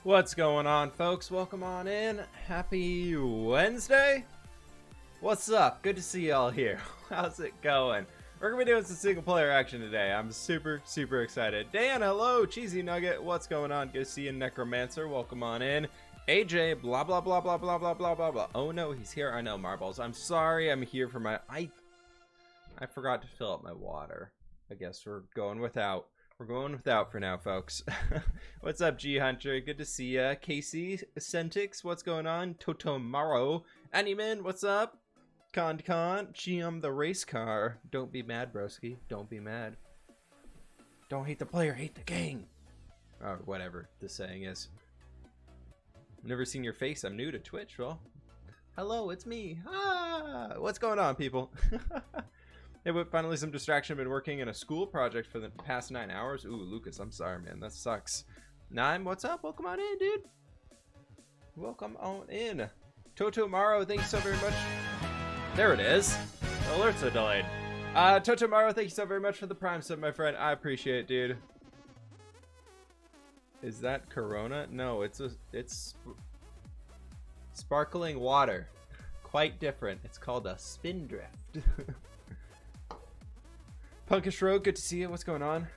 What's going on, folks? Welcome on in. Happy Wednesday. What's up? Good to see y'all here. How's it going? We're gonna be doing some single player action today. I'm super excited. Dan, hello. Cheesy Nugget, what's going on? Good to see you. Necromancer, welcome on in. AJ, blah blah blah blah blah blah blah blah blah. Oh no, he's here. I know, Marbles. I'm sorry. I'm here for my. I forgot to fill up my water. I guess we're going without. We're going without for now, folks. What's up, G Hunter? Good to see ya. Casey Centix, what's going on? Totomaro, Animan, what's up? Con, Chiam the race car. Don't be mad, broski. Don't be mad. Don't hate the player, hate the gang. Or whatever the saying is. Never seen your face. I'm new to Twitch. Well, hello, it's me. Ah, what's going on, people? Hey, but finally some distraction. Been working in a school project for the past 9 hours. Ooh, Lucas, I'm sorry, man. That sucks. Nine, what's up? Welcome on in, dude. Welcome on in. Totomaro, thank you so very much. There it is. Alerts are delayed. Totomaro, thank you so very much for the Prime sub, my friend. I appreciate it, dude. Is that Corona? No, it's sparkling water. Quite different. It's called a Spindrift. Punkish Road, good to see you. What's going on?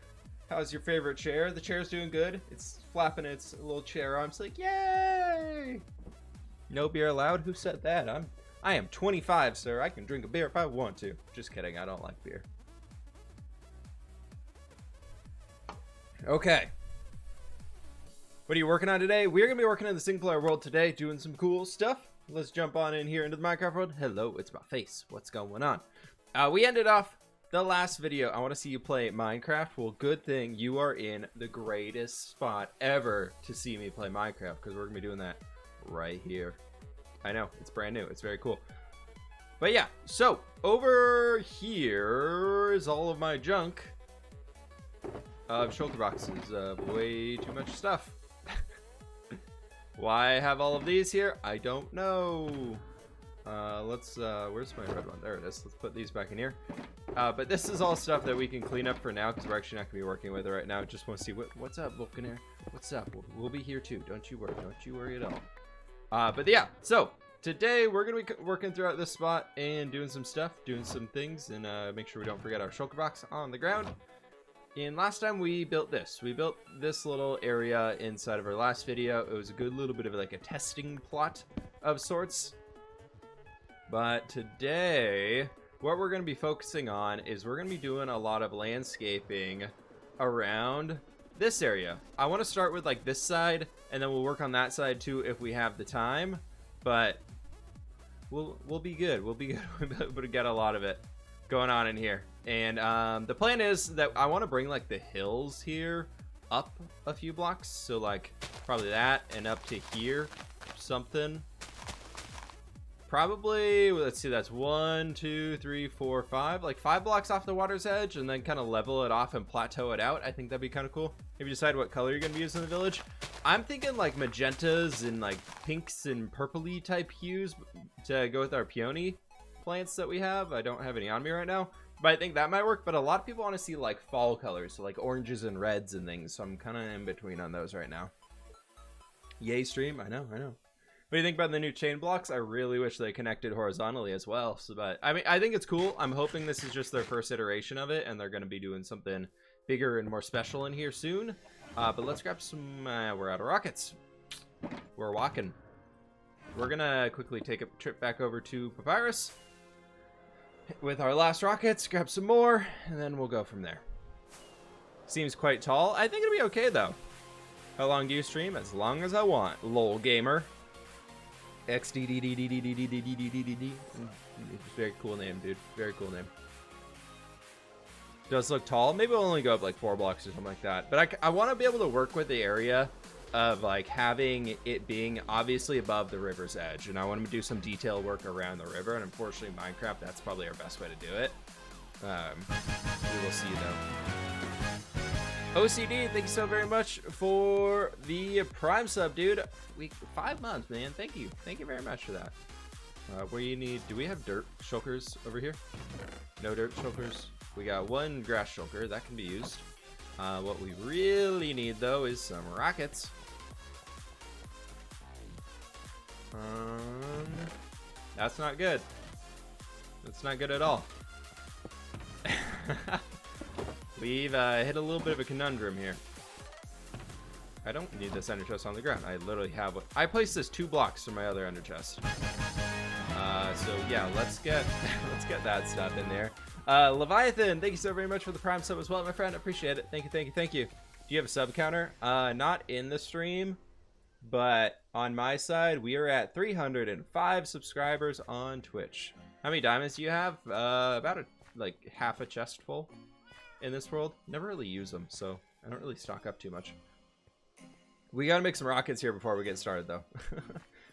How's your favorite chair? The chair's doing good. It's flapping its little chair arms like, yay! No beer allowed? Who said that? I am 25, sir. I can drink a beer if I want to. Just kidding. I don't like beer. Okay. What are you working on today? We're going to be working in the single player world today, doing some cool stuff. Let's jump on in here into the Minecraft world. Hello, it's my face. What's going on? We ended off the last video. I want to see you play Minecraft. Well, good thing you are in the greatest spot ever to see me play Minecraft, because we're going to be doing that right here. I know, it's brand new. It's very cool. But yeah, so over here is all of my junk of shulker boxes of way too much stuff. Why I have all of these here, I don't know. Where's my red one? There it is. Let's put these back in here. But this is all stuff that we can clean up for now, because we're actually not going to be working with it right now. Just want to see what's up, Vulcaneer. What's up? We'll be here too. Don't you worry. Don't you worry at all. But yeah, so today we're going to be working throughout this spot and doing some stuff, doing some things, and make sure we don't forget our shulker box on the ground. And last time we built this. We built this little area inside of our last video. It was a good little bit of like a testing plot of sorts. But today, what we're going to be focusing on is we're going to be doing a lot of landscaping around this area. I want to start with like this side, and then we'll work on that side too if we have the time. But we'll be good. We'll be good. We'll be able to get a lot of it going on in here. And the plan is that I want to bring like the hills here up a few blocks. So like probably that and up to here, something. Probably, let's see, that's 1, 2, 3, 4, 5, like 5 blocks off the water's edge, and then kind of level it off and plateau it out. I think that'd be kind of cool. If you decide what color you're going to be using in the village. I'm thinking like magentas and like pinks and purpley type hues to go with our peony plants that we have. I don't have any on me right now, but I think that might work. But a lot of people want to see like fall colors, so like oranges and reds and things. So I'm kind of in between on those right now. Yay stream, I know. What do you think about the new chain blocks? I really wish they connected horizontally as well. So, but I mean, I think it's cool. I'm hoping this is just their first iteration of it, and they're going to be doing something bigger and more special in here soon. But let's grab some. We're out of rockets. We're walking. We're gonna quickly take a trip back over to Papyrus with our last rockets. Grab some more, and then we'll go from there. Seems quite tall. I think it'll be okay though. How long do you stream? As long as I want. Lol gamer. XDDDDDDDDDDD. Very cool name, dude. Very cool name. Does look tall. Maybe we'll only go up like 4 blocks or something like that. But I want to be able to work with the area of like having it being obviously above the river's edge. And I want to do some detail work around the river. And unfortunately, Minecraft, that's probably our best way to do it. We will see though. OCD, thank you so very much for the Prime sub, dude. 5 months, man. Thank you very much for that. Where you need, do we have dirt shulkers over here? No dirt shulkers. We got 1 grass shulker that can be used. What we really need though is some rockets. That's not good. That's not good at all. We've hit a little bit of a conundrum here. I don't need this ender chest on the ground. I literally have what I placed this 2 blocks from my other ender chest. So yeah, let's get that stuff in there. Leviathan, thank you so very much for the Prime sub as well, my friend. Appreciate it. Thank you, thank you, thank you. Do you have a sub counter? Not in the stream, but on my side, we are at 305 subscribers on Twitch. How many diamonds do you have? About like half a chest full in this world. Never really use them, so I don't really stock up too much. We gotta make some rockets here before we get started, though.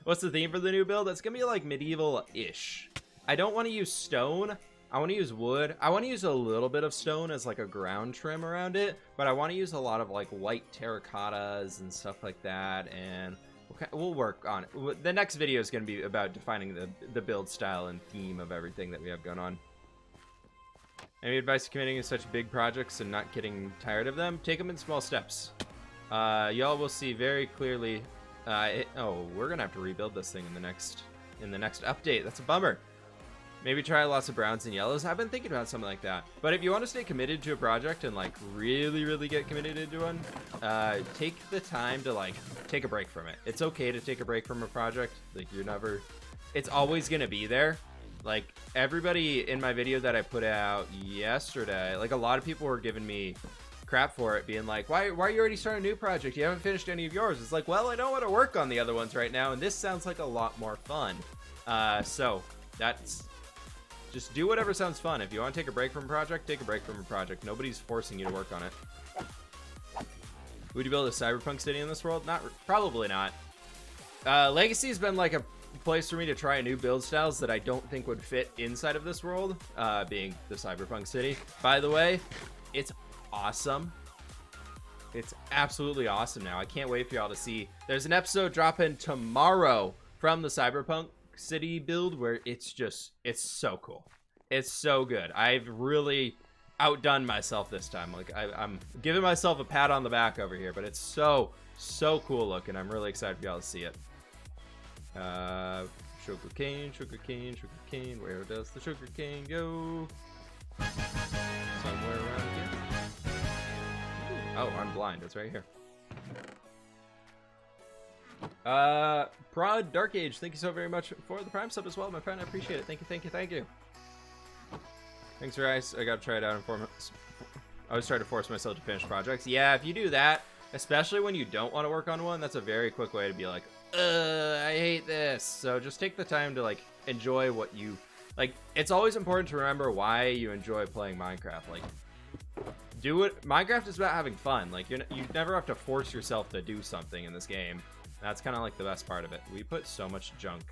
What's the theme for the new build? It's gonna be like medieval-ish. I don't want to use stone. I want to use wood. I want to use a little bit of stone as like a ground trim around it, but I want to use a lot of like white terracottas and stuff like that, and we'll work on it. The next video is gonna be about defining the build style and theme of everything that we have going on. Any advice to committing to such big projects and not getting tired of them? Take them in small steps. Y'all will see very clearly. Oh, we're gonna have to rebuild this thing in the next update. That's a bummer. Maybe try lots of browns and yellows. I've been thinking about something like that. But if you want to stay committed to a project and like really get committed into one, take the time to like take a break from it. It's okay to take a break from a project. Like it's always gonna be there. Like everybody in my video that I put out yesterday, like a lot of people were giving me crap for it, being like, why are you already starting a new project? You haven't finished any of yours. It's like, well, I don't want to work on the other ones right now, and this sounds like a lot more fun. So that's just do whatever sounds fun. If you want to take a break from a project, take a break from a project. Nobody's forcing you to work on it. Would you build a cyberpunk city in this world? Probably not. Legacy has been like a place for me to try new build styles that I don't think would fit inside of this world, being the cyberpunk city. By the way, it's awesome. It's absolutely awesome now. I can't wait for y'all to see. There's an episode dropping tomorrow from the cyberpunk city build where it's so cool. It's so good. I've really outdone myself this time. Like I'm giving myself a pat on the back over here, but it's so cool looking. I'm really excited for y'all to see it. Sugar cane. Where does the sugar cane go? Somewhere around here. Oh, I'm blind. It's right here. Prod Dark Age, thank you so very much for the Prime sub as well, my friend. I appreciate it. Thank you. Thanks for ice. I gotta try it out and I always try to force myself to finish projects. Yeah, if you do that, especially when you don't want to work on one, that's a very quick way to be like, I hate this. So just take the time to like enjoy what you like. It's always important to remember why you enjoy playing Minecraft. Like, do it. Minecraft is about having fun. Like you never have to force yourself to do something in this game. That's kind of like the best part of it. We put so much junk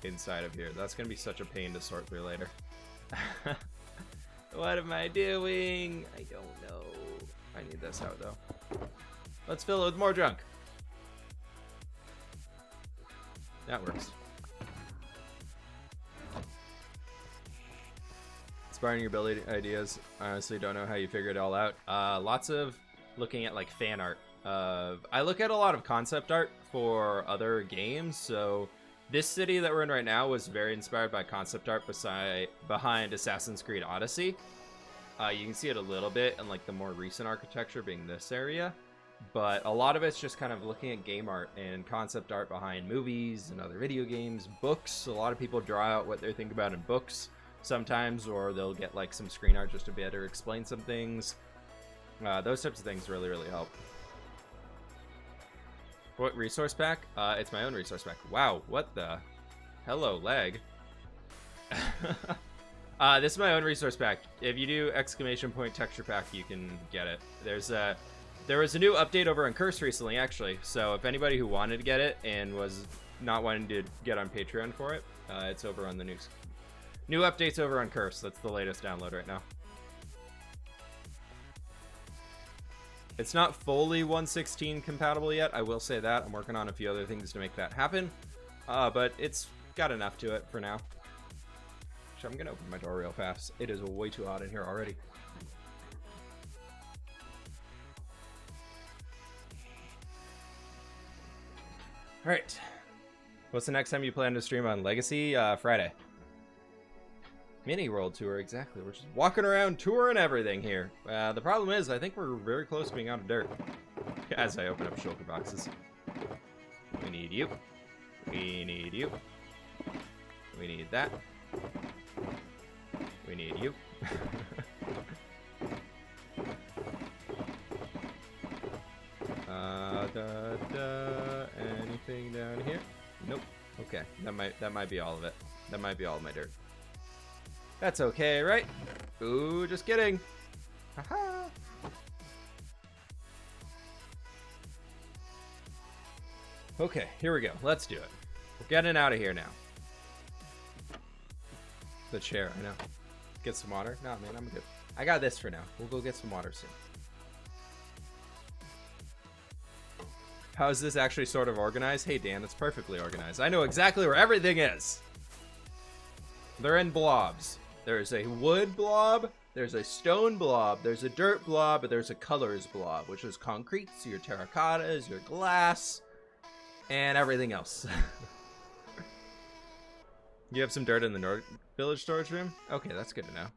inside of here. That's gonna be such a pain to sort through later. What am I doing? I don't know. I need this out though. Let's fill it with more junk. That works. Inspiring your build ideas. I honestly don't know how you figure it all out. Lots of looking at like fan art. I look at a lot of concept art for other games. So this city that we're in right now was very inspired by concept art behind Assassin's Creed Odyssey. You can see it a little bit in like the more recent architecture being this area. But a lot of it's just kind of looking at game art and concept art behind movies and other video games, books. A lot of people draw out what they think about in books sometimes, or they'll get like some screen art just to better explain some things. Those types of things really help. What resource pack? It's my own resource pack. Wow, what the? Hello, lag. This is my own resource pack. If you do ! Texture pack, you can get it. There was a new update over on Curse recently, actually. So if anybody who wanted to get it and was not wanting to get on Patreon for it, it's over on the new updates over on Curse. That's the latest download right now. It's not fully 1.16 compatible yet, I will say that. I'm working on a few other things to make that happen. But it's got enough to it for now. So I'm gonna open my door real fast. It is way too hot in here already. Alright. What's the next time you plan to stream on Legacy? Friday. Mini world tour, exactly. We're just walking around touring everything here. The problem is, I think we're very close to being out of dirt. As I open up shulker boxes. We need you. We need you. We need that. We need you. Anything down here? Nope. Okay, that might be all of it. That might be all of my dirt. That's okay, right? Ooh, just kidding. Haha. Okay, here we go. Let's do it. We're getting out of here now. The chair, I know. Get some water? No, man, I'm good. I got this for now. We'll go get some water soon. How is this actually sort of organized? Hey, Dan, it's perfectly organized. I know exactly where everything is. They're in blobs. There's a wood blob, there's a stone blob, there's a dirt blob, but there's a colors blob, which is concretes, your terracottas, your glass, and everything else. You have some dirt in the North Village storage room? Okay, that's good to know.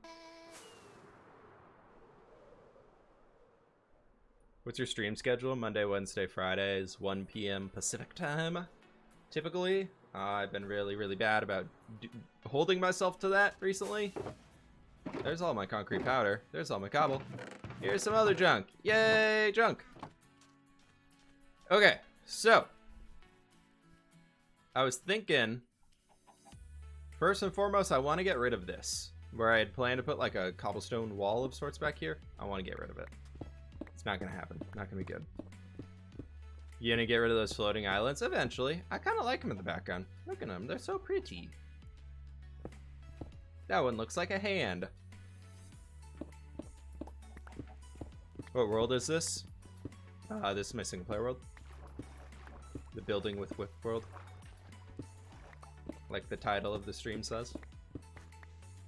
What's your stream schedule? Monday, Wednesday, Fridays, 1 p.m. Pacific time. Typically, I've been really bad about holding myself to that recently. There's all my concrete powder. There's all my cobble. Here's some other junk. Yay, junk. Okay, so I was thinking, first and foremost, I want to get rid of this. Where I had planned to put like a cobblestone wall of sorts back here. I want to get rid of it. It's not going to happen. Not going to be good. You gonna get rid of those floating islands? Eventually. I kind of like them in the background. Look at them. They're so pretty. That one looks like a hand. What world is this? This is my single player world. The building with fWhip world. Like the title of the stream says.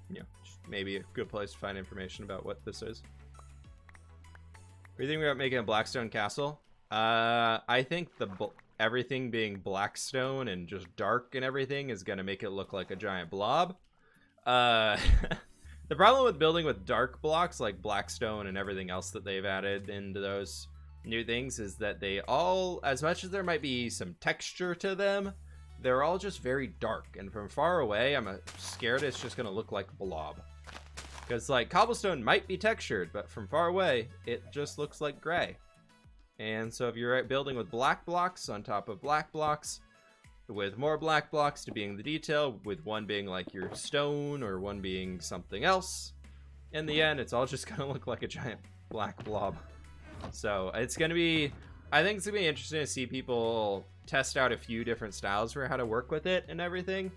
Yeah, maybe a good place to find information about what this is. What do you think about making a Blackstone castle? I think everything being Blackstone and just dark and everything is gonna make it look like a giant blob. The problem with building with dark blocks like Blackstone and everything else that they've added into those new things is that they all, as much as there might be some texture to them, they're all just very dark. And from far away, I'm scared it's just gonna look like a blob. Because like cobblestone might be textured, but from far away, it just looks like gray. And so if you're building with black blocks on top of black blocks, with more black blocks to being the detail, with one being like your stone or one being something else, in the end, it's all just gonna look like a giant black blob. So it's gonna be, I think it's gonna be interesting to see people test out a few different styles for how to work with it and everything.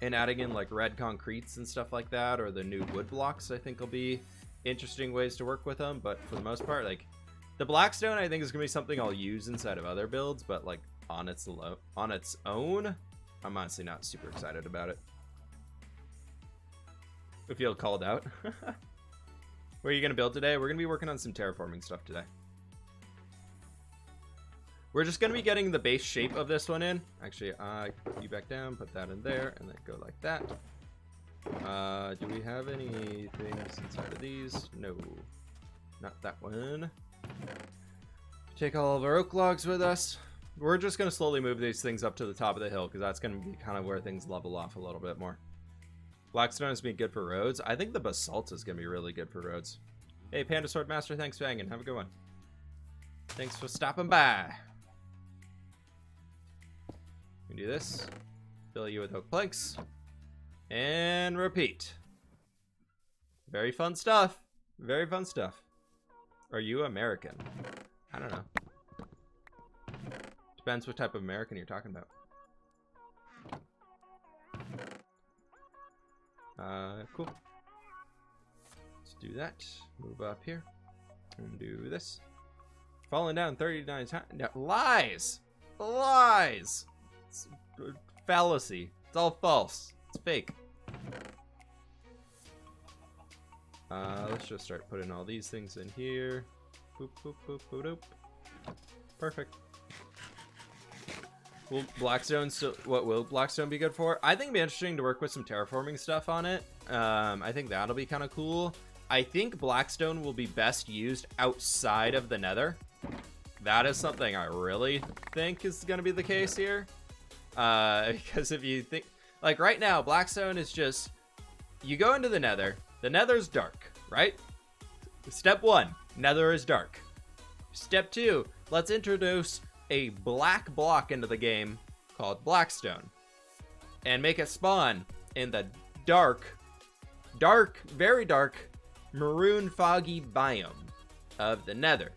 And adding in like red concretes and stuff like that, or the new wood blocks, I think will be interesting ways to work with them. But for the most part, like the Blackstone, I think is gonna be something I'll use inside of other builds, but like on its own, I'm honestly not super excited about it. I feel called out. What are you gonna build today? We're gonna be working on some terraforming stuff today. We're just gonna be getting the base shape of this one in. Actually, put you back down, put that in there, and then go like that. Do we have any things inside of these? No, not that one. Take all of our oak logs with us. We're just gonna slowly move these things up to the top of the hill because that's gonna be kind of where things level off a little bit more. Blackstone is being good for roads. I think the basalt is gonna be really good for roads. Hey, Panda Sword Master, thanks for hanging. Have a good one. Thanks for stopping by. We do this. Fill you with oak planks. And repeat. Very fun stuff. Very fun stuff. Are you American? I don't know. Depends what type of American you're talking about. Cool. Let's do that. Move up here. And do this. Falling down 39 times. No, lies! Lies! It's fallacy. It's all false. It's fake. Let's just start putting all these things in here. Boop, boop, boop, boop, boop. Perfect. Will Blackstone still, what will Blackstone be good for? I think it'd be interesting to work with some terraforming stuff on it. I think that'll be kind of cool. I think Blackstone will be best used outside of the Nether. That is something I really think is going to be the case here. Because if you think, like right now, Blackstone is just, you go into the Nether's dark, right? Step 1, Nether is dark. Step 2, let's introduce a black block into the game called Blackstone and make it spawn in the dark, very dark, maroon foggy biome of the Nether.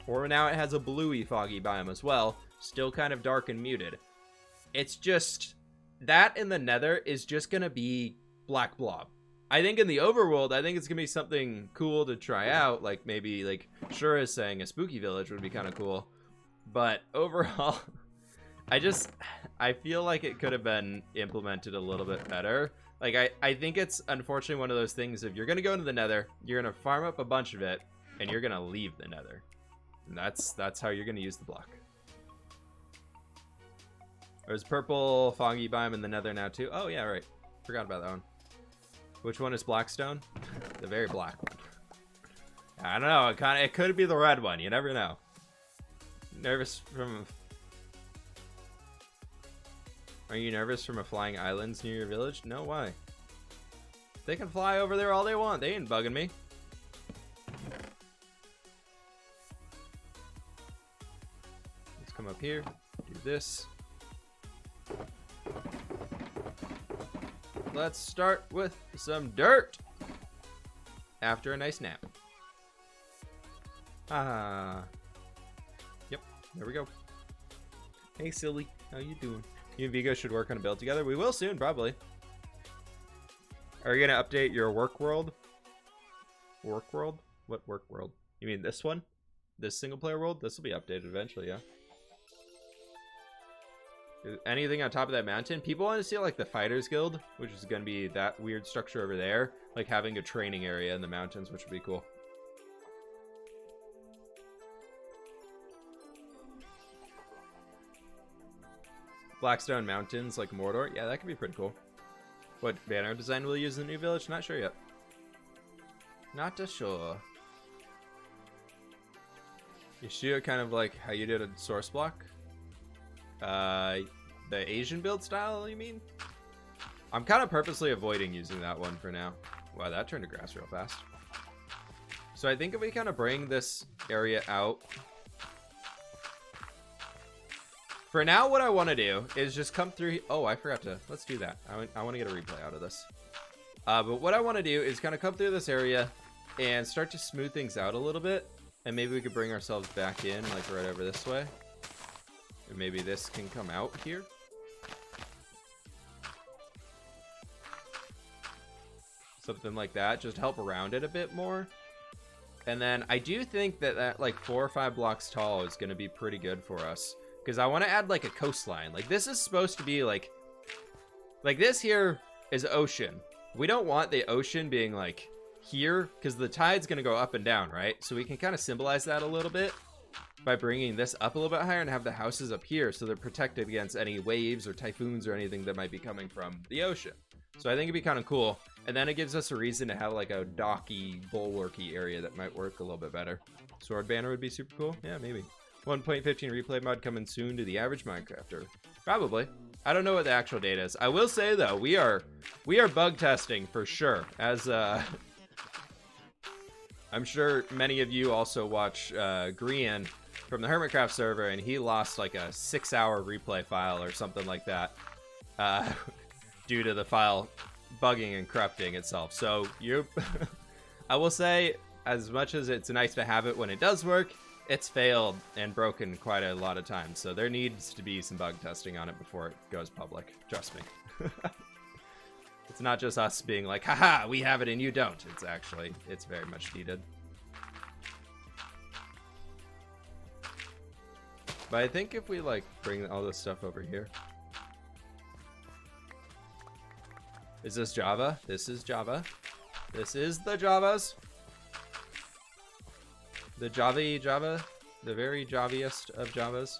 Or now it has a bluey foggy biome as well, still kind of dark and muted. It's just, that in the Nether is just gonna be black blob. I think in the overworld, I think it's gonna be something cool to try out, like maybe, like Shura is saying, a spooky village would be kind of cool. But overall, I feel like it could have been implemented a little bit better. Like, I think it's unfortunately one of those things, if you're going to go into the Nether, you're going to farm up a bunch of it, and you're going to leave the Nether. And that's how you're going to use the block. There's purple foggy biome in the Nether now, too. Oh, yeah, right. Forgot about that one. Which one is Blackstone? The very black one. I don't know. It could be the red one. You never know. Nervous from... Are you nervous from a flying islands near your village? No, why? They can fly over there all they want. They ain't bugging me. Let's come up here. Do this. Let's start with some dirt. After a nice nap. Ah. Yep, there we go. Hey, silly. How you doing? You and Vigo should work on a build together. We will soon, probably. Are you going to update your work world? Work world? What work world? You mean this one? This single player world? This will be updated eventually, yeah. Anything on top of that mountain? People want to see like the Fighters Guild, which is going to be that weird structure over there. Like having a training area in the mountains, which would be cool. Blackstone Mountains, like Mordor. Yeah, that could be pretty cool. What banner design will you use in the new village? Not sure yet. Not too sure. You shoot it kind of like how you did a source block? The Asian build style, you mean? I'm kind of purposely avoiding using that one for now. Wow, that turned to grass real fast. So I think if we kind of bring this area out... For now, what I want to do is just come through... Oh, I forgot to... Let's do that. I want to get a replay out of this. But what I want to do is kind of come through this area and start to smooth things out a little bit. And maybe we could bring ourselves back in, like right over this way. And maybe this can come out here. Something like that. Just help around it a bit more. And then I do think that like 4 or 5 blocks tall is going to be pretty good for us. Because I want to add like a coastline. Like this is supposed to be like this here is ocean. We don't want the ocean being like here because the tide's going to go up and down, right? So we can kind of symbolize that a little bit by bringing this up a little bit higher and have the houses up here so they're protected against any waves or typhoons or anything that might be coming from the ocean. So I think it'd be kind of cool. And then it gives us a reason to have like a docky, bulwarky area that might work a little bit better. Sword banner would be super cool. Yeah, maybe. 1.15 replay mod coming soon to the average Minecrafter. Probably. I don't know what the actual data is. I will say though, we are bug testing for sure. As I'm sure many of you also watch Grian from the Hermitcraft server, and he lost like a 6-hour replay file or something like that due to the file bugging and corrupting itself. So you, I will say, as much as it's nice to have it when it does work, it's failed and broken quite a lot of times. So there needs to be some bug testing on it before it goes public. Trust me. It's not just us being like, haha, we have it and you don't. It's very much needed. But I think if we like bring all this stuff over here. Is this Java? This is Java. This is the Javas. The Java, the very Javiest of Javas.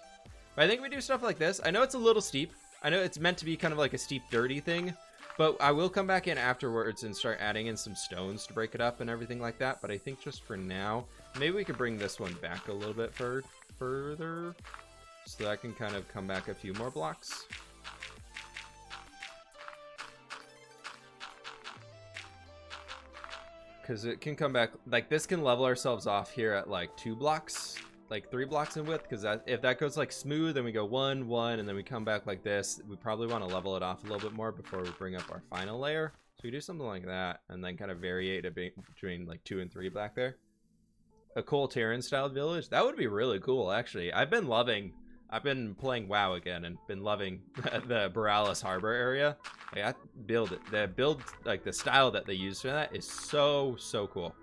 But I think we do stuff like this. I know it's a little steep. I know it's meant to be kind of like a steep, dirty thing. But I will come back in afterwards and start adding in some stones to break it up and everything like that. But I think just for now, maybe we could bring this one back a little bit further. So that I can kind of come back a few more blocks. Because it can come back, like this can level ourselves off here at like 2 blocks. Like 3 blocks in width, because if that goes like smooth, then we go 1, 1, and then we come back like this. We probably want to level it off a little bit more before we bring up our final layer. So we do something like that, and then kind of variate it between like 2 and 3 back there. A cool Terran styled village, that would be really cool. Actually, I've been playing WoW again and been loving the Borealis Harbor area. Like, like the style that they use for that is so cool.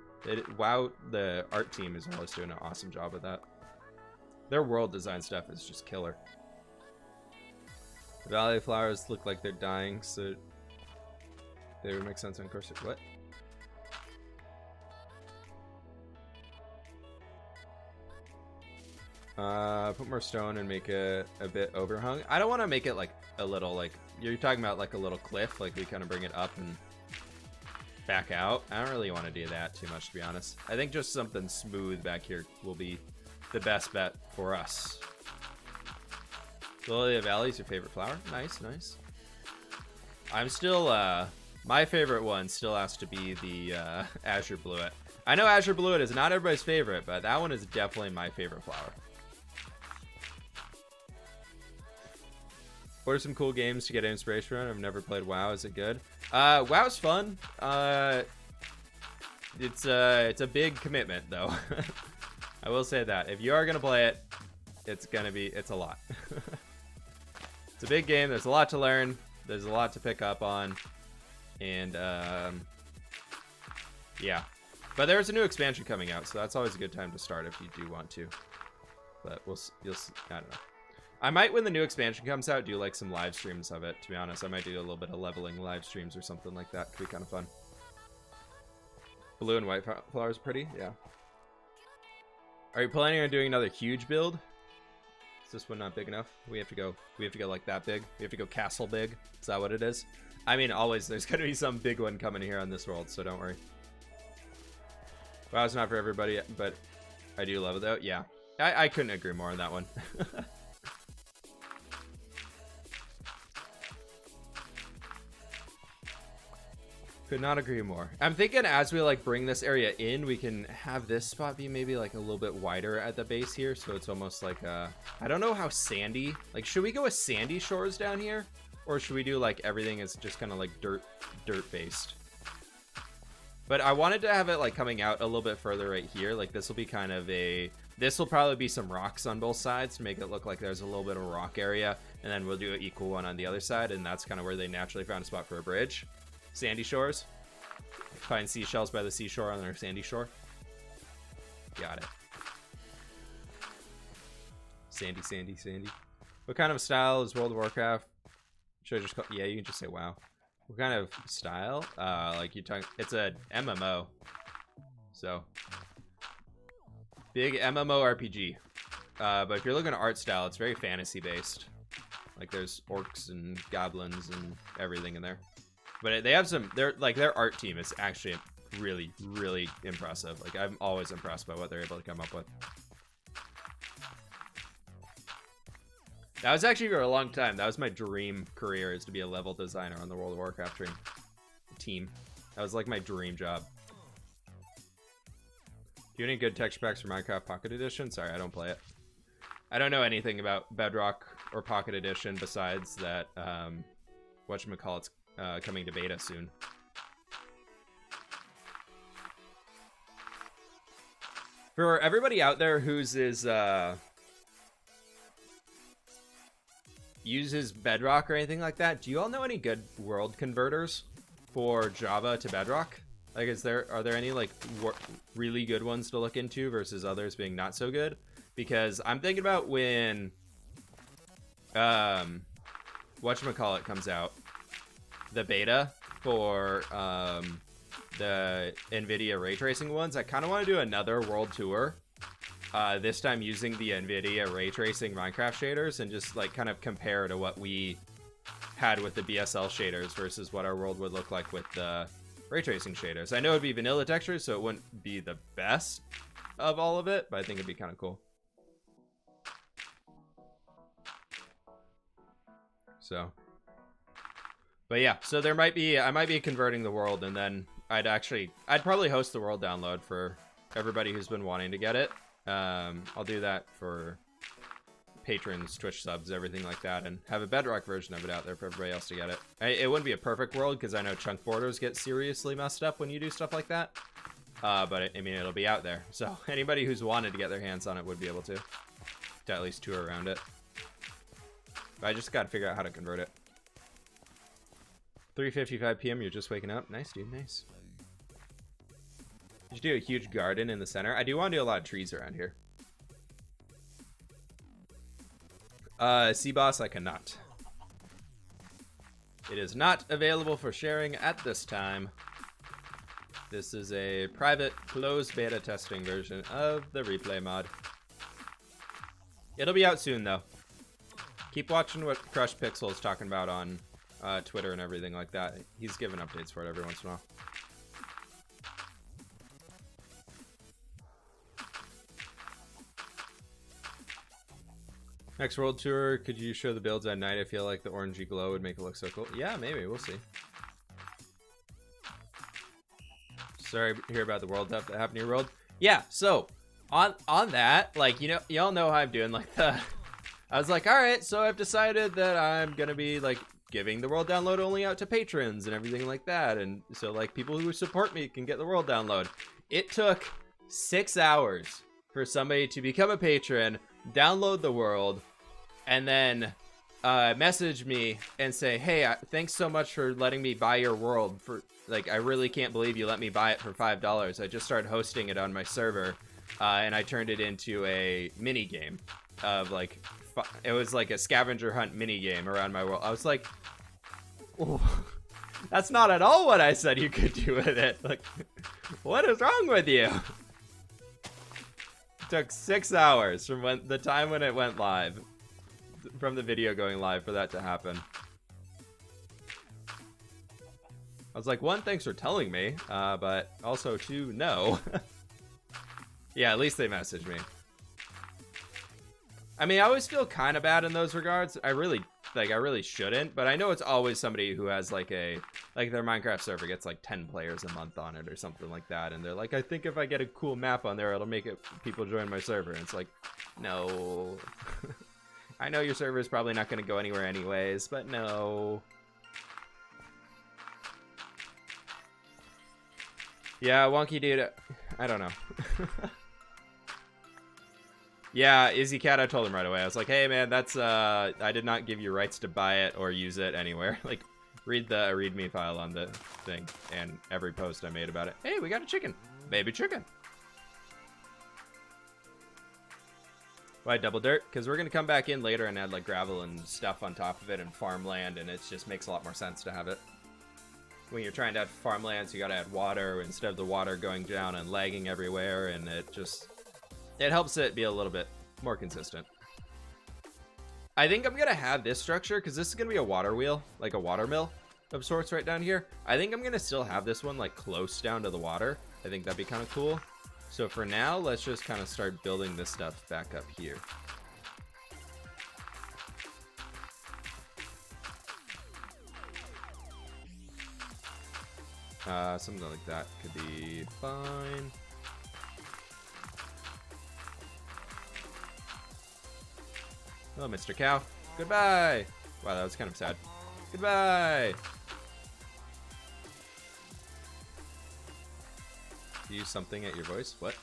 WoW, the art team is always doing an awesome job with that. Their world design stuff is just killer. The Valley Flowers look like they're dying, so they would make sense on cursor. What? Put more stone and make it a bit overhung. I don't want to make it like a little, like you're talking about like a little cliff, like we kind of bring it up and back out. I don't really want to do that too much, to be honest. I think just something smooth back here will be the best bet for us. Lily of the Valley is your favorite flower? Nice. I'm still, my favorite one still has to be the Azure Bluet. I know Azure Bluet is not everybody's favorite, but that one is definitely my favorite flower. What are some cool games to get inspiration from? I've never played WoW. Is it good? WoW's fun. It's a big commitment, though. I will say that. If you are going to play it, it's a lot. It's a big game. There's a lot to learn. There's a lot to pick up on. And, yeah. But there's a new expansion coming out, so that's always a good time to start if you do want to. But you'll see. I don't know. I might, when the new expansion comes out, do like some live streams of it, to be honest. I might do a little bit of leveling live streams or something like that. Could be kind of fun. Blue and white flowers pretty? Yeah. Are you planning on doing another huge build? Is this one not big enough? We have to go like that big? We have to go castle big? Is that what it is? I mean, always, there's going to be some big one coming here on this world, so don't worry. WoW's not for everybody, but I do love it though. Yeah. I couldn't agree more on that one. Could not agree more. I'm thinking as we like bring this area in, we can have this spot be maybe like a little bit wider at the base here, so it's almost like I don't know how sandy. Like, should we go with sandy shores down here, or should we do like everything is just kind of like dirt based? But I wanted to have it like coming out a little bit further right here. Like this will be kind of this will probably be some rocks on both sides to make it look like there's a little bit of a rock area, and then we'll do an equal one on the other side, and that's kind of where they naturally found a spot for a bridge. Sandy shores. Find seashells by the seashore on their sandy shore. Got it. Sandy. What kind of style is World of Warcraft? Should I just call, yeah, you can just say WoW. What kind of style? Like you talk, it's a MMO. So big MMO RPG. But if you're looking at art style, it's very fantasy based. Like there's orcs and goblins and everything in there. But they have some, their art team is actually really impressive. Like I'm always impressed by what they're able to come up with. That was actually for a long time. That was my dream career, is to be a level designer on the World of Warcraft team. That was like my dream job. Do you have any good texture packs for Minecraft Pocket Edition? Sorry, I don't play it. I don't know anything about Bedrock or Pocket Edition besides that, whatchamacallit's coming to beta soon. For everybody out there whose is uses Bedrock or anything like that, do you all know any good world converters for Java to Bedrock? Like, are there any like really good ones to look into versus others being not so good? Because I'm thinking about when whatchamacallit comes out, the beta for the NVIDIA ray tracing ones. I kind of want to do another world tour this time using the NVIDIA ray tracing Minecraft shaders and just like kind of compare to what we had with the BSL shaders versus what our world would look like with the ray tracing shaders. I know it'd be vanilla textures, so it wouldn't be the best of all of it, but I think it'd be kind of cool. So, but yeah, so there might be, I might be converting the world, and then I'd probably host the world download for everybody who's been wanting to get it. I'll do that for patrons, Twitch subs, everything like that, and have a Bedrock version of it out there for everybody else to get it. It wouldn't be a perfect world because I know chunk borders get seriously messed up when you do stuff like that. But I mean, it'll be out there. So anybody who's wanted to get their hands on it would be able to at least tour around it. But I just got to figure out how to convert it. 3:55 p.m. You're just waking up. Nice, dude. Nice. You should do a huge garden in the center. I do want to do a lot of trees around here. C-Boss, I cannot. It is not available for sharing at this time. This is a private, closed beta testing version of the replay mod. It'll be out soon, though. Keep watching what Crush Pixel is talking about on Twitter and everything like that. He's giving updates for it every once in a while. Next world tour, could you show the builds at night? I feel like the orangey glow would make it look so cool. Yeah, maybe. We'll see. Sorry to hear about the world stuff that happened in your world. Yeah, so on that, like, you know, y'all know how I'm doing like the... I was like, all right, so I've decided that I'm going to be like giving the world download only out to patrons and everything like that. And so like people who support me can get the world download. It took 6 hours for somebody to become a patron, download the world, and then message me and say, hey, thanks so much for letting me buy your world. For like, I really can't believe you let me buy it for $5. I just started hosting it on my server, and I turned it into a mini game of like, it was like a scavenger hunt mini game around my world. I was like, oh, that's not at all what I said you could do with it. Like, what is wrong with you? It took 6 hours from the time when it went live, from the video going live, for that to happen. I was like, one, thanks for telling me, but also two, no. Yeah, at least they messaged me. I mean, I always feel kind of bad in those regards. I really shouldn't, but I know it's always somebody who has like their Minecraft server gets like 10 players a month on it or something like that, and they're like, I think if I get a cool map on there, it'll make it people join my server. And it's like, no. I know your server is probably not going to go anywhere anyways, but no. Yeah, wonky dude. I don't know. Yeah, Izzy Cat, I told him right away. I was like, hey man, that's I did not give you rights to buy it or use it anywhere. Like, read the README file on the thing and every post I made about it. Hey, we got a chicken. Baby chicken. Why double dirt? Because we're gonna come back in later and add like gravel and stuff on top of it and farmland, and it just makes a lot more sense to have it. When you're trying to add farmlands, you gotta add water instead of the water going down and lagging everywhere, and it helps it be a little bit more consistent. I think I'm gonna have this structure because this is gonna be a water wheel, like a water mill of sorts right down here. I think I'm gonna still have this one like close down to the water. I think that'd be kind of cool. So for now, let's just kind of start building this stuff back up here. Something like that could be fine. Hello, Mr. Cow. Goodbye. Wow, that was kind of sad. Goodbye. Use something at your voice. What?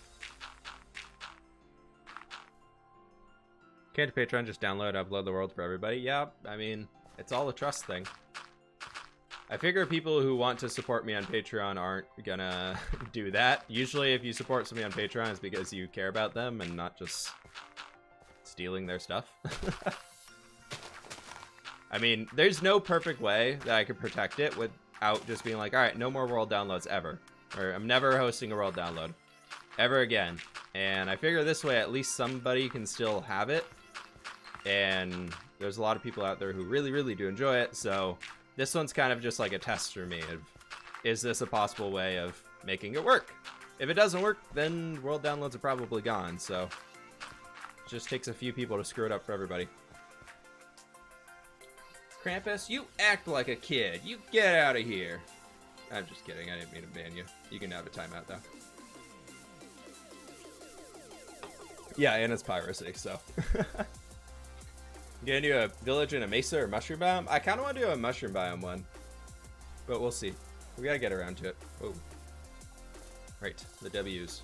Can't Patreon just download, upload the world for everybody? Yeah, I mean, it's all a trust thing. I figure people who want to support me on Patreon aren't gonna do that. Usually if you support somebody on Patreon, it's because you care about them and not just stealing their stuff. I mean, there's no perfect way that I could protect it without just being like, all right, no more world downloads ever. Or I'm never hosting a world download ever again. And I figure this way at least somebody can still have it. And there's a lot of people out there who really, really do enjoy it. So this one's kind of just like a test for me of, is this a possible way of making it work? If it doesn't work, then world downloads are probably gone. So it just takes a few people to screw it up for everybody. Krampus, you act like a kid. You get out of here. I'm just kidding. I didn't mean to ban you. You can have a timeout, though. Yeah, and it's piracy, so. You gonna do a village in a mesa or mushroom biome? I kind of want to do a mushroom biome one. But we'll see. We gotta get around to it. Whoa. Right, the W's.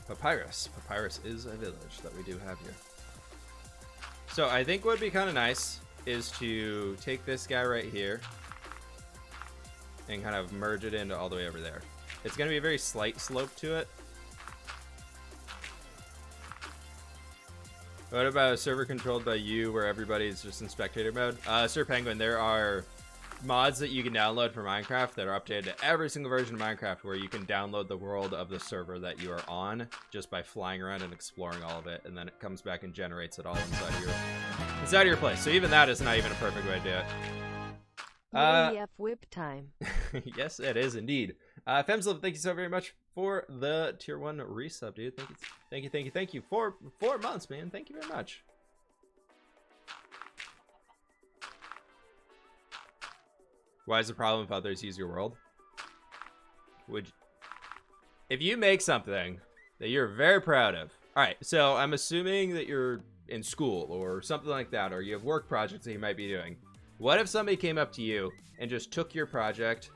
Papyrus. Papyrus is a village that we do have here. So I think what would be kind of nice is to take this guy right here and kind of merge it into all the way over there. It's going to be a very slight slope to it. What about a server controlled by you where everybody's just in spectator mode? Sir Penguin, there are mods that you can download for Minecraft that are updated to every single version of Minecraft where you can download the world of the server that you are on just by flying around and exploring all of it, and then it comes back and generates it all inside of your place. So even that is not even a perfect way to do it. fWhip time. Yes, it is indeed. Femslip, thank you so very much for the tier 1 resub, dude. Thank you for 4 months, man. Thank you very much. Why is the problem if others use your world? If you make something that you're very proud of. All right, so I'm assuming that you're in school or something like that, or you have work projects that you might be doing. What if somebody came up to you and just took your project,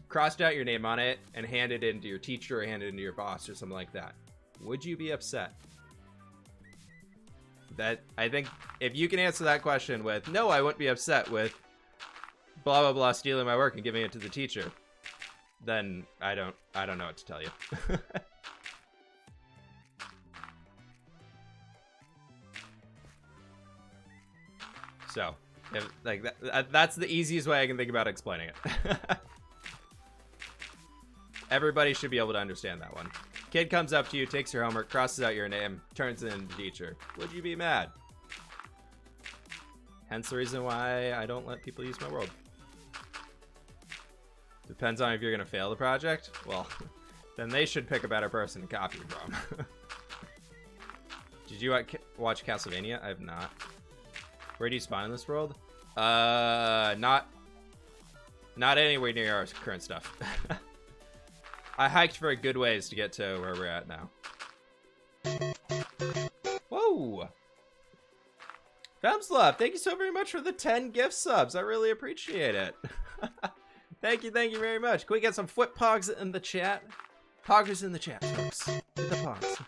crossed out your name on it, and handed it into your teacher or handed it into your boss or something like that? Would you be upset? I think if you can answer that question with, no, I wouldn't be upset with blah, blah, blah, stealing my work and giving it to the teacher, then I don't know what to tell you. So, that's the easiest way I can think about explaining it. Everybody should be able to understand that one. Kid comes up to you, takes your homework, crosses out your name, turns it into teacher. Would you be mad? Hence the reason why I don't let people use my world. Depends on if you're going to fail the project. Well, then they should pick a better person to copy from. Did you watch Castlevania? I have not. Where do you spawn in this world? Not anywhere near our current stuff. I hiked for a good ways to get to where we're at now. Whoa! Femslop, thank you so very much for the 10 gift subs. I really appreciate it. Thank you very much. Can we get some fWhip pogs in the chat? Poggers in the chat, folks. Get the pogs.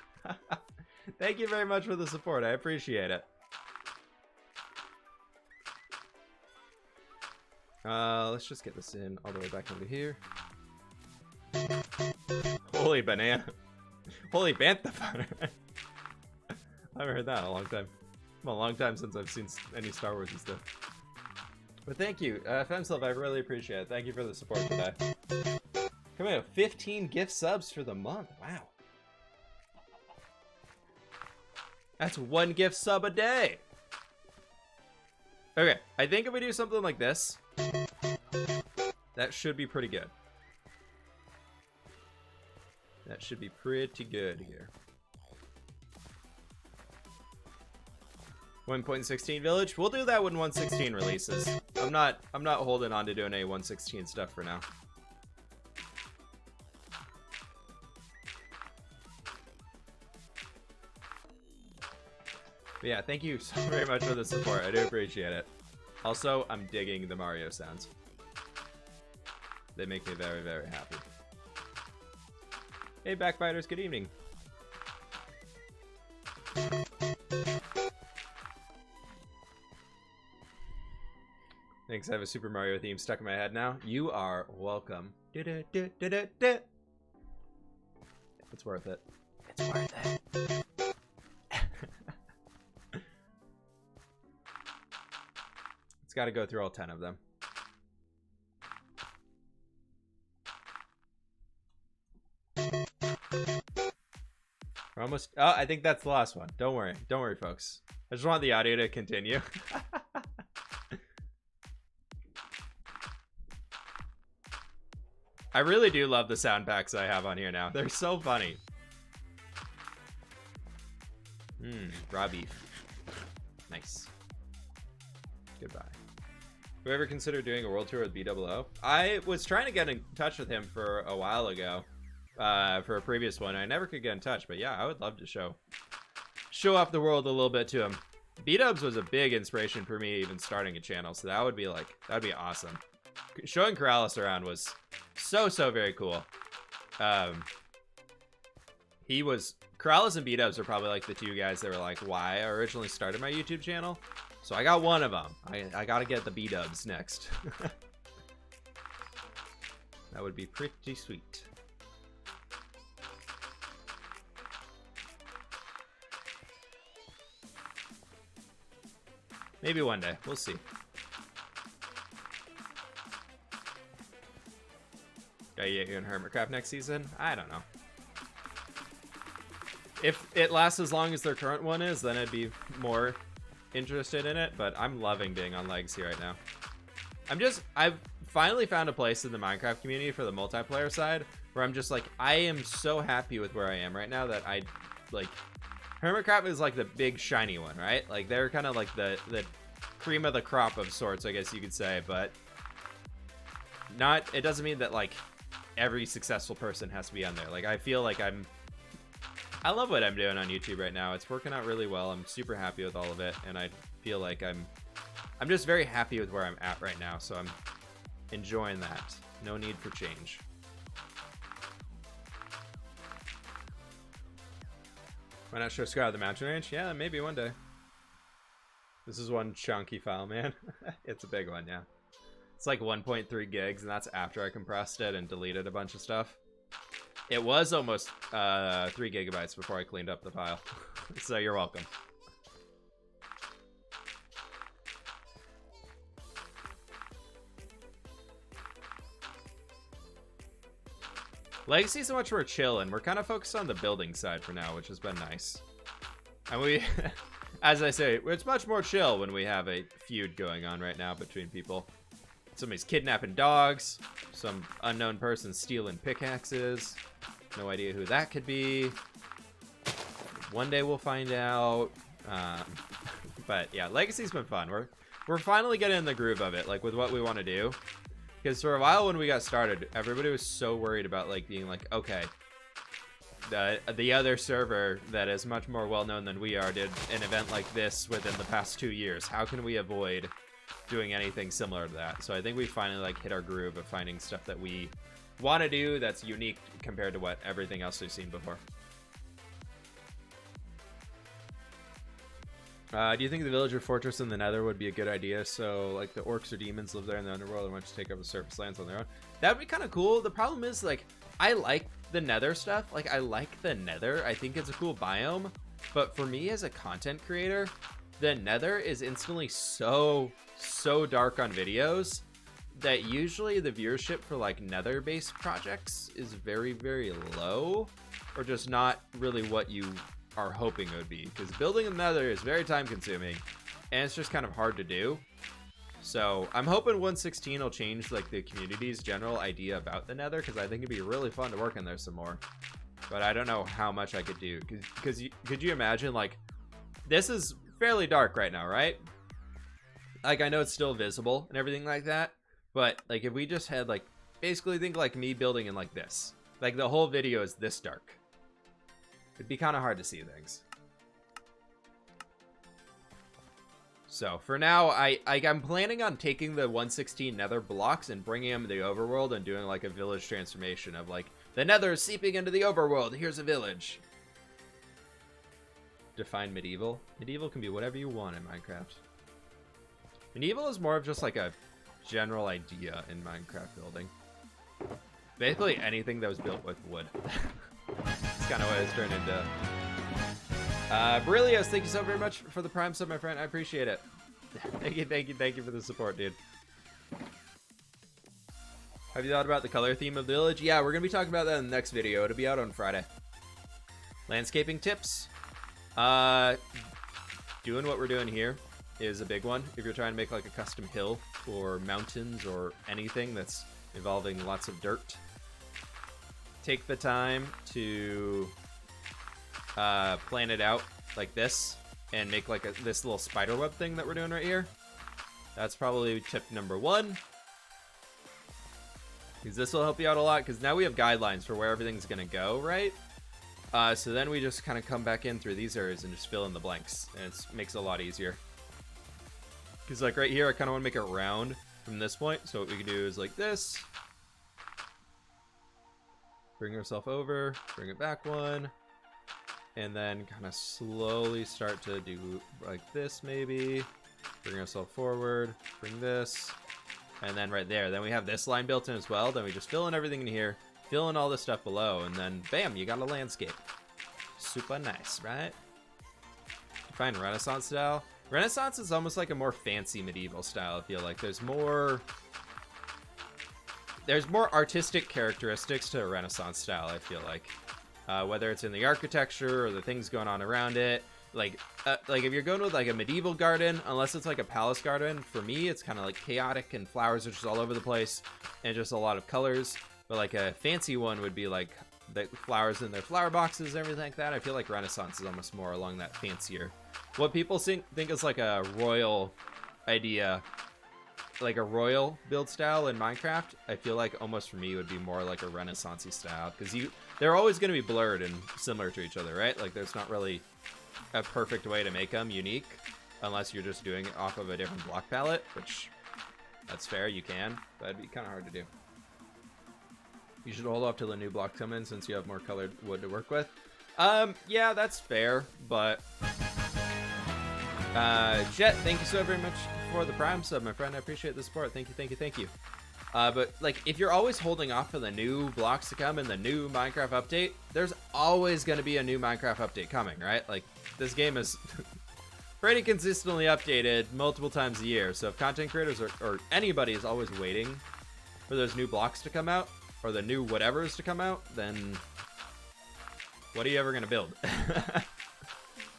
Thank you very much for the support. I appreciate it. Let's just get this in all the way back into here. Holy banana. Holy bantha butter. I haven't heard that in a long time. Well, a long time since I've seen any Star Wars and stuff. But thank you, Femself, I really appreciate it. Thank you for the support today. Coming out 15 gift subs for the month. Wow. That's 1 gift sub a day. Okay, I think if we do something like this, that should be pretty good. That should be pretty good here. 1.16 village. We'll do that when 1.16 releases. I'm not holding on to doing any 1.16 stuff for now. But yeah, thank you so very much for the support. I do appreciate it. Also, I'm digging the Mario sounds. They make me very, very happy. Hey, Backbiters, good evening. Thanks, I have a Super Mario theme stuck in my head now. You are welcome. It's worth it. It's worth it. It's got to go through all 10 of them. We're almost... Oh, I think that's the last one. Don't worry. Don't worry, folks. I just want the audio to continue. I really do love the sound packs I have on here now. They're so funny. Raw beef. Nice. Goodbye. Have you ever considered doing a world tour with BWO? I was trying to get in touch with him for a while ago, for a previous one. I never could get in touch, but yeah, I would love to show off the world a little bit to him. B-dubs was a big inspiration for me even starting a channel, so that'd be awesome. Showing Corrales around was so very cool. Corrales and B-dubs are probably like the two guys that were like why I originally started my YouTube channel. So I got one of them. I gotta get the B-dubs next. That would be pretty sweet. Maybe one day. We'll see. Gotta get you in Hermitcraft next season? I don't know. If it lasts as long as their current one is, then I'd be more interested in it, but I'm loving being on Legacy right now. I've finally found a place in the Minecraft community for the multiplayer side where I'm just like, I am so happy with where I am right now that Hermitcraft is like the big shiny one, right? Like they're kind of like the cream of the crop of sorts, I guess you could say, but it doesn't mean that like every successful person has to be on there. Like I feel like I love what I'm doing on YouTube right now. It's working out really well. I'm super happy with all of it, and I feel like I'm just very happy with where I'm at right now, so I'm enjoying that. No need for change. Why not show Sky out the mountain range? Yeah, maybe one day. This is one chunky file, man. It's a big one, yeah. It's like 1.3 gigs, and that's after I compressed it and deleted a bunch of stuff. It was almost 3 gigabytes before I cleaned up the file. So you're welcome. Legacy's so much more chill, and we're kind of focused on the building side for now, which has been nice. And we, as I say, it's much more chill when we have a feud going on right now between people. Somebody's kidnapping dogs, some unknown person stealing pickaxes. No idea who that could be. One day we'll find out. But yeah, Legacy's been fun. We're finally getting in the groove of it, like with what we want to do. Because for a while when we got started, everybody was so worried about like being like, okay, the other server that is much more well known than we are did an event like this within the past 2 years. How can we avoid doing anything similar to that? So I think we finally like hit our groove of finding stuff that we want to do that's unique compared to what everything else we've seen before. Do you think the village or fortress in the nether would be a good idea? So like the orcs or demons live there in the underworld and want to take over surface lands on their own. That would be kind of cool. The problem is like I like the nether stuff. Like I like the nether. I think it's a cool biome. But for me as a content creator, the nether is instantly so dark on videos that usually the viewership for like nether based projects is very low, or just not really what you are hoping it would be, because building a nether is very time consuming and it's just kind of hard to do. So I'm hoping 1.16 will change like the community's general idea about the nether, because I think it'd be really fun to work in there some more, but I don't know how much I could do, because could you imagine, like, this is fairly dark right now, right? Like I know it's still visible and everything like that, but like if we just had like basically think like me building in like this, like the whole video is this dark, it'd be kind of hard to see things. So for now, I'm planning on taking the 1.16 nether blocks and bringing them to the overworld and doing like a village transformation of like the nether is seeping into the overworld. Here's a village. Define medieval. Medieval can be whatever you want in Minecraft. Medieval is more of just like a general idea in Minecraft building. Basically anything that was built with wood. It's kind of what it's turned into. Berilios, thank you so very much for the Prime sub, my friend. I appreciate it. Thank you for the support, dude. Have you thought about the color theme of the village? Yeah, we're gonna be talking about that in the next video. It'll be out on Friday. Landscaping tips. Doing what we're doing here is a big one. If you're trying to make like a custom hill or mountains or anything that's involving lots of dirt, take the time to plan it out like this and make like this little spider web thing that we're doing right here. That's probably tip number 1. Because this will help you out a lot, because now we have guidelines for where everything's going to go, right? So then we just kind of come back in through these areas and just fill in the blanks, and it makes it a lot easier. Because like right here, I kind of want to make it round from this point, so what we can do is like this. Bring ourselves over, bring it back 1, and then kind of slowly start to do like this maybe. Bring ourselves forward, bring this, and then right there, then we have this line built in as well. Then we just fill in everything in here, fill in all this stuff below, and then bam, you got a landscape. Super nice, right? Find Renaissance style. Renaissance is almost like a more fancy medieval style, I feel like. There's more artistic characteristics to Renaissance style, I feel like. Whether it's in the architecture or the things going on around it. Like if you're going with like a medieval garden, unless it's like a palace garden, for me it's kind of like chaotic and flowers are just all over the place and just a lot of colors. But like a fancy one would be like the flowers in their flower boxes and everything like that. I feel like Renaissance is almost more along that fancier. What people think is like a royal idea, like a royal build style in Minecraft, I feel like almost for me would be more like a Renaissance-y style, because they're always going to be blurred and similar to each other, right? Like there's not really a perfect way to make them unique unless you're just doing it off of a different block palette, which that's fair, you can, but it'd be kind of hard to do. You should hold off till the new blocks come in since you have more colored wood to work with. Yeah, that's fair, but Jet, thank you so very much for the Prime sub, my friend. I appreciate the support. Thank you. But like, if you're always holding off for the new blocks to come in the new Minecraft update, there's always going to be a new Minecraft update coming, right? Like, this game is pretty consistently updated multiple times a year. So if content creators or anybody is always waiting for those new blocks to come out, or the new whatevers to come out, then what are you ever going to build?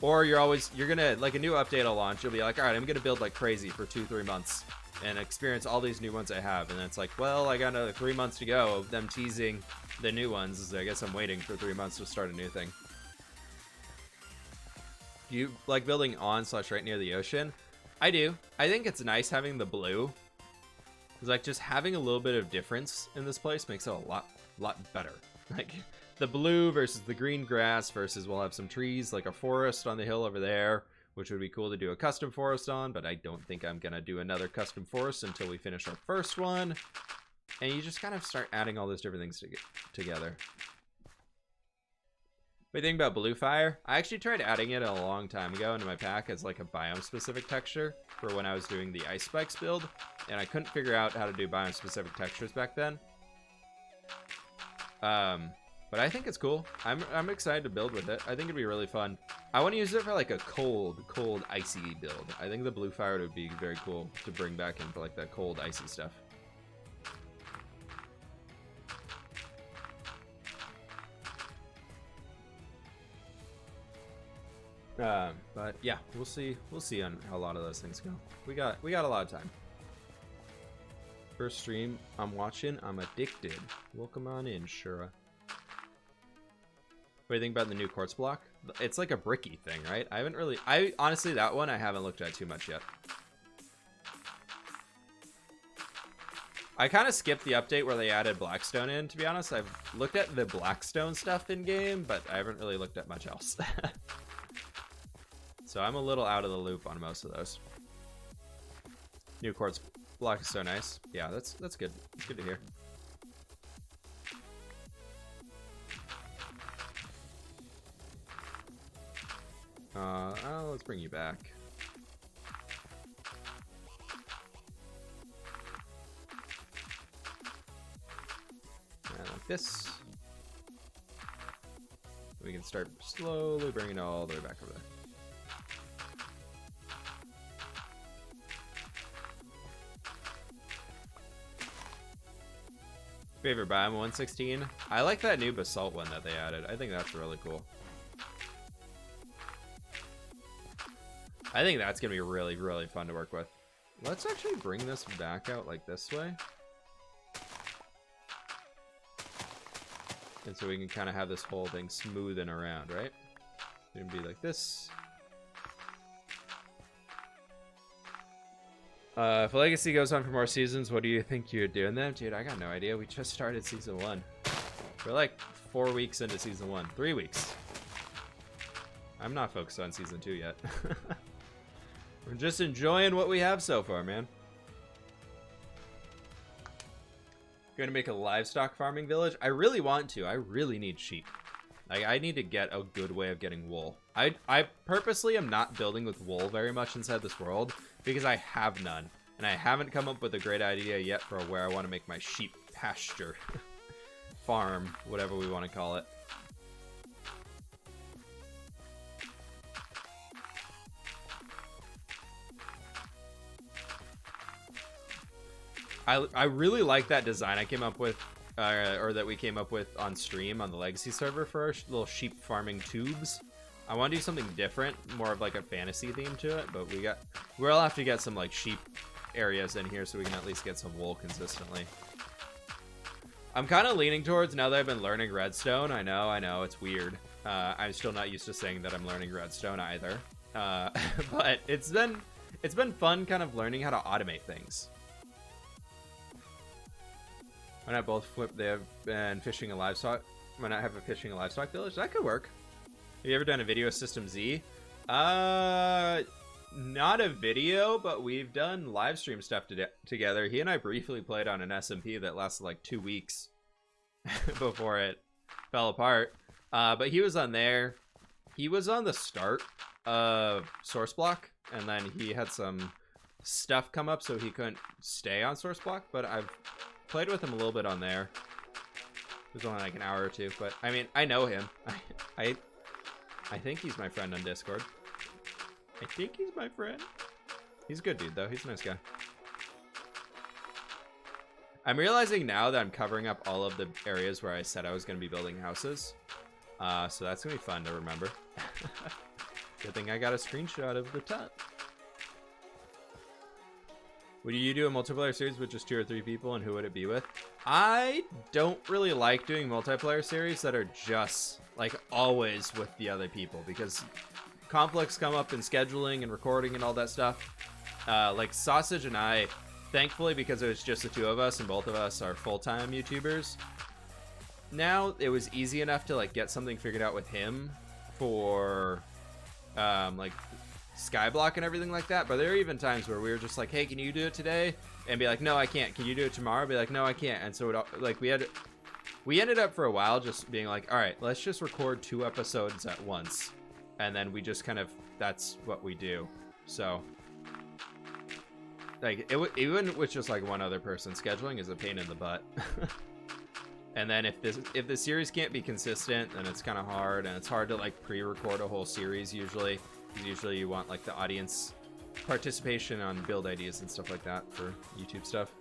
Or you're gonna, like, a new update will launch, you'll be like, all right, I'm gonna build like crazy for 2-3 months and experience all these new ones I have, and then it's like, well, I got another 3 months to go of them teasing the new ones, so I guess I'm waiting for 3 months to start a new thing. Do you like building on/right near the ocean? I do. I think it's nice having the blue. It's like just having a little bit of difference in this place makes it a lot better. Like the blue versus the green grass versus we'll have some trees, like a forest on the hill over there, which would be cool to do a custom forest on, but I don't think I'm gonna do another custom forest until we finish our first one. And you just kind of start adding all those different things together. What do you think about blue fire? I actually tried adding it a long time ago into my pack as like a biome specific texture for when I was doing the ice spikes build, and I couldn't figure out how to do biome specific textures back then. But I think it's cool. I'm excited to build with it. I think it'd be really fun. I want to use it for like a cold, icy build. I think the blue fire would be very cool to bring back in for like that cold, icy stuff. But yeah, we'll see on how a lot of those things go. We got a lot of time. First stream I'm watching, I'm addicted. Welcome on in, Shura. What do you think about the new quartz block? It's like a bricky thing, right? I honestly, that one I haven't looked at too much yet. I kind of skipped the update where they added Blackstone in, to be honest. I've looked at the Blackstone stuff in game, but I haven't really looked at much else. So I'm a little out of the loop on most of those. New quartz block is so nice. Yeah, that's good. It's good to hear. Let's bring you back. And like this. We can start slowly bringing it all the way back over there. Favorite biome 116? I like that new basalt one that they added. I think that's really cool. I think that's gonna be really, really fun to work with. Let's actually bring this back out like this way. And so we can kind of have this whole thing smoothing around, right? It's gonna be like this. If Legacy goes on for more seasons, what do you think you're doing then? Dude, I got no idea. We just started season 1. We're like 4 weeks into season 1. 3 weeks. I'm not focused on season 2 yet. We're just enjoying what we have so far, man. Gonna make a livestock farming village. I really want to. I really need sheep. Like, I need to get a good way of getting wool. I purposely am not building with wool very much inside this world because I have none. And I haven't come up with a great idea yet for where I want to make my sheep pasture. Farm, whatever we want to call it. I really like that design I came up with, or that we came up with on stream on the Legacy server for our little sheep farming tubes. I want to do something different, more of like a fantasy theme to it, but we'll have to get some like sheep areas in here so we can at least get some wool consistently. I'm kind of leaning towards, now that I've been learning redstone, I know, it's weird. I'm still not used to saying that I'm learning redstone either. But it's been fun kind of learning how to automate things. Why not both flip? They have been fishing a livestock. Why not have a fishing a livestock village? That could work. Have you ever done a video system Z? Not a video, but we've done live stream stuff together. He and I briefly played on an SMP that lasted like 2 weeks before it fell apart. But he was on there. He was on the start of Source Block, and then he had some stuff come up, so he couldn't stay on Source Block. But I've played with him a little bit on there. It was only like an hour or two, but I mean, I know him. I think he's my friend on Discord. I think he's my friend. He's a good dude, though. He's a nice guy. I'm realizing now that I'm covering up all of the areas where I said I was going to be building houses. So that's going to be fun to remember. Good thing I got a screenshot of the top. Would you do a multiplayer series with just 2 or 3 people, and who would it be with? I don't really like doing multiplayer series that are just, like, always with the other people, because conflicts come up in scheduling and recording and all that stuff. Like, Sausage and I, thankfully, because it was just the 2 of us, and both of us are full-time YouTubers, now it was easy enough to, like, get something figured out with him for, like, Skyblock and everything like that. But there are even times where we were just like, hey, can you do it today? And be like, no, I can't. Can you do it tomorrow? Be like, no, I can't. And so it, like, we ended up for a while just being like, all right, let's just record 2 episodes at once, and then we just kind of, that's what we do. So like, even with just like one other person, scheduling is a pain in the butt. And then if the series can't be consistent, then it's kind of hard, and it's hard to like pre-record a whole series usually. Usually you want like the audience participation on build ideas and stuff like that for YouTube stuff.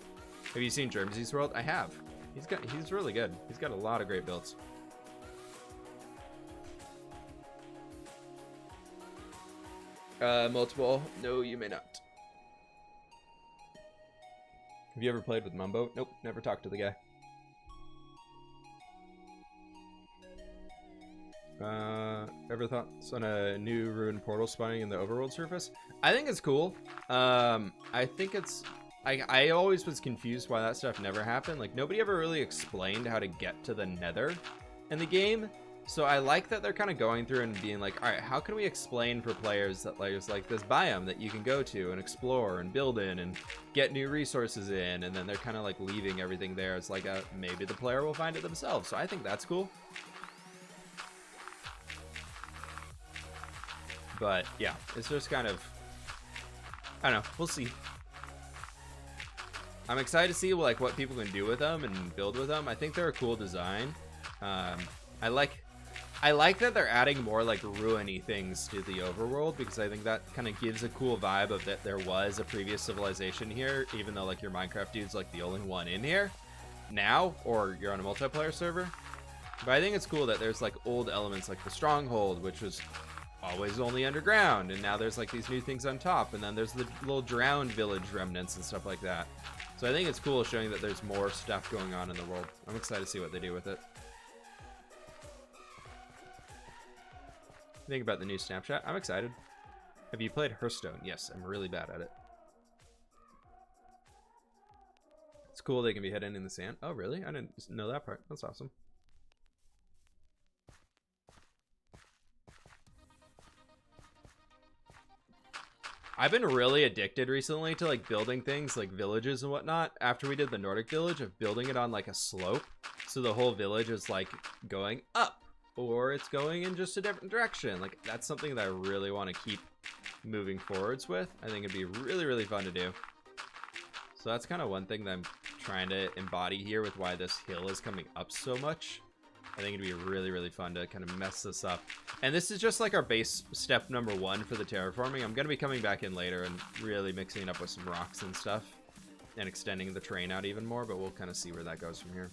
Have you seen Germsy's World? I have. He's really good. He's got a lot of great builds. Multiple. No, you may not. Have you ever played with Mumbo? Nope, never talked to the guy. Ever thoughts on a new ruined portal spawning in the overworld surface? I think it's cool. I think it's... I always was confused why that stuff never happened. Like, nobody ever really explained how to get to the nether in the game. So I like that they're kind of going through and being like, all right, how can we explain for players that there's like this biome that you can go to and explore and build in and get new resources in, and then they're kind of like leaving everything there. It's like maybe the player will find it themselves. So I think that's cool. But yeah, it's just kind of, I don't know, we'll see. I'm excited to see like what people can do with them and build with them. I think they're a cool design. I like that they're adding more like ruiny things to the overworld, because I think that kind of gives a cool vibe of that there was a previous civilization here, even though like your Minecraft dude's like the only one in here now, or you're on a multiplayer server. But I think it's cool that there's like old elements like the stronghold, which was always only underground, and now there's like these new things on top, and then there's the little drowned village remnants and stuff like that. So I think it's cool showing that there's more stuff going on in the world. I'm excited to see what they do with it. Think about the new snapshot. I'm excited. Have you played Hearthstone? Yes, I'm really bad at it. It's cool they can be hidden in the sand. Oh, really? I didn't know that part. That's awesome. I've been really addicted recently to like building things like villages and whatnot. After we did the Nordic village, of building it on like a slope, so the whole village is like going up, or it's going in just a different direction. Like that's something that I really want to keep moving forwards with. I think it'd be really, really fun to do. So that's kind of one thing that I'm trying to embody here with why this hill is coming up so much. I think it'd be really, really fun to kind of mess this up. And this is just like our base step number 1 for the terraforming. I'm going to be coming back in later and really mixing it up with some rocks and stuff and extending the terrain out even more, but we'll kind of see where that goes from here.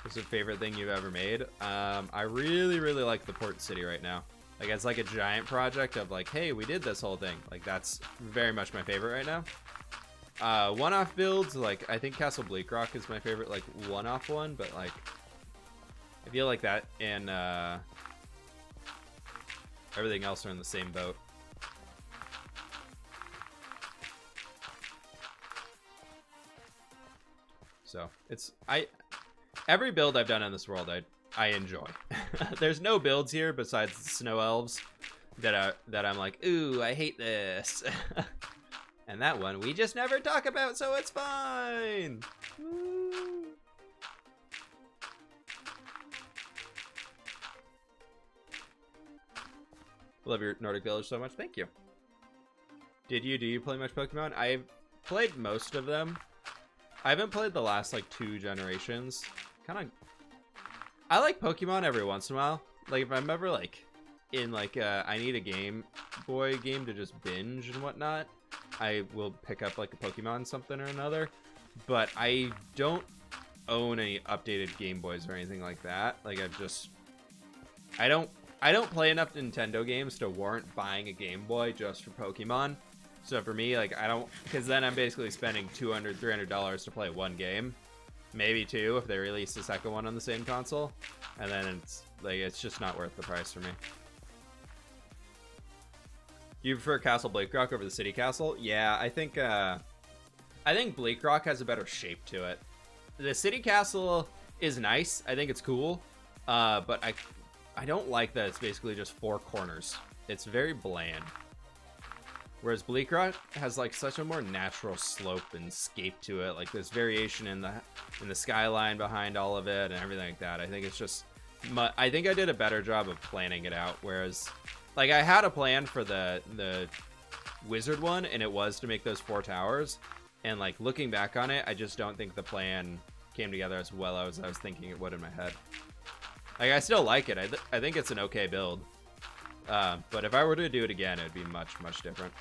What's your favorite thing you've ever made? I really, really like the port city right now. Like, it's like a giant project of like, hey, we did this whole thing. Like, that's very much my favorite right now. One-off builds, like, I think Castle Bleakrock is my favorite, like, one-off one, but, like, I feel like that and everything else are in the same boat. So, every build I've done in this world, I enjoy. There's no builds here besides the snow elves that I'm like, ooh, I hate this. And that one we just never talk about, so it's fine. Woo. Love your Nordic village so much. Thank you. Do you play much Pokemon? I've played most of them. I haven't played the last like 2 generations. I like Pokemon every once in a while. Like if I'm ever like in like I need a Game Boy game to just binge and whatnot, I will pick up like a Pokemon something or another. But I don't own any updated Game Boys or anything like that. Like I don't play enough Nintendo games to warrant buying a Game Boy just for Pokemon. So for me, like I don't, because then I'm basically spending $200, $300 to play one game. Maybe 2 if they release a second one on the same console, and then it's just not worth the price for me. Do you prefer Castle Bleakrock over the City Castle? Yeah, I think Bleakrock has a better shape to it. The City Castle is nice. I think it's cool, but I don't like that it's basically just 4 corners. It's very bland. Whereas Bleakrock has like such a more natural slope and scape to it. Like there's variation in the skyline behind all of it and everything like that. I think it's just, I think I did a better job of planning it out. Whereas like I had a plan for the wizard one, and it was to make those 4 towers. And like looking back on it, I just don't think the plan came together as well as I was thinking it would in my head. Like I still like it. I think it's an okay build. But if I were to do it again, it would be much, much different.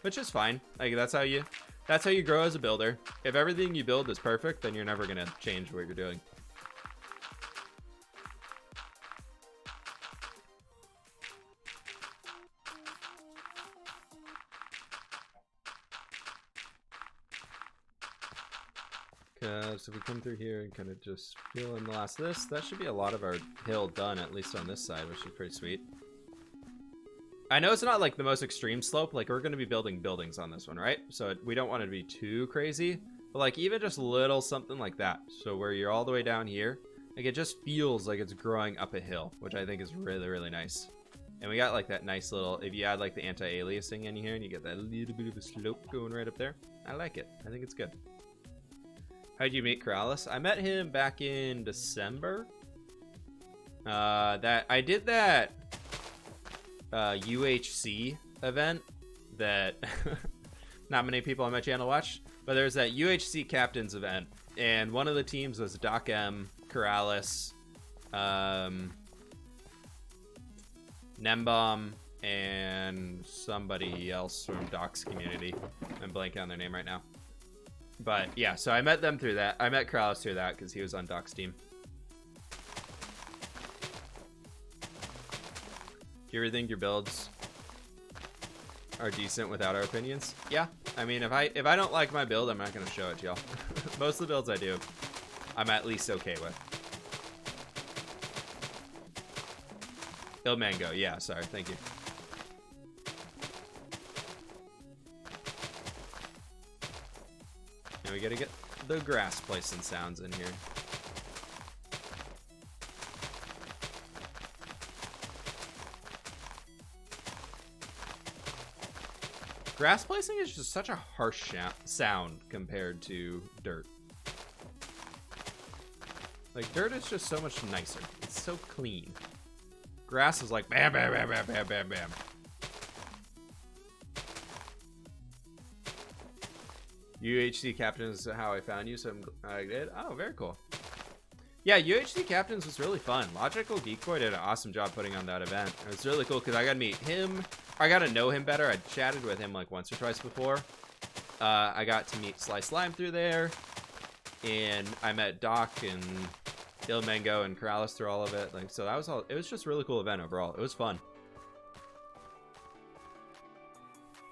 Which is fine. Like that's how you grow as a builder. If everything you build is perfect, then you're never gonna change what you're doing. So if we come through here and kind of just fill in the last of this, that should be a lot of our hill done, at least on this side, which is pretty sweet. I know it's not like the most extreme slope, like we're going to be building buildings on this one, right? So we don't want it to be too crazy, but like even just little something like that. So where you're all the way down here, like it just feels like it's growing up a hill, which I think is really, really nice. And we got like that nice little, if you add like the anti-aliasing in here and you get that little bit of a slope going right up there. I like it. I think it's good. How'd you meet Corrales? I met him back in December. I did that UHC event that not many people on my channel watch, but there's that UHC captains event, and one of the teams was Doc M, Corrales, Nembomb, and somebody else from Doc's community. I'm blanking on their name right now. But yeah, so I met them through that. I met Kralos through that because he was on Doc's team. Do you ever think your builds are decent without our opinions? Yeah, I mean, if I don't like my build, I'm not gonna show it to y'all. Most of the builds I do, I'm at least okay with. Il Mango, yeah, sorry, thank you. And we gotta get the grass placing sounds in here. Grass placing is just such a harsh sound compared to dirt. Like, dirt is just so much nicer. It's so clean. Grass is like bam, bam, bam, bam, bam, bam, bam. UHC Captains is how I found you, so I did. Oh, very cool. Yeah, UHC Captains was really fun. Logical Geek Boy did an awesome job putting on that event. It was really cool because I got to meet him. I got to know him better. I chatted with him like once or twice before. I got to meet Sly Slime through there. And I met Doc and Il Mango and Kralos through all of it. Like, so that was all. It was just a really cool event overall. It was fun.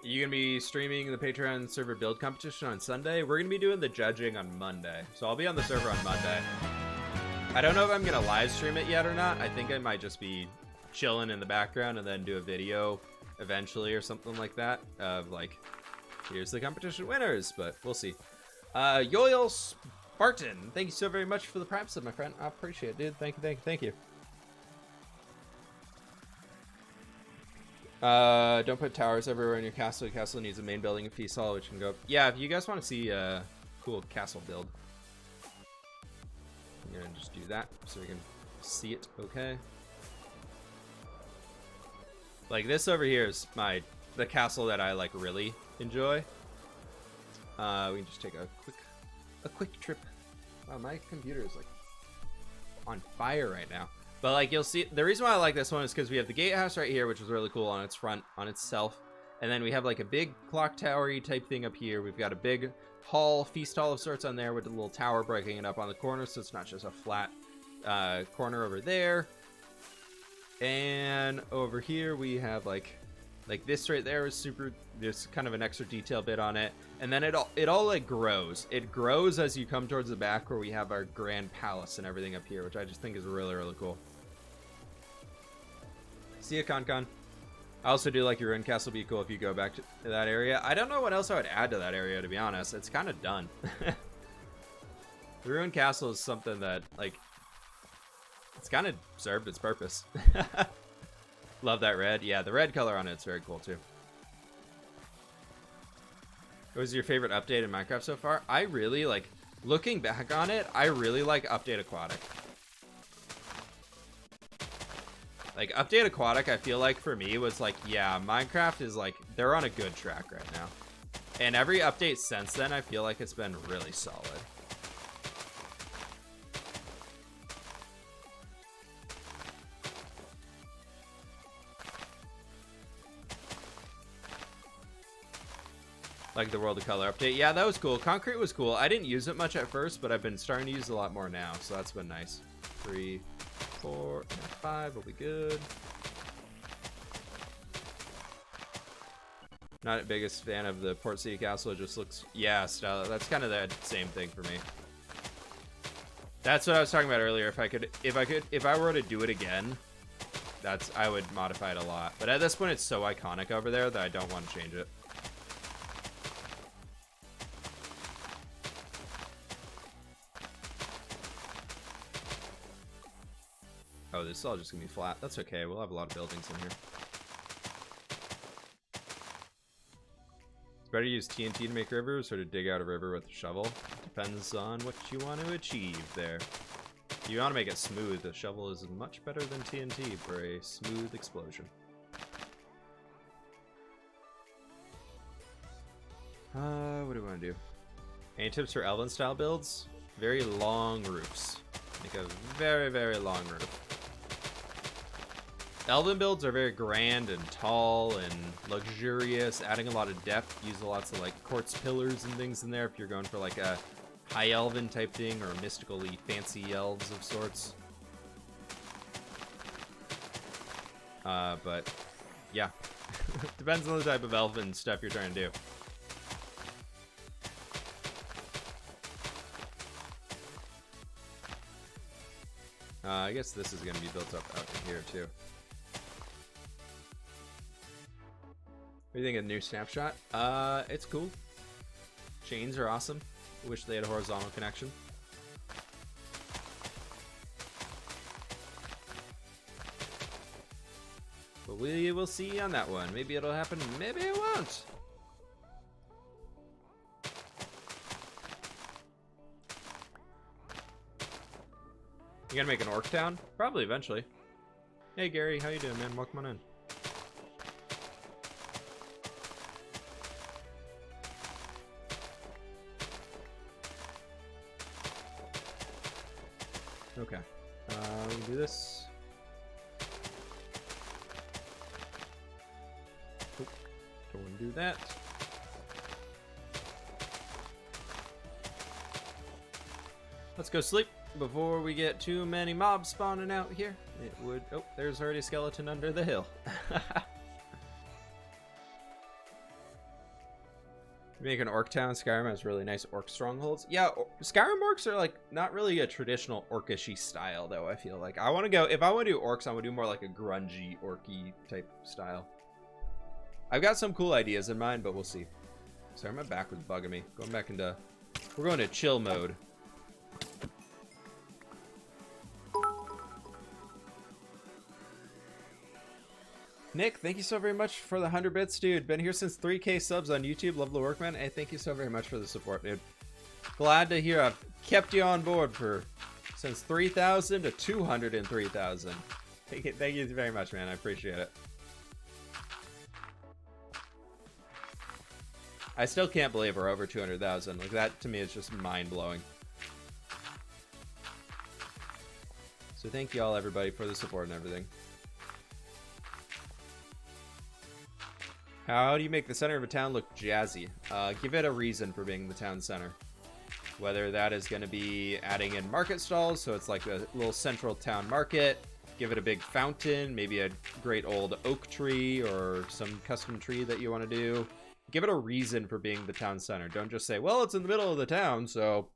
You gonna be streaming the Patreon server build competition on Sunday? We're gonna be doing the judging on Monday. So I'll be on the server on Monday. I don't know if I'm gonna live stream it yet or not. I think I might just be chilling in the background and then do a video eventually or something like that of like, here's the competition winners, but we'll see. Yoel Spartan, thank you so very much for the Prime sub, my friend. I appreciate it, dude. Thank you, thank you, thank you. Don't put towers everywhere in your castle. Your castle needs a main building and feast hall, which can go up. Yeah, if you guys want to see a cool castle build, I'm gonna just do that so we can see it okay. Like this over here is the castle that I like really enjoy. We can just take a quick trip. Wow, my computer is like on fire right now. But like you'll see, the reason why I like this one is because we have the gatehouse right here, which is really cool on its front, on itself. And then we have like a big clock tower-y type thing up here. We've got a big hall, feast hall of sorts on there with a little tower breaking it up on the corner, so it's not just a flat corner over there. And over here we have like this right there is super, there's kind of an extra detail bit on it. And then it all like grows. It grows as you come towards the back where we have our grand palace and everything up here, which I just think is really, really cool. See ya, Con. I also do like your ruined castle. Be cool if you go back to that area. I don't know what else I would add to that area, to be honest. It's kind of done. The ruined castle is something that, like, it's kind of served its purpose. Love that red. Yeah, the red color on it's very cool, too. What was your favorite update in Minecraft so far? I really, like, looking back on it, I really like Update Aquatic. Like, Update Aquatic, I feel like, for me, was like, yeah, Minecraft is, like, they're on a good track right now. And every update since then, I feel like it's been really solid. Like the World of Color update. Yeah, that was cool. Concrete was cool. I didn't use it much at first, but I've been starting to use it a lot more now, so that's been nice. 3, 4, and 5 will be good. Not the biggest fan of the Port City Castle. It just looks, yeah, style. That's kind of the same thing for me. That's what I was talking about earlier. If I were to do it again, I would modify it a lot. But at this point, it's so iconic over there that I don't want to change it. Oh, this is all just gonna be flat. That's okay. We'll have a lot of buildings in here. It's better to use TNT to make rivers or to dig out a river with a shovel. Depends on what you want to achieve there. If you want to make it smooth, a shovel is much better than TNT for a smooth explosion. What do we want to do? Any tips for Elven style builds? Very long roofs. Make a very, very long roof. Elven builds are very grand and tall and luxurious, adding a lot of depth. Use lots of like quartz pillars and things in there if you're going for like a high elven type thing or mystically fancy elves of sorts. But yeah, depends on the type of elven stuff you're trying to do. I guess this is going to be built up out in here too. What do you think of the new snapshot? It's cool. Chains are awesome. I wish they had a horizontal connection. But we will see on that one. Maybe it'll happen, maybe it won't. You gonna make an orc town? Probably eventually. Hey Gary, how you doing, man? Welcome on in. Okay. We can do this. Oh, don't want to do that. Let's go sleep before we get too many mobs spawning out here. It would... Oh, there's already a skeleton under the hill. Make an orc town. Skyrim has really nice orc strongholds. Yeah, Skyrim orcs are like not really a traditional orcish style though. I feel like I want to go, if I want to do orcs, I want to do more like a grungy orky type style. I've got some cool ideas in mind, but we'll see. Sorry, my back was bugging me. Going back into, we're going to chill mode. Nick, thank you so very much for the 100 bits, dude. Been here since 3K subs on YouTube. Love the work, man. Hey, thank you so very much for the support, dude. Glad to hear I've kept you on board for since 3,000 to 203,000. Thank you very much, man. I appreciate it. I still can't believe we're over 200,000. Like, that to me is just mind-blowing. So thank you all, everybody, for the support and everything. How do you make the center of a town look jazzy? Give it a reason for being the town center. Whether that is going to be adding in market stalls, so it's like a little central town market. Give it a big fountain, maybe a great old oak tree or some custom tree that you want to do. Give it a reason for being the town center. Don't just say, well, it's in the middle of the town, so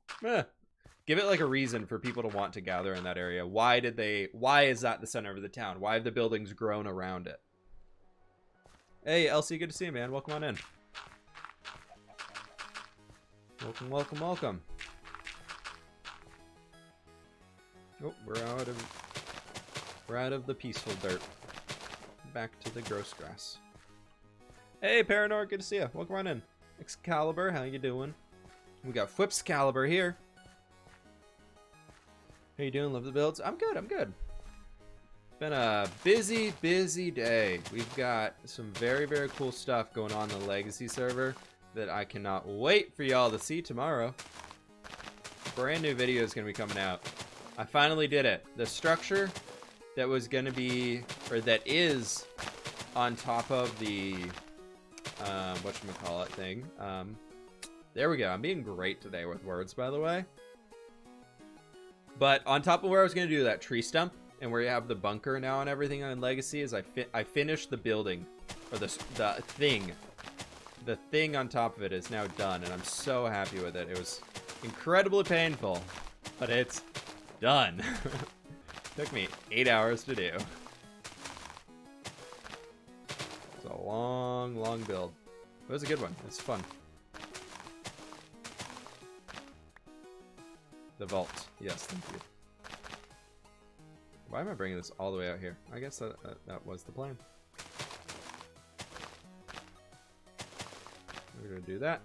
give it like a reason for people to want to gather in that area. Why is that the center of the town? Why have the buildings grown around it? Hey, Elsie, good to see you, man. Welcome on in. Welcome, welcome, welcome. Oh, we're out of the peaceful dirt. Back to the gross grass. Hey, Paranor, good to see you. Welcome on in. Excalibur, how you doing? We got fWhipscalibur here. How you doing? Love the builds? I'm good, I'm good. Been a busy, busy day. We've got some very, very cool stuff going on in the Legacy server that I cannot wait for y'all to see tomorrow. Brand new video is going to be coming out. I finally did it. The structure that was going to be, or that is on top of the, whatchamacallit thing. There we go. I'm being great today with words, by the way. But on top of where I was going to do that tree stump, and where you have the bunker now and everything on Legacy, is I finished the building, or the thing. The thing on top of it is now done, and I'm so happy with it. It was incredibly painful, but it's done. Took me 8 hours to do. It's a long, long build. It was a good one. It's fun. The vault. Yes, thank you. Why am I bringing this all the way out here? I guess that was the plan. We're gonna do that.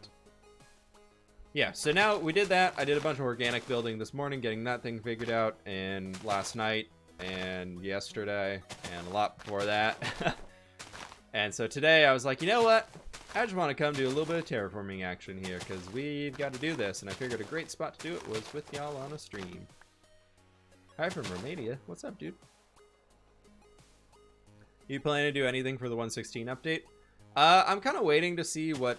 Yeah, so now we did that. I did a bunch of organic building this morning, getting that thing figured out, and last night, and yesterday, and a lot before that. And so today I was like, you know what? I just want to come do a little bit of terraforming action here, because we've got to do this, and I figured a great spot to do it was with y'all on a stream. Hi from Romania. What's up, dude? You planning to do anything for the 1.16 update? I'm kind of waiting to see what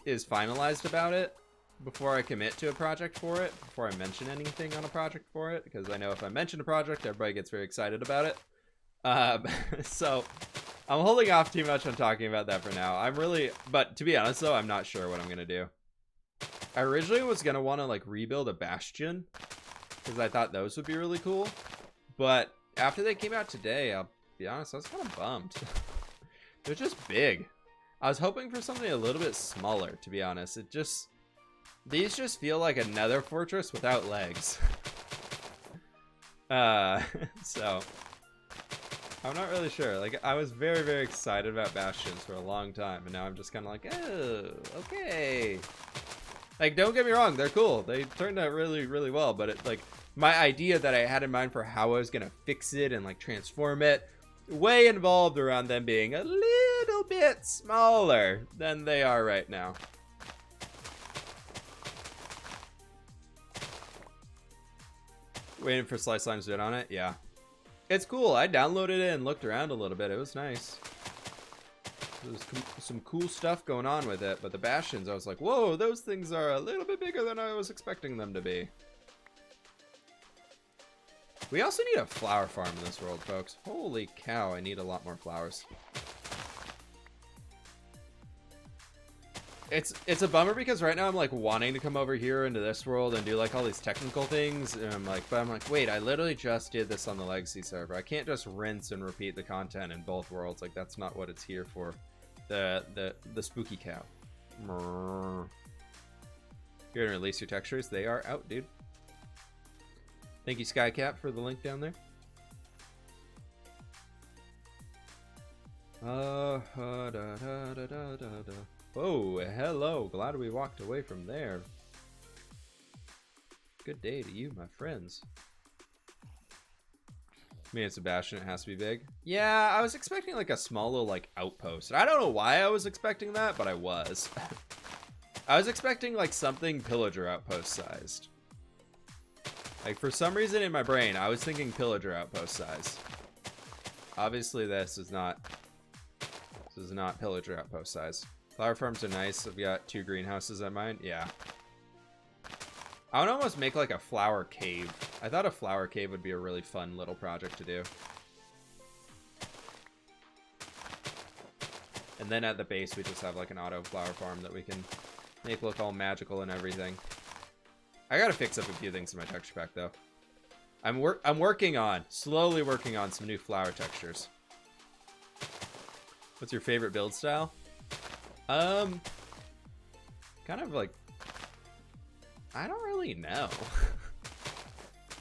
is finalized about it before I commit to a project for it, before I mention anything on a project for it, because I know if I mention a project, everybody gets very excited about it. So I'm holding off too much on talking about that for now. But to be honest though, I'm not sure what I'm gonna do. I originally was gonna want to like rebuild a bastion because I thought those would be really cool, but after they came out today, I'll be honest, I was kind of bummed. They're just big. I was hoping for something a little bit smaller, to be honest. These just feel like another fortress without legs. So I'm not really sure. Like, I was very, very excited about bastions for a long time, and now I'm just kind of like, oh, okay. Like, don't get me wrong, they're cool. They turned out really, really well, but like, my idea that I had in mind for how I was gonna fix it and like transform it way involved around them being a little bit smaller than they are right now. Waiting for Slice Slime's bit on it? Yeah. It's cool. I downloaded it and looked around a little bit. It was nice. There's some cool stuff going on with it, but the bastions, I was like, whoa, those things are a little bit bigger than I was expecting them to be. We also need a flower farm in this world, folks. Holy cow, I need a lot more flowers. It's a bummer because right now I'm like wanting to come over here into this world and do like all these technical things, and I'm like, wait, I literally just did this on the legacy server. I can't just rinse and repeat the content in both worlds. Like, that's not what it's here for. The spooky cow. You're gonna release your textures. They are out, dude. Thank you, Skycap, for the link down there. Oh, hello. Glad we walked away from there. Good day to you, my friends. Me and Sebastian, it has to be big. Yeah, I was expecting like a small little like outpost. I don't know why I was expecting that, but I was. I was expecting like something pillager outpost sized. Like, for some reason in my brain, I was thinking pillager outpost size. Obviously, this is not pillager outpost size. Flower farms are nice. I've got 2 greenhouses at mine. Yeah. I would almost make like a flower cave. I thought a flower cave would be a really fun little project to do. And then at the base, we just have like an auto flower farm that we can make look all magical and everything. I gotta fix up a few things in my texture pack though. I'm slowly working on some new flower textures. What's your favorite build style? Kind of like, I don't really know.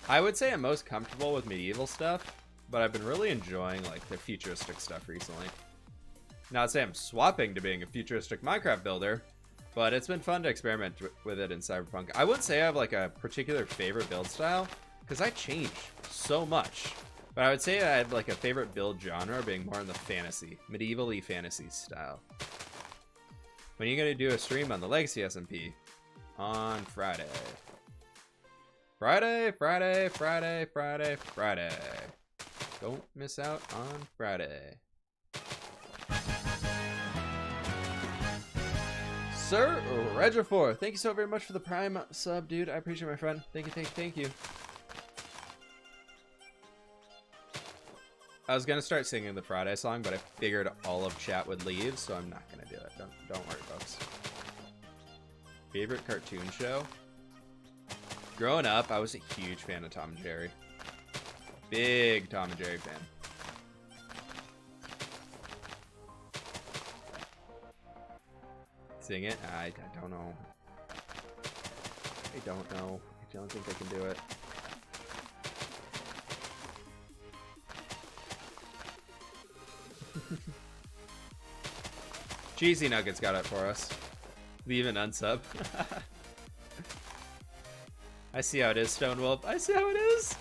I would say I'm most comfortable with medieval stuff, but I've been really enjoying like the futuristic stuff recently. Not to say I'm swapping to being a futuristic Minecraft builder, but it's been fun to experiment with it in Cyberpunk. I wouldn't say I have like a particular favorite build style, because I change so much. But I would say I have like a favorite build genre being more in the fantasy, medieval-y fantasy style. When are you going to do a stream on the Legacy SMP? On Friday. Friday. Don't miss out on Friday. Sir Regifor, thank you so very much for the Prime sub, dude. I appreciate it, my friend. Thank you. I was gonna start singing the Friday song, but I figured all of chat would leave, so I'm not gonna do it. Don't worry, folks. Favorite cartoon show? Growing up, I was a huge fan of Tom and Jerry. Big Tom and Jerry fan. Sing it? I don't know. I don't think I can do it. Cheesy Nuggets got it for us. Leave an unsub. I see how it is, Stone Wolf. I see how it is.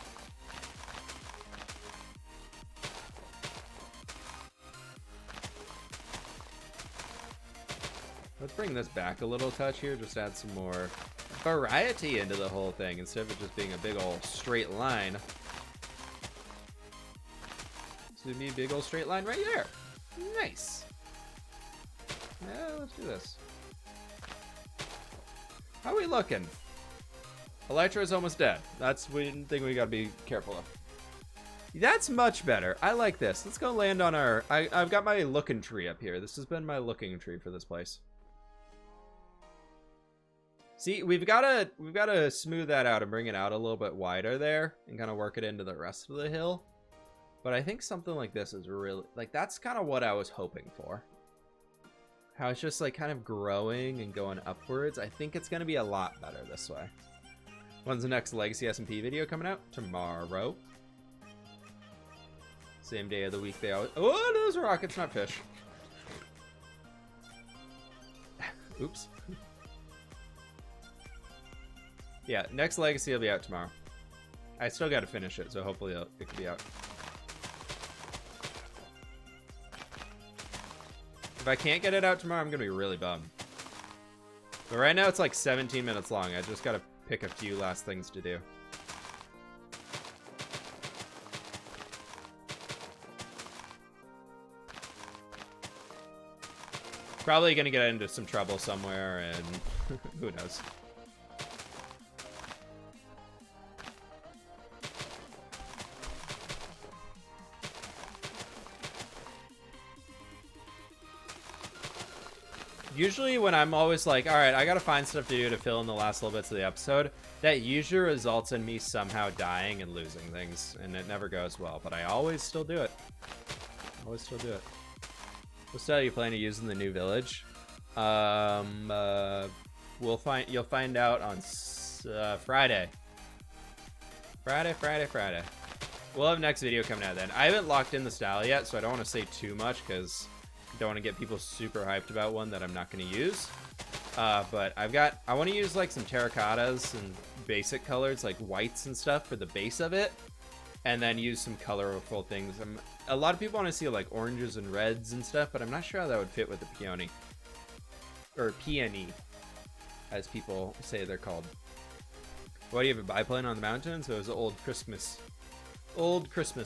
Let's bring this back a little touch here. Just add some more variety into the whole thing instead of it just being a big old straight line. So it'd be a big old straight line right there. Nice. Yeah, let's do this. How are we looking? Elytra is almost dead. That's one thing we gotta be careful of. That's much better. I like this. Let's go land on our... I've got my looking tree up here. This has been my looking tree for this place. See, we've got to smooth that out and bring it out a little bit wider there and kind of work it into the rest of the hill. But I think something like this is really... Like, that's kind of what I was hoping for. How it's just, like, kind of growing and going upwards. I think it's going to be a lot better this way. When's the next Legacy SMP video coming out? Tomorrow. Same day of the week they always... Oh, those are rockets, not fish. Oops. Yeah, next Legacy will be out tomorrow. I still got to finish it, so hopefully it can be out. If I can't get it out tomorrow, I'm going to be really bummed. But right now it's like 17 minutes long. I just got to pick a few last things to do. Probably gonna get into some trouble somewhere, and who knows. Usually when I'm always like, all right, I gotta find stuff to do to fill in the last little bits of the episode, that usually results in me somehow dying and losing things, and it never goes well, but I always still do it. Always still do it. What style are you planning to use in the new village? You'll find out on Friday. Friday. We'll have next video coming out then. I haven't locked in the style yet, so I don't want to say too much because I don't want to get people super hyped about one that I'm not going to use. But I want to use like some terracottas and basic colors like whites and stuff for the base of it, and then use some colorful things. A lot of people want to see like oranges and reds and stuff, but I'm not sure how that would fit with the peony. Or peony, as people say they're called. Why do you have a biplane on the mountain? So it was an old Christmas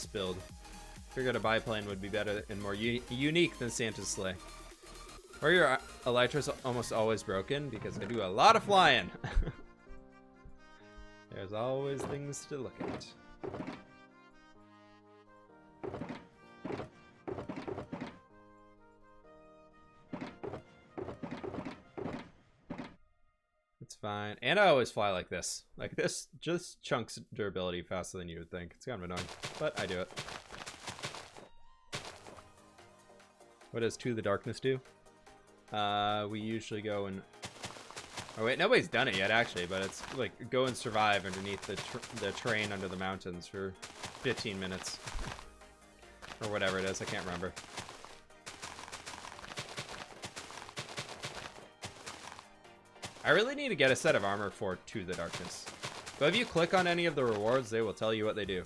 build. Figured a biplane would be better and more unique than Santa's sleigh. Or your elytra's almost always broken because I do a lot of flying. There's always things to look at. It's fine. And I always fly like this. Like this just chunks durability faster than you would think. It's kind of annoying, but I do it. What does To the Darkness do? We usually go and... Oh wait, nobody's done it yet actually, but it's like go and survive underneath the terrain under the mountains for 15 minutes. Or whatever it is, I can't remember. I really need to get a set of armor for To the Darkness. But if you click on any of the rewards, they will tell you what they do.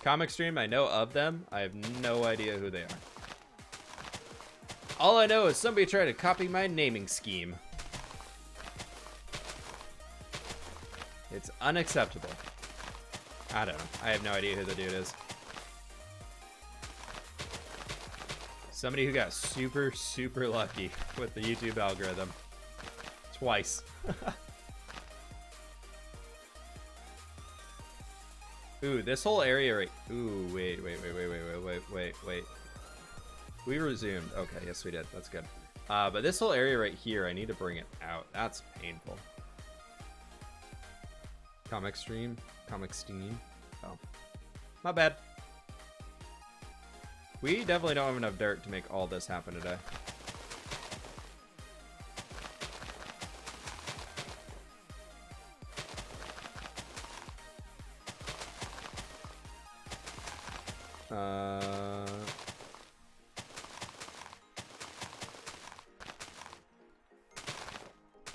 Comic Stream, I know of them. I have no idea who they are. All I know is somebody tried to copy my naming scheme. It's unacceptable. I don't know. I have no idea who the dude is. Somebody who got super, super lucky with the YouTube algorithm. Twice. Ooh, this whole area right... Ooh, wait. We resumed. Okay, yes we did. That's good. But this whole area right here, I need to bring it out. That's painful. Comic Stream? Comic Steam? Oh. Not bad. We definitely don't have enough dirt to make all this happen today.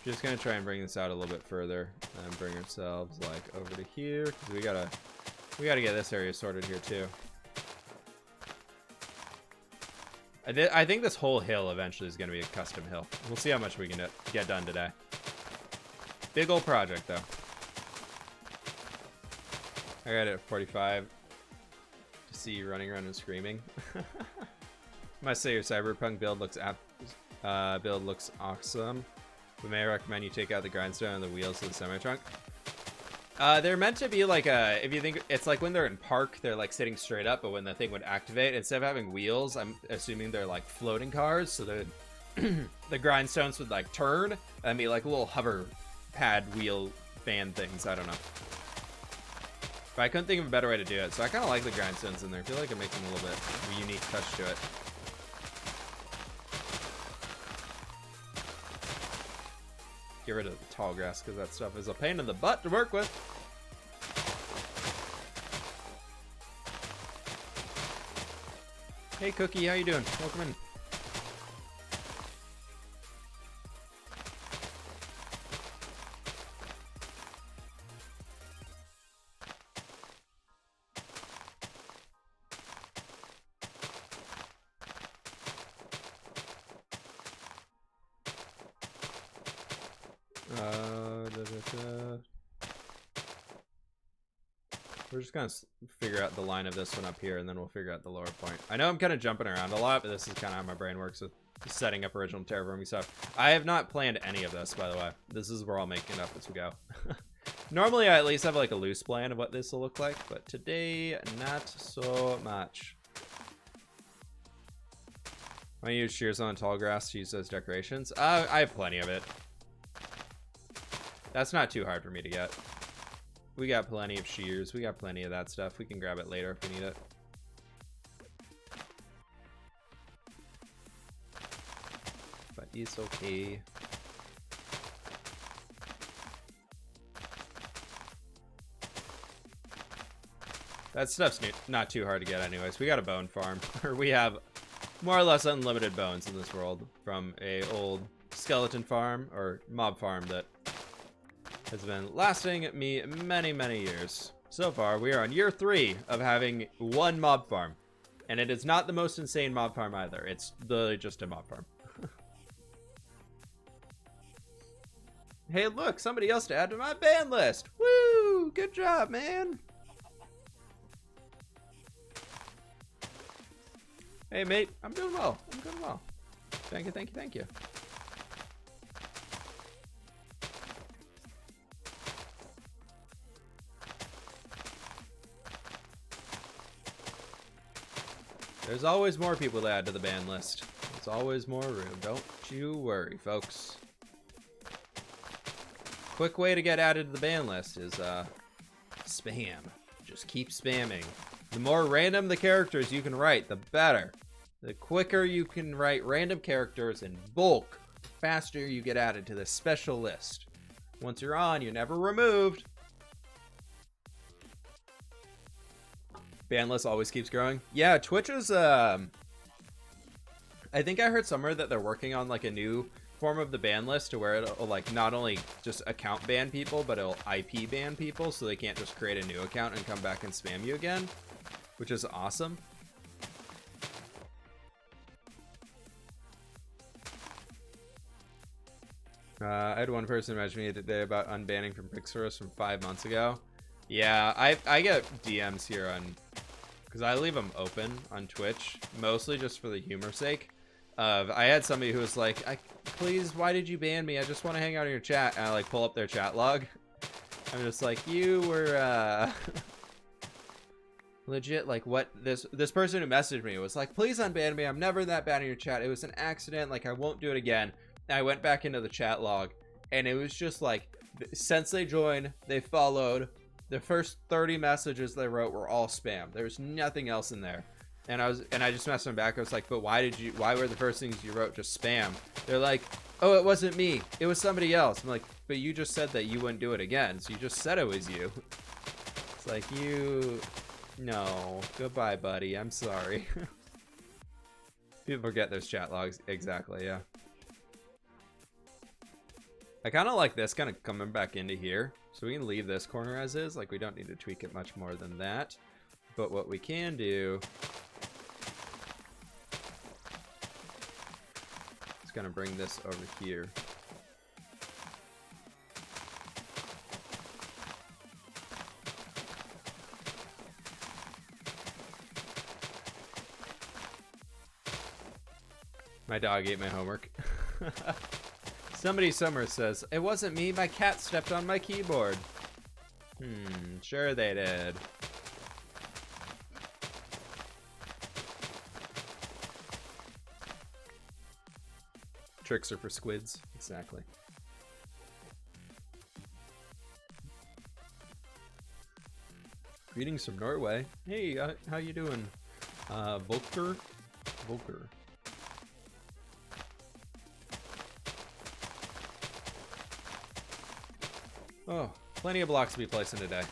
Just gonna try and bring this out a little bit further and bring ourselves like over to here, because we gotta get this area sorted here too. I think this whole hill eventually is gonna be a custom hill. We'll see how much we can get done today. Big old project though. I got it at 45 to see you running around and screaming. Must say your cyberpunk build looks awesome. We may recommend you take out the grindstone and the wheels of the semi-trunk. They're meant to be like if you think, it's like when they're in park, they're like sitting straight up, but when the thing would activate, instead of having wheels, I'm assuming they're like floating cars, so the the grindstones would like turn and be like little hover pad wheel fan things. I don't know. But I couldn't think of a better way to do it, so I kind of like the grindstones in there. I feel like it makes them a little bit of a unique touch to it. Get rid of the tall grass because that stuff is a pain in the butt to work with. Hey Cookie, how you doing? Welcome in. We're just gonna figure out the line of this one up here, and then we'll figure out the lower point. I know I'm kind of jumping around a lot, but this is kind of how my brain works with setting up original terraforming stuff. I have not planned any of this, by the way. This is where I'll make it up as we go. Normally, I at least have like a loose plan of what this will look like, but today, not so much. I use shears on tall grass to use those decorations. I have plenty of it. That's not too hard for me to get. We got plenty of shears. We got plenty of that stuff. We can grab it later if we need it. But it's okay. That stuff's not too hard to get anyways. We got a bone farm. Or we have more or less unlimited bones in this world from a old skeleton farm or mob farm that has been lasting me many, many years. So far, we are on year 3 of having one mob farm. And it is not the most insane mob farm either. It's literally just a mob farm. Hey, look, somebody else to add to my ban list. Woo! Good job, man. Hey, mate, I'm doing well. I'm doing well. Thank you, thank you, thank you. There's always more people to add to the ban list. There's always more room. Don't you worry, folks. Quick way to get added to the ban list is spam. Just keep spamming. The more random the characters you can write, the better. The quicker you can write random characters in bulk, the faster you get added to this special list. Once you're on, you're never removed. Ban list always keeps growing. Yeah, Twitch is, I think I heard somewhere that they're working on like a new form of the ban list to where it'll like not only just account ban people, but it'll IP ban people so they can't just create a new account and come back and spam you again, which is awesome. I had one person message me today about unbanning from Pixarus from 5 months ago. Yeah, I get DMs here on, because I leave them open on Twitch, mostly just for the humor sake. I had somebody who was like, please, why did you ban me? I just want to hang out in your chat. And I like pull up their chat log. I'm just like, you were legit like what this person who messaged me was like, please unban me. I'm never that bad in your chat. It was an accident. Like I won't do it again. And I went back into the chat log and it was just like, since they joined, they followed. The first 30 messages they wrote were all spam. There was nothing else in there. And I just messaged them back. I was like, but why were the first things you wrote just spam? They're like, oh, it wasn't me. It was somebody else. I'm like, but you just said that you wouldn't do it again. So you just said it was you. It's like, no, goodbye, buddy. I'm sorry. People forget there's chat logs. Exactly, yeah. I kind of like this kind of coming back into here. So we can leave this corner as is. Like we don't need to tweak it much more than that. But what we can do is gonna bring this over here. My dog ate my homework. Somebody somewhere says, it wasn't me, my cat stepped on my keyboard. Sure they did. Tricks are for squids, exactly. Greetings from Norway. Hey, how you doing? Volker? Volker. Oh, plenty of blocks to be placing today.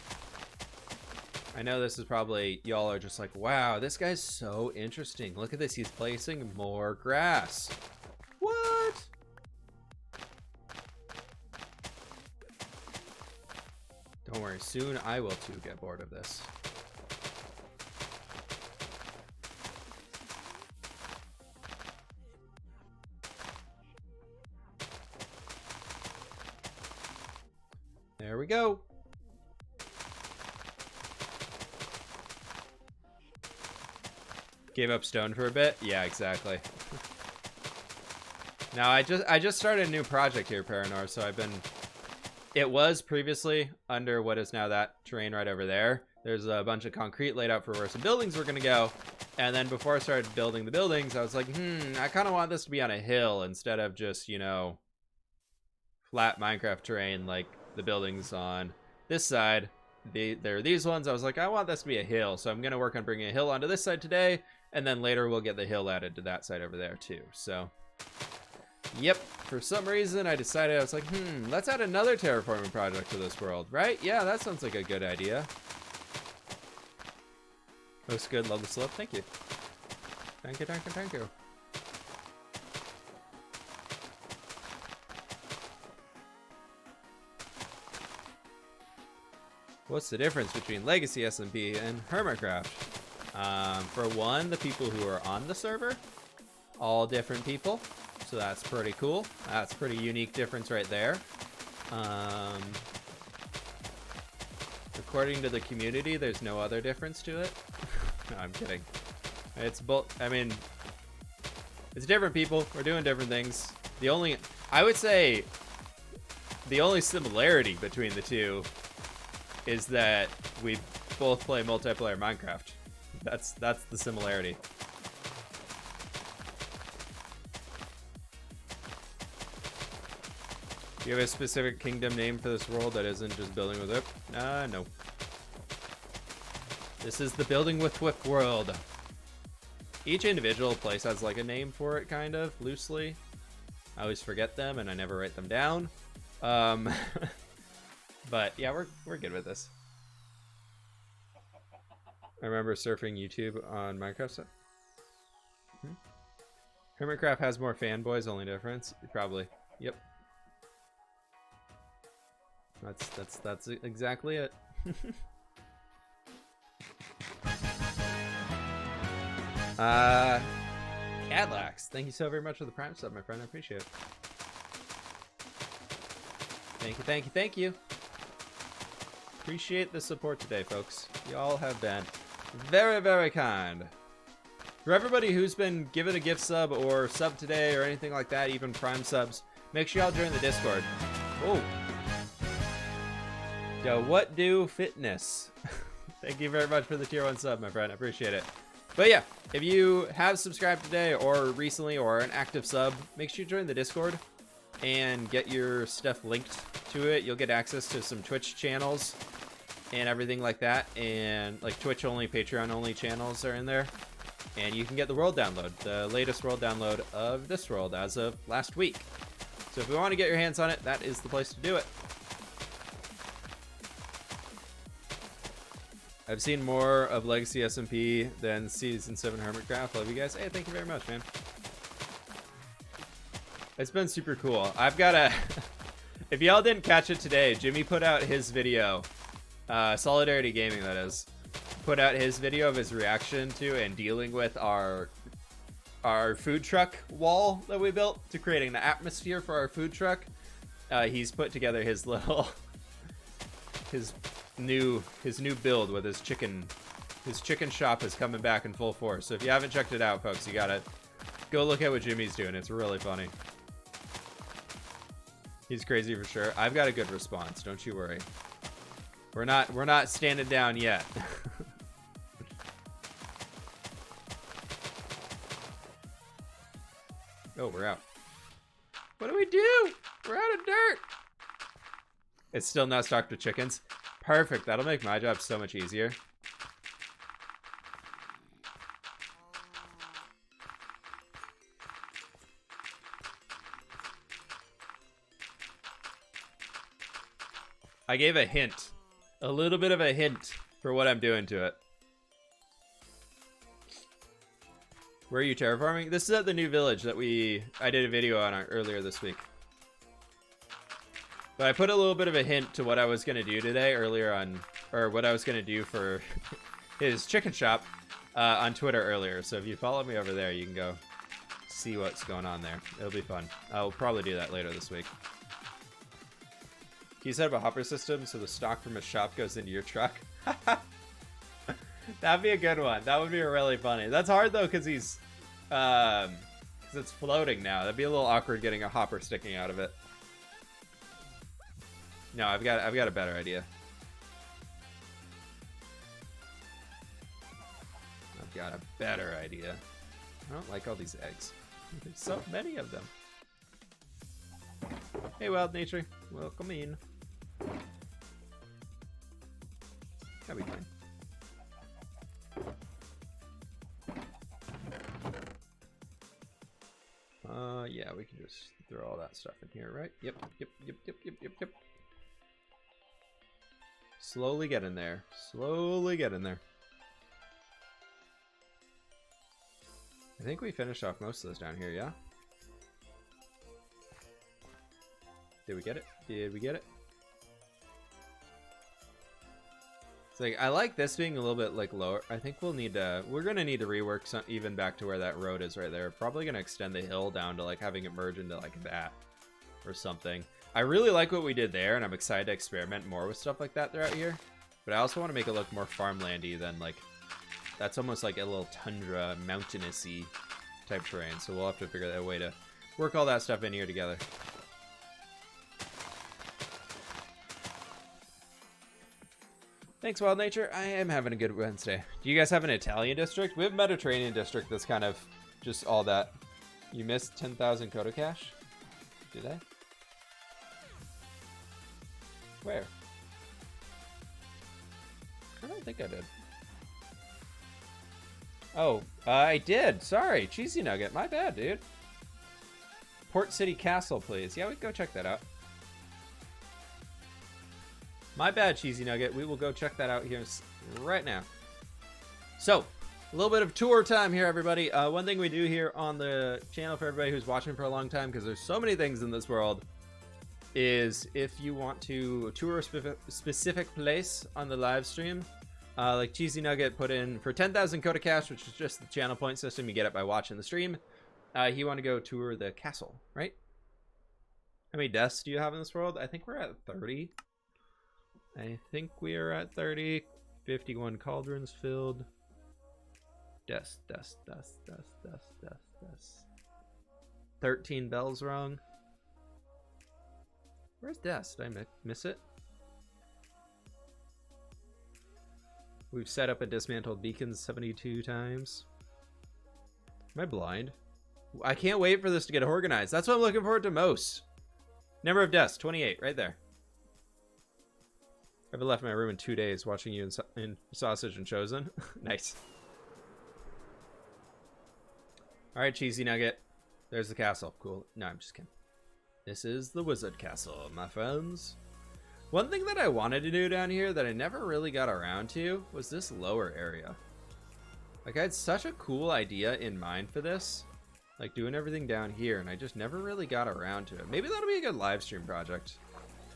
I know this is probably, y'all are just like, wow, this guy's so interesting. Look at this, he's placing more grass. What? Don't worry, soon I will too get bored of this. There we go. Gave up stone for a bit? Yeah, exactly. Now I just started a new project here, Paranor, so I've been... It was previously under what is now that terrain right over there. There's a bunch of concrete laid out for where some buildings were gonna go. And then before I started building the buildings, I was like, I kind of want this to be on a hill instead of just, you know, flat Minecraft terrain like the buildings on this side. There are these ones. I was like, I want this to be a hill, so I'm gonna work on bringing a hill onto this side today, and then later we'll get the hill added to that side over there too. So yep, for some reason I decided, I was like, let's add another terraforming project to this world, right? Yeah, that sounds like a good idea. Looks good, love the slope, thank you. Thank you, thank you, thank you. What's the difference between Legacy SMP and Hermitcraft? For one, the people who are on the server, all different people, so that's pretty cool. That's a pretty unique difference right there. According to the community, there's no other difference to it. No, I'm kidding. It's both. I mean, it's different people. We're doing different things. I would say, the only similarity between the two is that we both play multiplayer Minecraft. That's the similarity. Do you have a specific kingdom name for this world that isn't just building with whip? No. This is the building with whip world. Each individual place has like a name for it, kind of, loosely. I always forget them and I never write them down. But yeah, we're good with this. I remember surfing YouTube on Minecraft stuff. Hermitcraft has more fanboys, only difference? Probably. Yep. That's exactly it. Cadlax, thank you so very much for the Prime sub, my friend. I appreciate it. Thank you, thank you, thank you. Appreciate the support today, folks. Y'all have been very, very kind. For everybody who's been given a gift sub or sub today or anything like that, even Prime subs, make sure y'all join the Discord. Oh. Yo, what do fitness? Thank you very much for the tier 1 sub, my friend. I appreciate it. But yeah, if you have subscribed today or recently or an active sub, make sure you join the Discord and get your stuff linked to it. You'll get access to some Twitch channels and everything like that, and like Twitch only, Patreon only channels are in there, and you can get the world download, the latest world download of this world as of last week. So if you want to get your hands on it, that is the place to do it. I've seen more of Legacy SMP than Season 7 Hermitcraft. Love you guys. Hey, thank you very much, man. It's been super cool. I've got a... If y'all didn't catch it today, Jimmy put out his video. Solidarity Gaming, that is. Put out his video of his reaction to and dealing with our food truck wall that we built to creating the atmosphere for our food truck. He's put together his little... his new build with his chicken shop is coming back in full force. So if you haven't checked it out, folks, you gotta Go look at what Jimmy's doing. It's really funny. He's crazy for sure. I've got a good response. Don't you worry. We're not standing down yet. Oh, we're out. What do we do? We're out of dirt. It's still not stocked with chickens. Perfect. That'll make my job so much easier. I gave a hint. A little bit of a hint for what I'm doing to it. Where are you terraforming? This is at the new village that I did a video on earlier this week. But I put a little bit of a hint to what I was going to do today earlier on, or what I was going to do for his chicken shop on Twitter earlier. So if you follow me over there, you can go see what's going on there. It'll be fun. I'll probably do that later this week. Can you set up a hopper system so the stock from his shop goes into your truck? That'd be a good one. That would be really funny. That's hard though, because he's, because it's floating now. That'd be a little awkward getting a hopper sticking out of it. No, I've got a better idea. I've got a better idea. I don't like all these eggs. There's so many of them. Hey, Wild Nature. Welcome in. That'll be fine. Yeah, we can just throw all that stuff in here, right? Yep. Slowly get in there. Slowly get in there. I think we finished off most of those down here, yeah? Did we get it? Did we get it? It's like, I like this being a little bit like lower. I think we'll need to, we're going to need to rework some, even back to where that road is right there. Probably going to extend the hill down to like having it merge into like that or something. I really like what we did there, and I'm excited to experiment more with stuff like that throughout here. But I also want to make it look more farmlandy than like, that's almost like a little tundra, mountainous-y type terrain. So we'll have to figure out a way to work all that stuff in here together. Thanks, Wild Nature. I am having a good Wednesday. Do you guys have an Italian district? We have a Mediterranean district that's kind of just all that. You missed 10,000 Kodo Cash? Did I? Where? I don't think I did. Oh, I did. Sorry. Cheesy Nugget. My bad, dude. Port City Castle, please. Yeah, we can go check that out. My bad, Cheesy Nugget. We will go check that out here right now. So, a little bit of tour time here, everybody. One thing we do here on the channel for everybody who's watching for a long time, because there's so many things in this world, is if you want to tour a specific place on the live stream, like Cheesy Nugget put in for 10,000 Kodo Cash, which is just the channel point system. You get it by watching the stream. You want to go tour the castle, right? How many deaths do you have in this world? I think we're at 30. I think we are at 30. 51 cauldrons filled. Deaths. 13 bells wrong. Where's Deaths? Did I miss it? We've set up and dismantled beacons 72 times. Am I blind? I can't wait for this to get organized. That's what I'm looking forward to most. Number of deaths, 28, right there. I haven't left my room in 2 days watching you in Sausage and Chosen. Nice. Alright, Cheesy Nugget. There's the castle. Cool. No, I'm just kidding. This is the Wizard Castle, my friends. One thing that I wanted to do down here that I never really got around to was this lower area. Like, I had such a cool idea in mind for this. Like, doing everything down here, and I just never really got around to it. Maybe that'll be a good live stream project.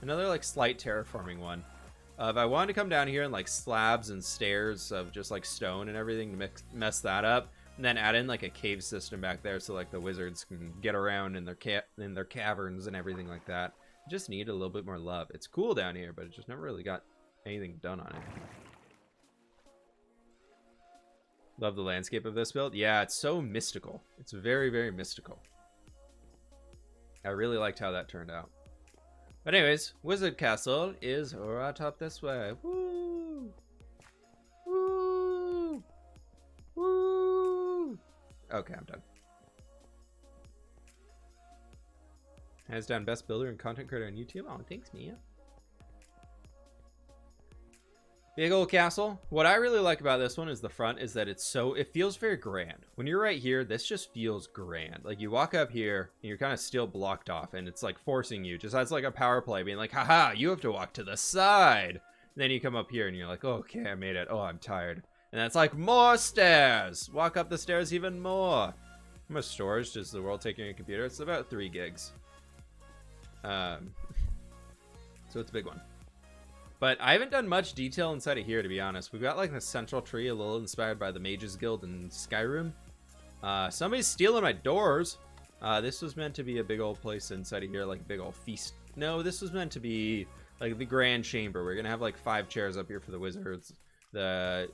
Another, like, slight terraforming one. If I wanted to come down here and, like, slabs and stairs of just, like, stone and everything to mess that up, and then add in, like, a cave system back there so, like, the wizards can get around in their caverns and everything like that. I just need a little bit more love. It's cool down here, but it just never really got anything done on it. Love the landscape of this build. Yeah, it's so mystical. It's very, very mystical. I really liked how that turned out. But anyways, Wizard Castle is right up this way. Woo! Woo! Woo! Okay, I'm done. Hands down, best builder and content creator on YouTube. Oh, thanks, Mia. Big old castle. What I really like about this one is the front is that it feels very grand. When you're right here, this just feels grand. Like you walk up here and you're kind of still blocked off and it's like forcing you, just as like a power play being like, haha, you have to walk to the side. And then you come up here and you're like, oh, okay, I made it. Oh, I'm tired. And that's like more stairs. Walk up the stairs even more. How much storage does the world take in your computer? It's about 3 gigs. So it's a big one. But I haven't done much detail inside of here, to be honest. We've got like the central tree, a little inspired by the Mages Guild in Skyrim. Somebody's stealing my doors. This was meant to be a big old place inside of here, like a big old feast. No, this was meant to be like the grand chamber. We're gonna have like 5 chairs up here for the wizards. The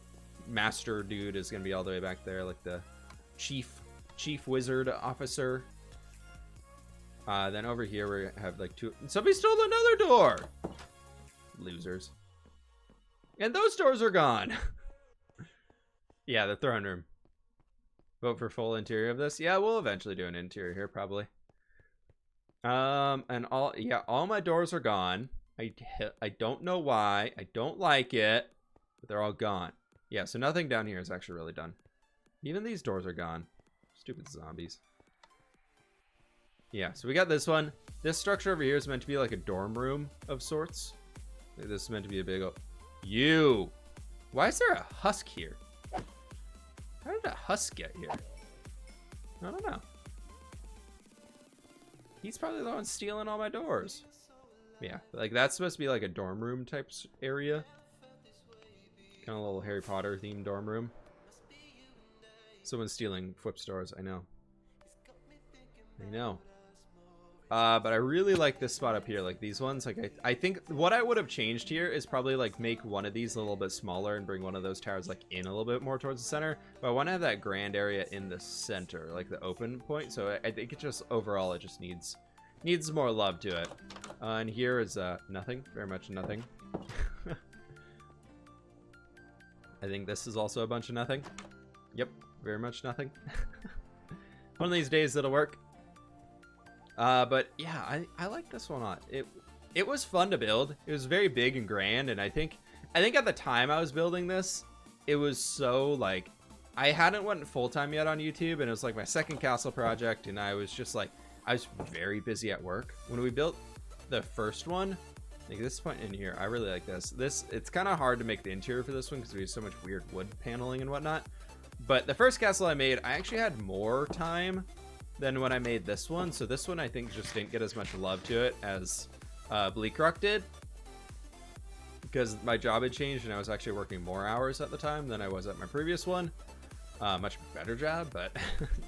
master dude is gonna be all the way back there, like the chief wizard officer. Then over here we have like 2. Somebody stole another door. Losers. And those doors are gone. Yeah, the throne room. Vote for full interior of this. Yeah, we'll eventually do an interior here probably. And all my doors are gone. I don't know why. I don't like it, but they're all gone. Yeah, so nothing down here is actually really done. Even these doors are gone. Stupid zombies. Yeah, so we got this one. This structure over here is meant to be like a dorm room of sorts. This is meant to be a big old... You! Why is there a husk here? How did a husk get here? I don't know. He's probably the one stealing all my doors. Yeah, like that's supposed to be like a dorm room type area. Kind of a little Harry Potter themed dorm room. Someone's stealing fWhip's doors, I know. I know. But I really like this spot up here, like these ones. Like I think what I would have changed here is probably like make one of these a little bit smaller and bring one of those towers like in a little bit more towards the center. But I want to have that grand area in the center, like the open point. So I think it just overall it just needs more love to it. And here is nothing, very much nothing. I think this is also a bunch of nothing. Yep, very much nothing. One of these days it'll work. But yeah, I like this one a lot. It was fun to build. It was very big and grand, and I think at the time I was building this, it was so like I hadn't went full-time yet on YouTube, and it was like my second castle project, and I was just like I was very busy at work when we built the first one. Like this point in here, I really like this. It's kind of hard to make the interior for this one because we have so much weird wood paneling and whatnot. But the first castle I made, I actually had more time than when I made this one. So this one I think just didn't get as much love to it as Bleak Rock did, because my job had changed and I was actually working more hours at the time than I was at my previous one. Much better job, but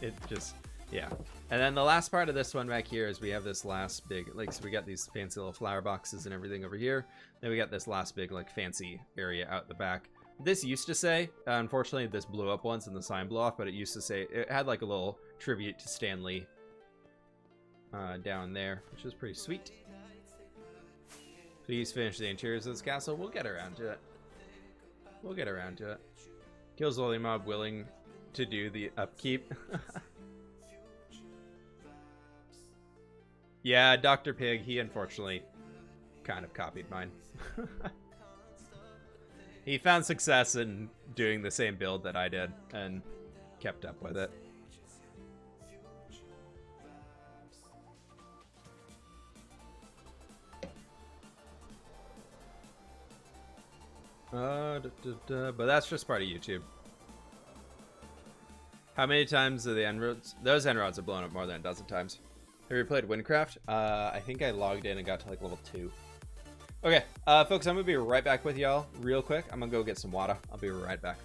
it just, yeah. And then the last part of this one back here is we have this last big, like, so we got these fancy little flower boxes and everything over here. Then we got this last big, like, fancy area out the back. This used to say, unfortunately this blew up once and the sign blew off, but it used to say, it had like a little tribute to Stan Lee down there, which is pretty sweet. Please finish the interiors of this castle. We'll get around to it. We'll get around to it. Kills Lily Mob willing to do the upkeep. Yeah, Dr. Pig, he unfortunately kind of copied mine. He found success in doing the same build that I did and kept up with it. But that's just part of YouTube. How many times are the end roads? Those end roads have blown up more than a dozen times. Have you played Windcraft? I think I logged in and got to like level 2. Okay, folks, I'm gonna be right back with y'all real quick. I'm gonna go get some water. I'll be right back.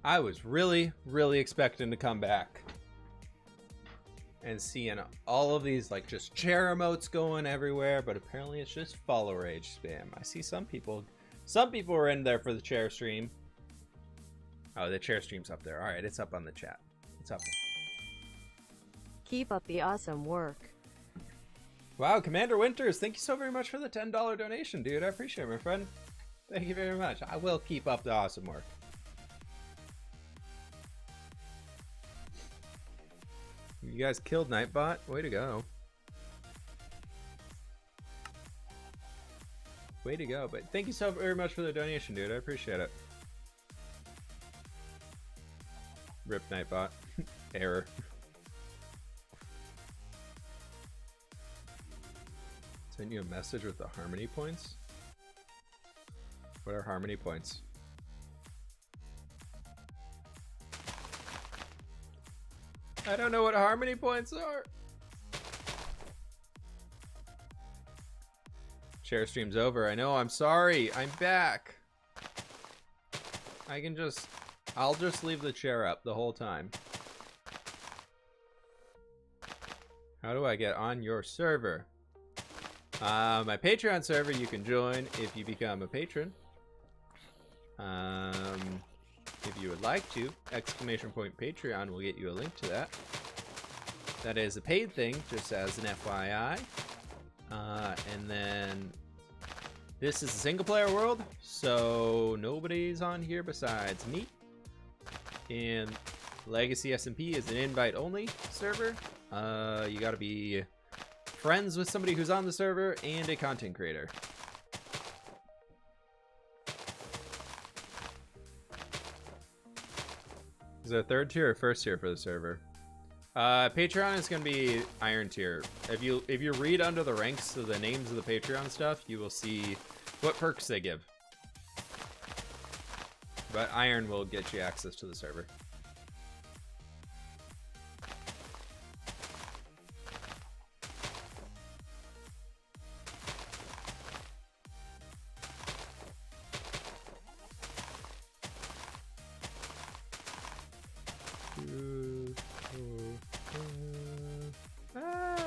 I was really, really expecting to come back and seeing all of these like just chair emotes going everywhere, but apparently it's just follow rage spam. I see some people are in there for the chair stream. Oh, the chair stream's up there. All right, it's up on the chat. It's up. Keep up the awesome work. Wow, Commander Winters, thank you so very much for the $10 donation, dude. I appreciate it, my friend. Thank you very much. I will keep up the awesome work. You guys killed Nightbot. Way to go. Way to go. But thank you so very much for the donation, dude. I appreciate it. Rip Nightbot. Error. Sent you a message with the harmony points? What are harmony points? I don't know what harmony points are. Share stream's over. I know, I'm sorry. I'm back. I'll just leave the chair up the whole time. How do I get on your server? My Patreon server you can join if you become a patron. If you would like to, !Patreon will get you a link to that. That is a paid thing, just as an FYI. And then this is a single player world, so nobody's on here besides me. And Legacy SMP is an invite only server. You gotta be friends with somebody who's on the server and a content creator. Is there a third tier or first tier for the server? Patreon is going to be Iron tier. If you read under the ranks of the names of the Patreon stuff, you will see what perks they give. But Iron will get you access to the server.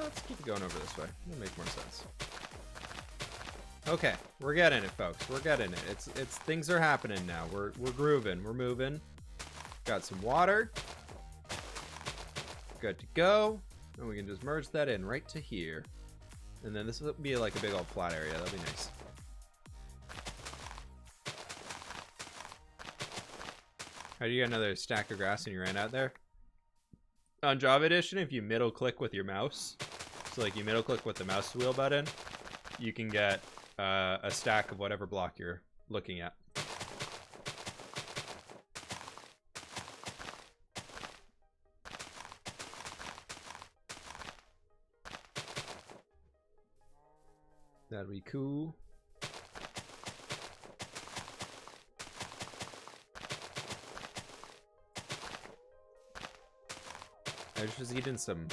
Let's keep it going over this way. It'll make more sense. Okay, we're getting it, folks. We're getting it. It's things are happening now. We're grooving. We're moving. Got some water. Good to go. And we can just merge that in right to here. And then this will be like a big old flat area. That'll be nice. How do you get another stack of grass and you ran out there? On Java Edition, if you middle click with your mouse, so like you middle click with the mouse wheel button, you can get a stack of whatever block you're looking at. That'd be cool. I was just eating some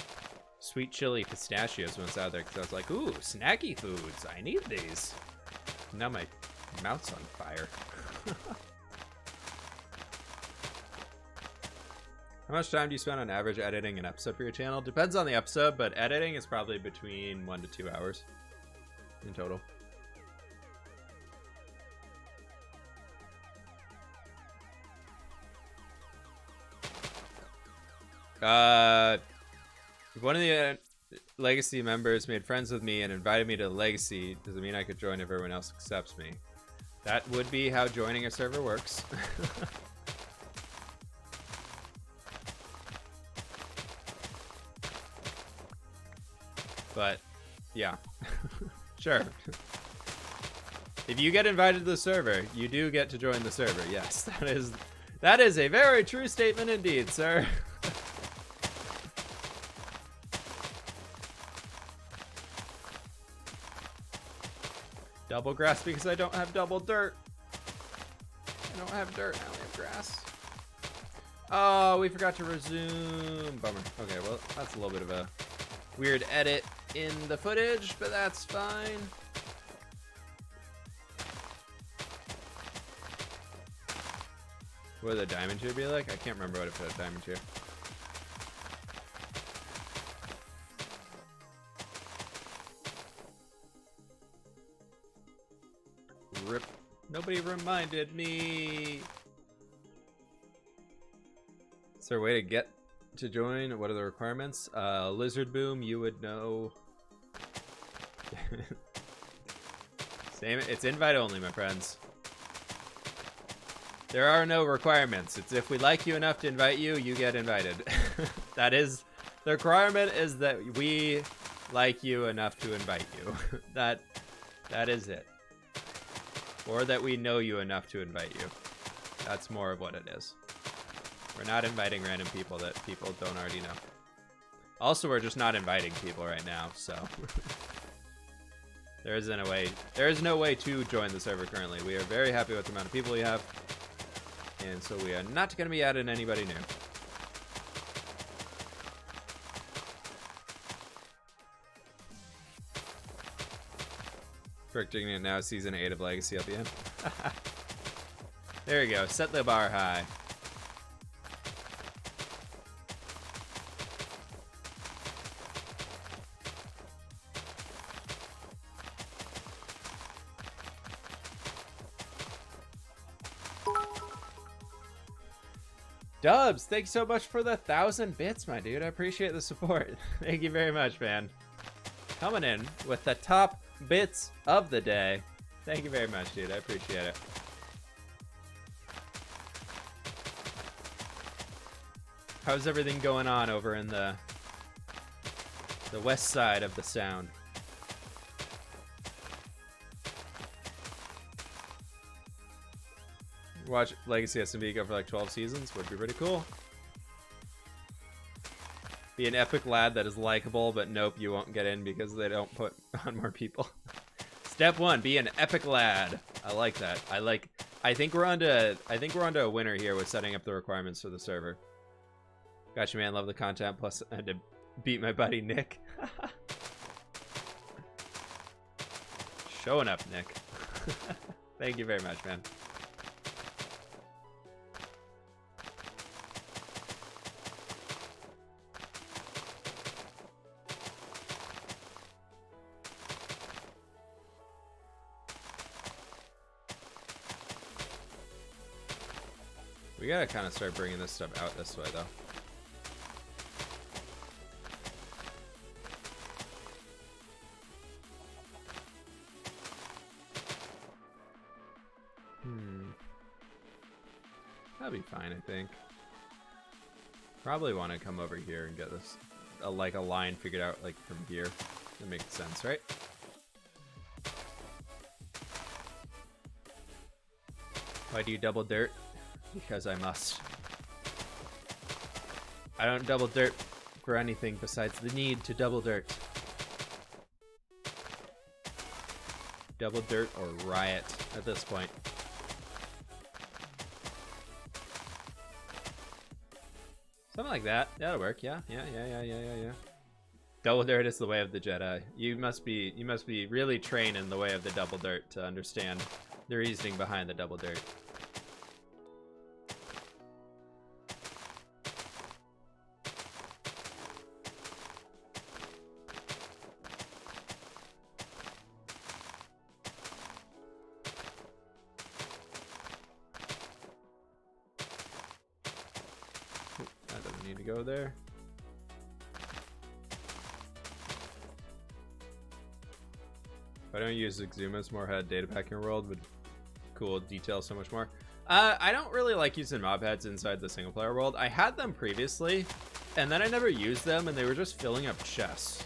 sweet chili pistachios once out there because I was like, ooh, snacky foods. I need these. Now my mouth's on fire. How much time do you spend on average editing an episode for your channel? Depends on the episode, but editing is probably between 1 to 2 hours in total. One of the Legacy members made friends with me and invited me to Legacy. Does it mean I could join if everyone else accepts me? That would be how joining a server works. But yeah, sure. If you get invited to the server, you do get to join the server. Yes, that is a very true statement indeed, sir. Double grass because I don't have double dirt. I don't have dirt, I only have grass. Oh, we forgot to resume. Bummer. Okay, well, that's a little bit of a weird edit in the footage, but that's fine. What would the diamond tier be like? I can't remember what it put a diamond tier. Rip. Nobody reminded me. Is there a way to get to join? What are the requirements? Lizard Boom, you would know. Same. It's invite only, my friends. There are no requirements. It's if we like you enough to invite you, you get invited. That is, the requirement is that we like you enough to invite you. That is it. Or that we know you enough to invite you. That's more of what it is. We're not inviting random people that people don't already know. Also, we're just not inviting people right now, so. There is no way to join the server currently. We are very happy with the amount of people we have. And so we are not going to be adding anybody new. Predicting it now, season 8 of Legacy at the end. There you go. Set the bar high. Dubs, thanks so much for the 1,000 bits, my dude. I appreciate the support. Thank you very much, man. Coming in with the top bits of the day. Thank you very much, dude. I appreciate it. How's everything going on over in the west side of the sound? Watch Legacy SMB go for like 12 seasons would be pretty cool. Be an epic lad that is likable, but nope, you won't get in because they don't put on more people. Step 1, be an epic lad. I like that. I think we're onto a winner here with setting up the requirements for the server. Gotcha, man. Love the content. Plus, I had to beat my buddy Nick. Showing up, Nick. Thank you very much, man. We gotta kind of start bringing this stuff out this way, though. That'd be fine, I think. Probably want to come over here and get this, like a line figured out, like from here. That makes sense, right? Why do you double dirt? Because I must. I don't double dirt for anything besides the need to double dirt. Double dirt or riot at this point. Something like that. That'll work. Yeah. Double dirt is the way of the Jedi. You must be really trained in the way of the double dirt to understand the reasoning behind the double dirt. Go there. If I don't use Exumas, more had data pack in your world would cool detail so much more. I don't really like using mob heads inside the single player world. I had them previously, and then I never used them, and they were just filling up chests.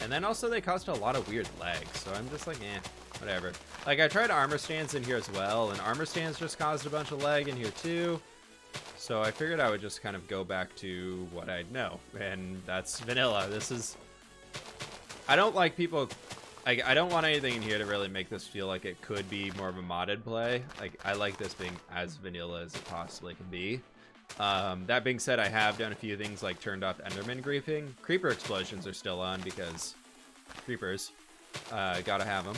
And then also they caused a lot of weird lag, so I'm just like, whatever. Like I tried armor stands in here as well, and armor stands just caused a bunch of lag in here too. So I figured I would just kind of go back to what I know, and that's vanilla. This is... I don't like people... I don't want anything in here to really make this feel like it could be more of a modded play. Like, I like this being as vanilla as it possibly can be. That being said, I have done a few things like turned off Enderman griefing. Creeper explosions are still on because creepers. Gotta have them.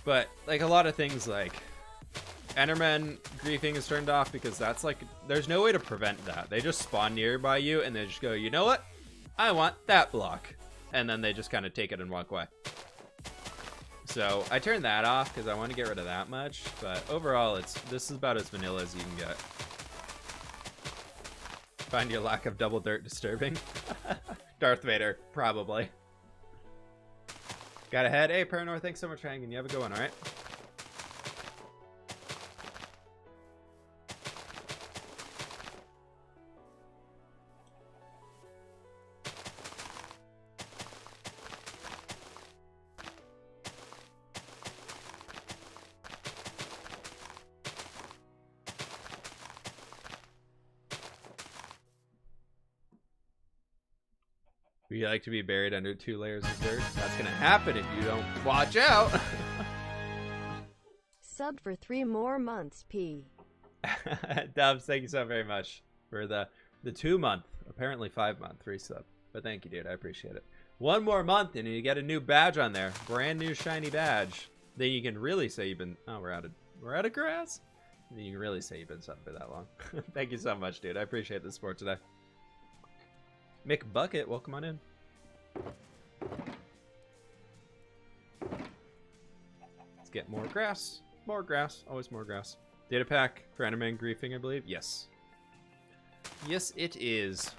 But, like, a lot of things like... Enderman griefing is turned off because that's like, there's no way to prevent that. They just spawn nearby you and they just go, you know what? I want that block. And then they just kind of take it and walk away. So I turned that off because I want to get rid of that much. But overall, this is about as vanilla as you can get. Find your lack of double dirt disturbing. Darth Vader, probably. Got ahead. Hey, Paranor, thanks so much for hanging. You have a good one, all right? Would you like to be buried under 2 layers of dirt? That's gonna happen if you don't watch out. Subbed for 3 more months, P. Dubs, thank you so very much for the 2-month, apparently 5-month resub. But thank you, dude. I appreciate it. 1 more month and you get a new badge on there, brand new shiny badge. Then you can really say you've been. Oh, we're out of grass. Then you can really say you've been subbed for that long. Thank you so much, dude. I appreciate the support today. Mick Bucket, welcome on in. Let's get more grass. More grass. Always more grass. Data pack for Enderman griefing, I believe. Yes. Yes, it is.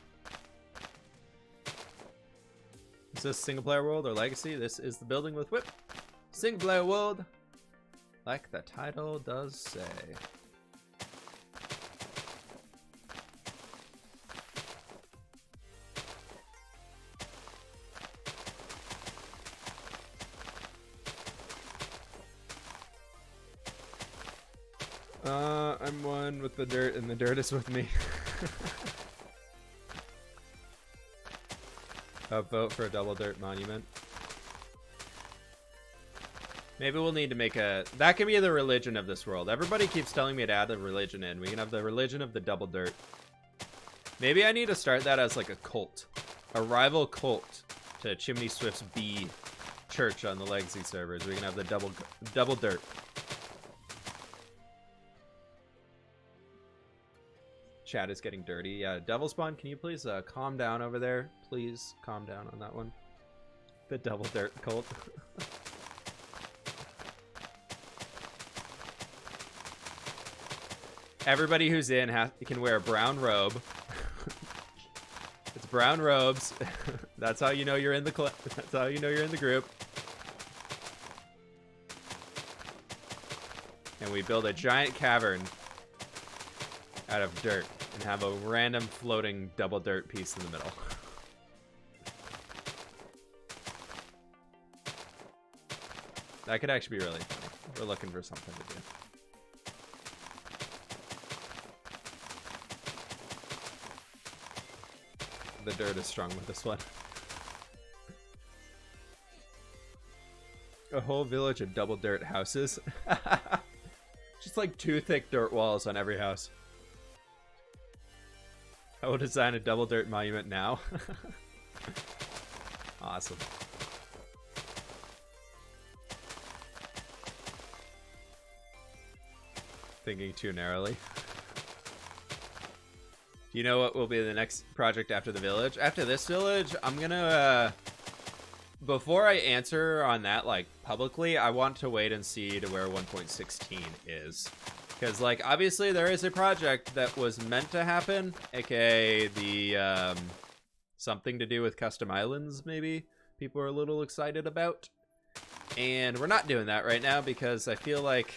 Is this single player world or legacy? This is the building with whip. Single player world, like the title does say. I'm one with the dirt, and the dirt is with me. I'll vote for a double dirt monument. Maybe we'll need to make a... That can be the religion of this world. Everybody keeps telling me to add a religion in. We can have the religion of the double dirt. Maybe I need to start that as like a cult. A rival cult to Chimney Swift's B church on the Legacy servers. We can have the double dirt. Chat is getting dirty. Yeah, Devil Spawn, can you please calm down over there? Please calm down on that one. The double dirt cult. Everybody who's in can wear a brown robe. It's brown robes. That's how you know you're in the that's how you know you're in the group. And we build a giant cavern out of dirt and have a random floating double dirt piece in the middle. That could actually be really funny. We're looking for something to do. The dirt is strong with this one. A whole village of double dirt houses. Just like 2 thick dirt walls on every house. I will design a double dirt monument now. Awesome. Thinking too narrowly. Do you know what will be the next project after the village? After this village, I'm gonna... before I answer on that, like, publicly, I want to wait and see to where 1.16 is. Because, like, obviously there is a project that was meant to happen, aka the, something to do with custom islands, maybe, people are a little excited about. And we're not doing that right now because I feel like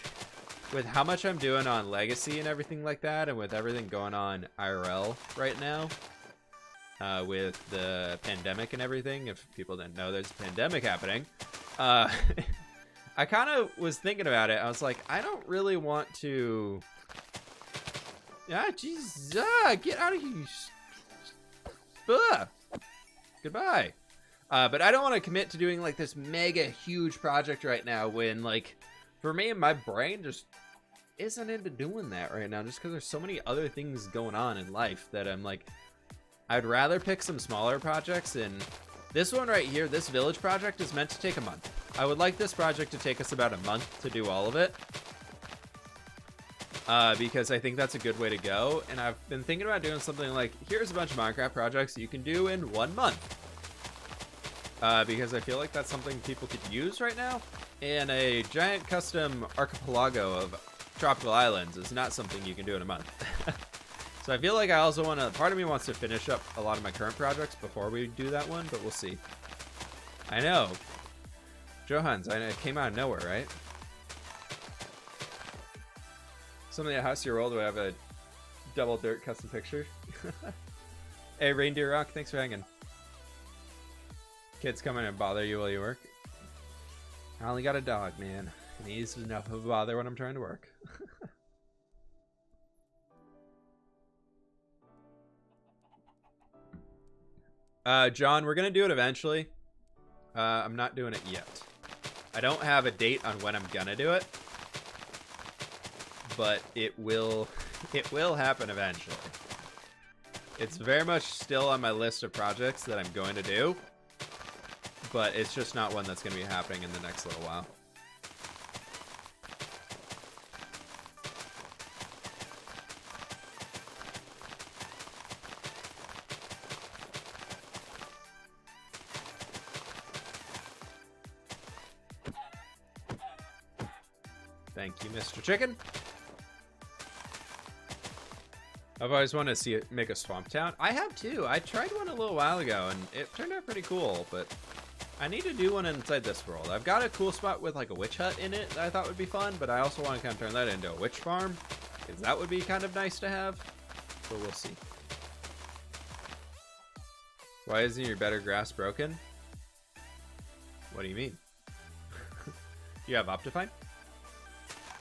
with how much I'm doing on Legacy and everything like that, and with everything going on IRL right now, with the pandemic and everything, if people didn't know there's a pandemic happening, I kind of was thinking about it. I was like, I don't really want to... Yeah, Jesus, get out of here. Goodbye. But I don't want to commit to doing like this mega huge project right now when, like, for me, my brain just isn't into doing that right now, just because there's so many other things going on in life that I'm like, I'd rather pick some smaller projects. And this one right here, this village project, is meant to take a month. I would like this project to take us about a month to do all of it. because I think that's a good way to go. And I've been thinking about doing something like, here's a bunch of Minecraft projects you can do in 1 month. Because I feel like that's something people could use right now. And a giant custom archipelago of tropical islands is not something you can do in a month. So I feel like I also want to, part of me wants to finish up a lot of my current projects before we do that one, but we'll see. I know. Johans, I know it came out of nowhere, right? Somebody at House of Your World would have a double dirt custom picture. Hey, Reindeer Rock, thanks for hanging. Kids come in and bother you while you work. I only got a dog, man. And he's enough of a bother when I'm trying to work. John, we're going to do it eventually. I'm not doing it yet. I don't have a date on when I'm going to do it. But it will happen eventually. It's very much still on my list of projects that I'm going to do. But it's just not one that's going to be happening in the next little while. Thank you, Mr. Chicken. I've always wanted to see it make a swamp town. I have too. I tried one a little while ago and it turned out pretty cool, but I need to do one inside this world. I've got a cool spot with like a witch hut in it that I thought would be fun, but I also want to kind of turn that into a witch farm, because that would be kind of nice to have. So we'll see. Why isn't your better grass broken? What do you mean? You have Optifine?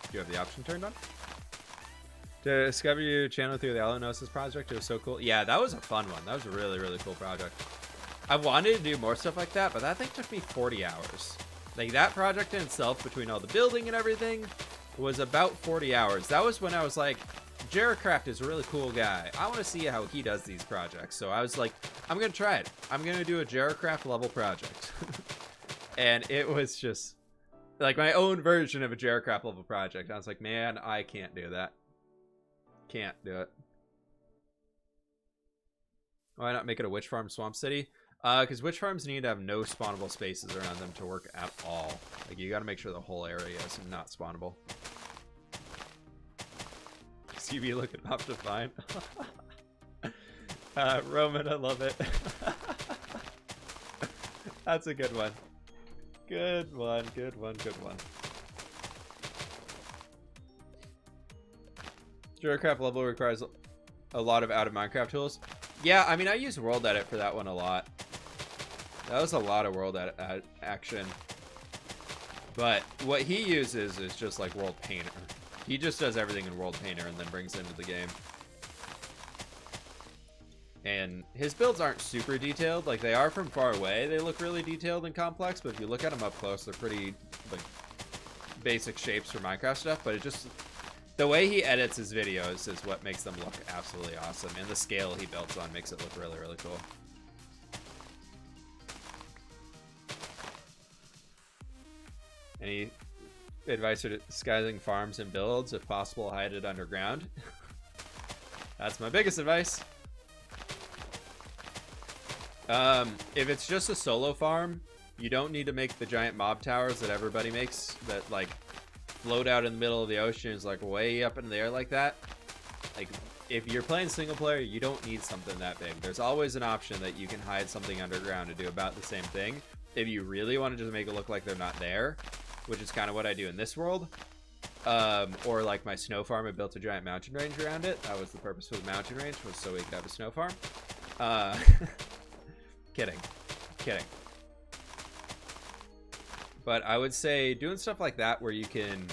Do you have the option turned on? To discover your channel through the Alanosis project, it was so cool. Yeah, that was a fun one. That was a really, really cool project. I wanted to do more stuff like that, but that thing took me 40 hours. Like, that project in itself, between all the building and everything, was about 40 hours. That was when I was like, Jaracraft is a really cool guy. I want to see how he does these projects. So I was like, I'm going to try it. I'm going to do a Jaracraft level project. And it was just like my own version of a Jaracraft level project. I was like, man, I can't do that. Can't do it. Why not make it a witch farm swamp city? Because witch farms need to have no spawnable spaces around them to work at all. Like, you got to make sure the whole area is not spawnable. CB looking up to fine. Roman, I love it. That's a good one. Good one, good one, good one. Jaracraft level requires a lot of out of Minecraft tools. Yeah, I mean, I use World Edit for that one a lot. That was a lot of World Edit action. But what he uses is just like World Painter. He just does everything in World Painter and then brings it into the game. And his builds aren't super detailed. Like, they are from far away. They look really detailed and complex, but if you look at them up close, they're pretty, like, basic shapes for Minecraft stuff. But it just, the way he edits his videos is what makes them look absolutely awesome. And the scale he builds on makes it look really, really cool. Any advice for disguising farms and builds? If possible, hide it underground. That's my biggest advice. If it's just a solo farm, you don't need to make the giant mob towers that everybody makes that like float out in the middle of the ocean, is like way up in the air like that. Like, if you're playing single player, you don't need something that big. There's always an option that you can hide something underground to do about the same thing. If you really want to just make it look like they're not there, which is kind of what I do in this world. Or like my snow farm, I built a giant mountain range around it. That was the purpose of the mountain range, was so we could have a snow farm. Kidding. But I would say doing stuff like that where you can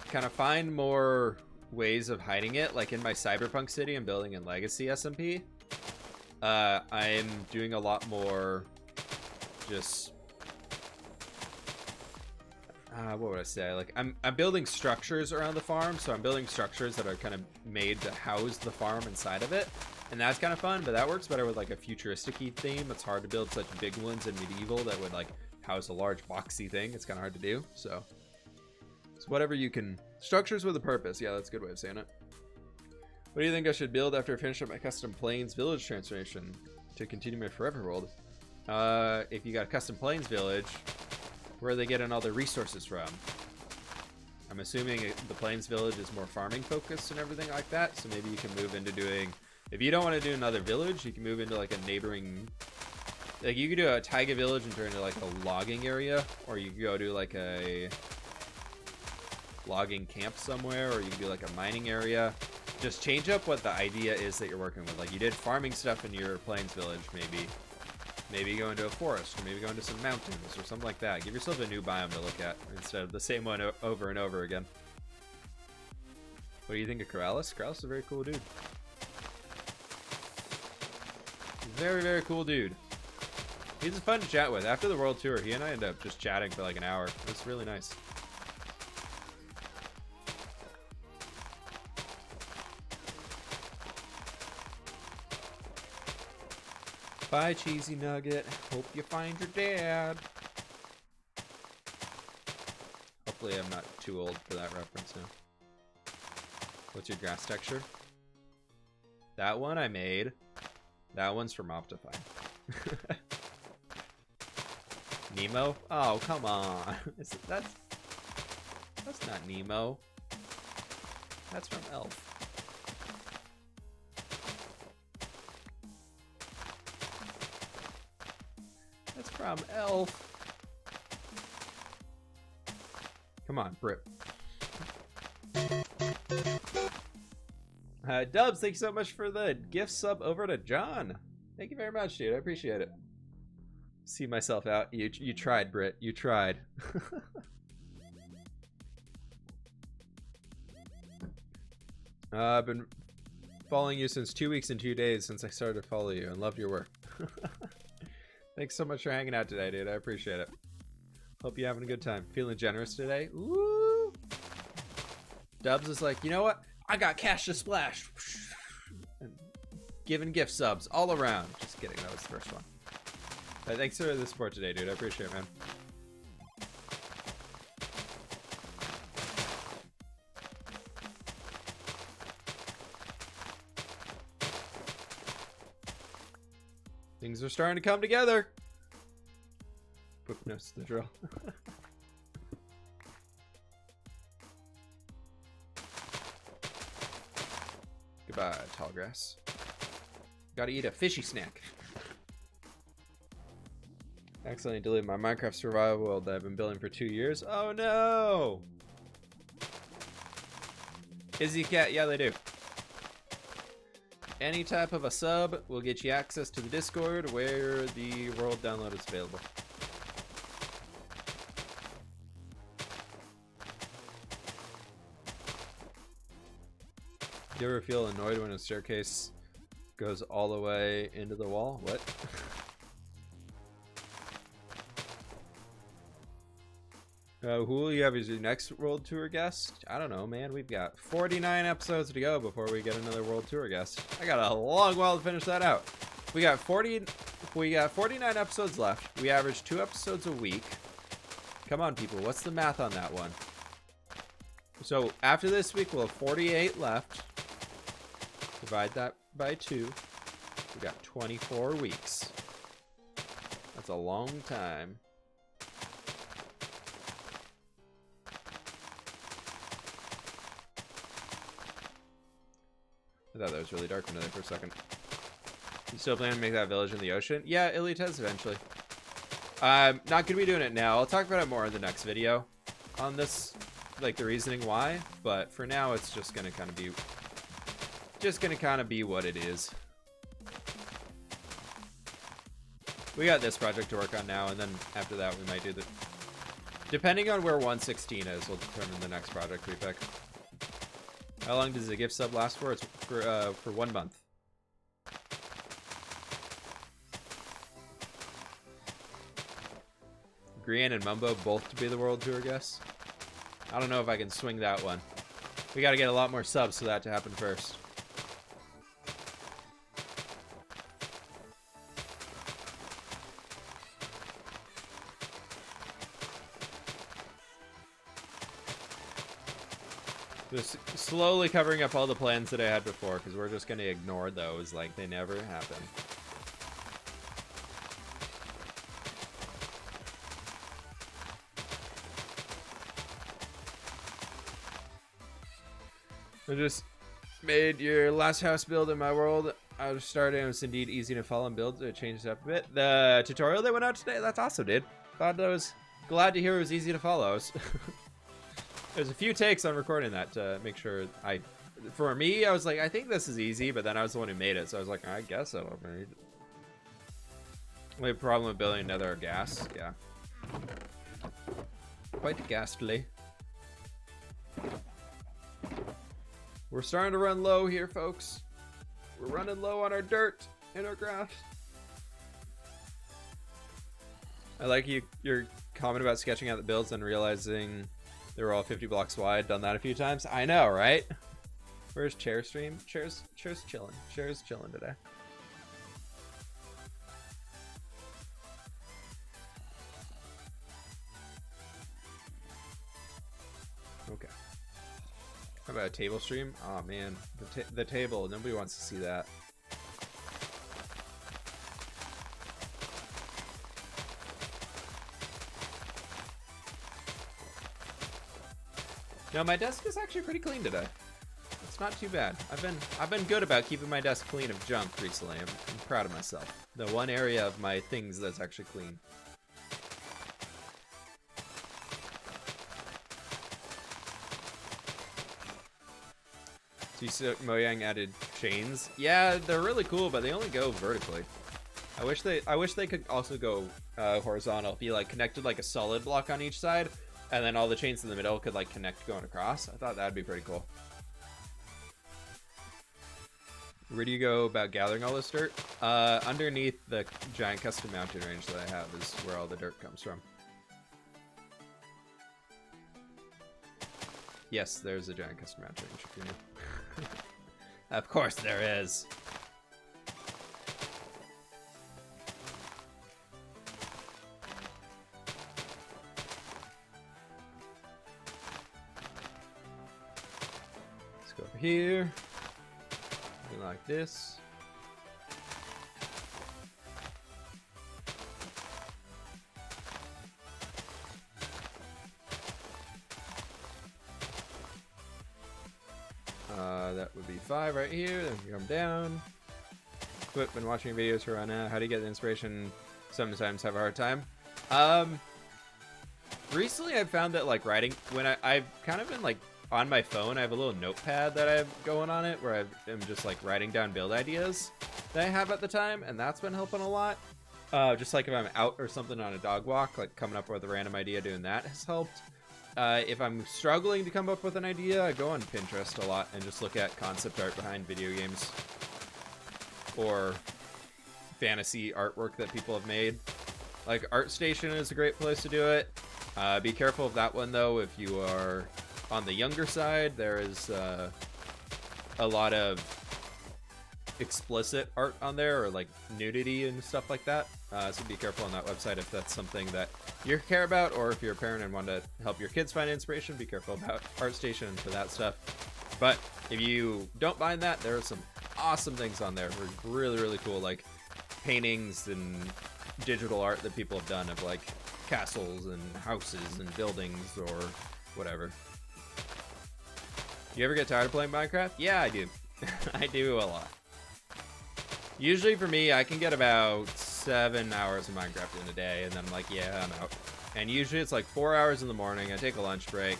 kind of find more ways of hiding it. Like in my Cyberpunk city, I'm building in Legacy SMP. I'm doing a lot more just... what would I say? Like, I'm building structures around the farm, so I'm building structures that are kind of made to house the farm inside of it. And that's kind of fun, but that works better with like a futuristic-y theme. It's hard to build such big ones in medieval that would like house a large boxy thing. It's kind of hard to do. So it's whatever you can Structures with a purpose. Yeah, that's a good way of saying it. What do you think I should build after I finish up my custom plains village transformation to continue my forever world? If you got a custom plains village, where are they getting all their resources from? I'm assuming the plains village is more farming focused and everything like that, so maybe you can move into doing, if you don't want to do another village, you can move into like a neighboring, like you could do a taiga village and turn into like a logging area, or you could go do like a logging camp somewhere, or you can do like a mining area. Just change up what the idea is that you're working with. Like you did farming stuff in your plains village, maybe go into a forest, or maybe go into some mountains or something like that. Give yourself a new biome to look at instead of the same one over and over again. What do you think of Corrales? Corrales is a very cool dude. Very, very cool dude. He's fun to chat with. After the world tour, he and I ended up just chatting for like an hour. It was really nice. Bye, Cheesy Nugget. Hope you find your dad. Hopefully I'm not too old for that reference now. What's your grass texture? That one I made. That one's from Optifine. Nemo? Oh, come on. That's not Nemo. That's from Elf. That's from Elf. Come on, Brit. Dubs, thank you so much for the gift sub over to John. Thank you very much, dude. I appreciate it. See myself out. You tried, Brit. You tried. I've been following you since 2 weeks and 2 days since I started to follow you and loved your work. Thanks so much for hanging out today, dude. I appreciate it. Hope you're having a good time. Feeling generous today? Ooh. Dubs is like, you know what? I got cash to splash. And giving gift subs all around. Just kidding. That was the first one. But thanks for the support today, dude. I appreciate it, man. Things are starting to come together. Book knows the drill. Goodbye, tall grass. Gotta eat a fishy snack. Accidentally deleted my Minecraft survival world that I've been building for 2 years. Oh no! Izzy Cat, yeah they do. Any type of a sub will get you access to the Discord where the world download is available. Do you ever feel annoyed when a staircase goes all the way into the wall? What? Who will you have as your next world tour guest? I don't know, man. We've got 49 episodes to go before we get another world tour guest. I got a long while to finish that out. We got 49 episodes left. We average 2 episodes a week. Come on, people. What's the math on that one? So after this week, we'll have 48 left. Divide that by 2. We got 24 weeks. That's a long time. I thought that was really dark under there for a second. You still plan to make that village in the ocean? Yeah, Ilites eventually. I'm not going to be doing it now. I'll talk about it more in the next video on this, like the reasoning why. But for now, it's just going to kind of be what it is. We got this project to work on now, and then after that, we might do the... Depending on where 116 is, will determine the next project we pick. How long does the gift sub last for? It's for 1 month. Grian and Mumbo both to be the world tour guests. I don't know if I can swing that one. We got to get a lot more subs for that to happen first. Just slowly covering up all the plans that I had before, because we're just going to ignore those like they never happened. I just made your last house build in my world. I was starting. It was indeed easy to follow and build, so it changed it up a bit. The tutorial that went out today, that's awesome, dude. Glad to hear it was easy to follow. There's a few takes on recording that to make sure for me, I was like, I think this is easy, but then I was the one who made it, so I was like, I guess I'll make it. We have a problem with building another gas, yeah. Quite ghastly. We're starting to run low here, folks. We're running low on our dirt and our grass. I like your comment about sketching out the builds and realizing they were all 50 blocks wide. Done that a few times. I know, right? Where's Chair stream? Chair's chilling. Chair's chilling today. Okay. How about a table stream? Oh man, the table. Nobody wants to see that. No, my desk is actually pretty clean today. It's not too bad. I've been good about keeping my desk clean of junk recently. I'm proud of myself. The one area of my things that's actually clean. So you see Mojang added chains? Yeah, they're really cool, but they only go vertically. I wish they could also go horizontal. Be like connected like a solid block on each side. And then all the chains in the middle could like connect going across. I thought that'd be pretty cool. Where do you go about gathering all this dirt? Underneath the giant custom mountain range that I have is where all the dirt comes from. Yes, there's a giant custom mountain range if you knew. Of course there is. Go over here, something like this. That would be 5 right here. Then we come down. fWhip, been watching videos for around now. How do you get the inspiration? Sometimes have a hard time. Recently I've found that like writing when I've kind of been like on my phone, I have a little notepad that I have going on it where I'm just like writing down build ideas that I have at the time, and that's been helping a lot. Just like if I'm out or something on a dog walk, like coming up with a random idea, doing that has helped. If I'm struggling to come up with an idea, I go on Pinterest a lot and just look at concept art behind video games or fantasy artwork that people have made. Like ArtStation is a great place to do it. Be careful of that one though if you are on the younger side. There is a lot of explicit art on there, or like nudity and stuff like that. So be careful on that website if that's something that you care about, or if you're a parent and want to help your kids find inspiration, be careful about ArtStation for that stuff. But if you don't mind that, there are some awesome things on there. They're really, really cool, like paintings and digital art that people have done of like castles and houses and buildings or whatever. You ever get tired of playing Minecraft? Yeah, I do. I do a lot. Usually for me, I can get about 7 hours of Minecraft in a day, and then I'm like, yeah, I'm out. And usually it's like 4 hours in the morning. I take a lunch break,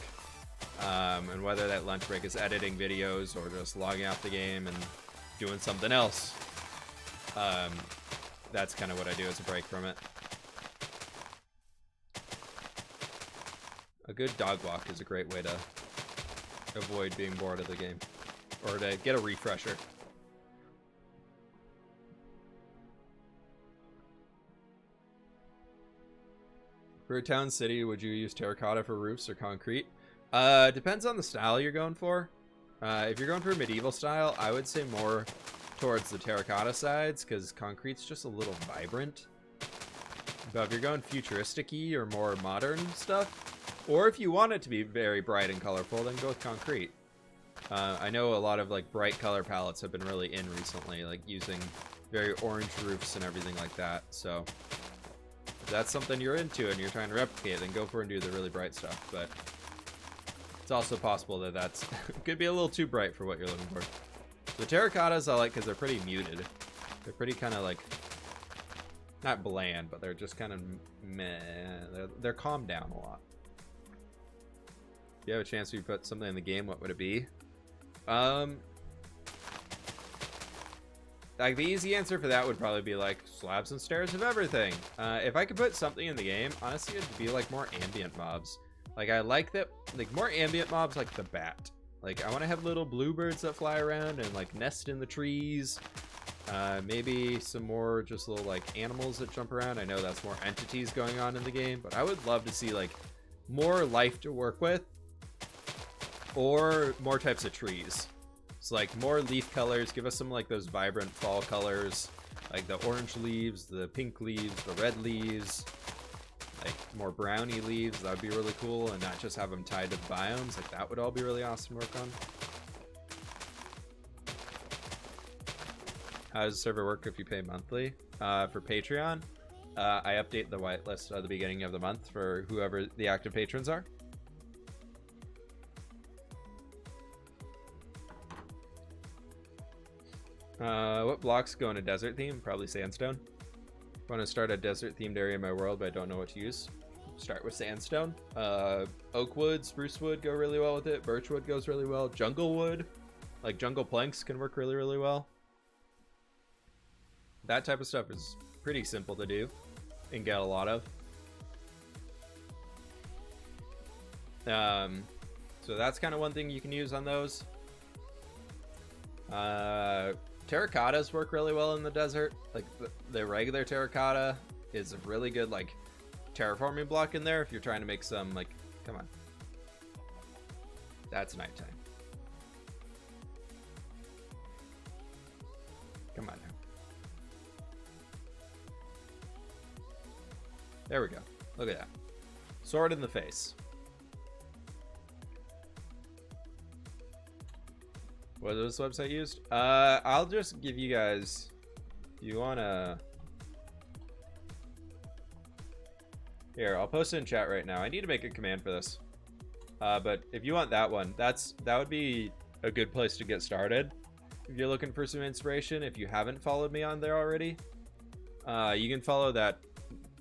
and whether that lunch break is editing videos or just logging off the game and doing something else, that's kind of what I do as a break from it. A good dog walk is a great way to avoid being bored of the game, or to get a refresher. For a town city, would you use terracotta for roofs or concrete? Depends on the style you're going for. If you're going for a medieval style, I would say more towards the terracotta sides, because concrete's just a little vibrant. But if you're going futuristic-y or more modern stuff, or if you want it to be very bright and colorful, then go with concrete. I know a lot of like bright color palettes have been really in recently, like using very orange roofs and everything like that. So if that's something you're into and you're trying to replicate, then go for it and do the really bright stuff. But it's also possible that that's could be a little too bright for what you're looking for. The terracottas I like because they're pretty muted. They're pretty kind of like, not bland, but they're just kind of meh. They're calmed down a lot. If you have a chance to put something in the game, what would it be? Like the easy answer for that would probably be like slabs and stairs of everything. If I could put something in the game, honestly, it'd be like more ambient mobs. Like I like that, like more ambient mobs like the bat. Like I want to have little bluebirds that fly around and like nest in the trees. Maybe some more just little like animals that jump around. I know that's more entities going on in the game, but I would love to see like more life to work with or more types of trees. It's like more leaf colors. Give us some like those vibrant fall colors, like the orange leaves, the pink leaves, the red leaves, like more browny leaves. That would be really cool, and not just have them tied to the biomes. Like that would all be really awesome to work on. How does the server work if you pay monthly? For Patreon, I update the whitelist at the beginning of the month for whoever the active patrons are. What blocks go in a desert theme? Probably sandstone. Want to start a desert themed area in my world, but I don't know what to use. Start with sandstone. Oak wood, spruce wood go really well with it. Birch wood goes really well. Jungle wood, like jungle planks, can work really, really well. That type of stuff is pretty simple to do and get a lot of. So that's kind of one thing you can use on those. Terracottas work really well in the desert. Like the regular terracotta is a really good like terraforming block in there if you're trying to make some like, come on. That's nighttime. Come on now. There we go. Look at that. Sword in the face. What was this website used? I'll just give you guys, if you wanna, here, I'll post it in chat right now. I need to make a command for this. But if you want that one, that would be a good place to get started. If you're looking for some inspiration, if you haven't followed me on there already, you can follow that.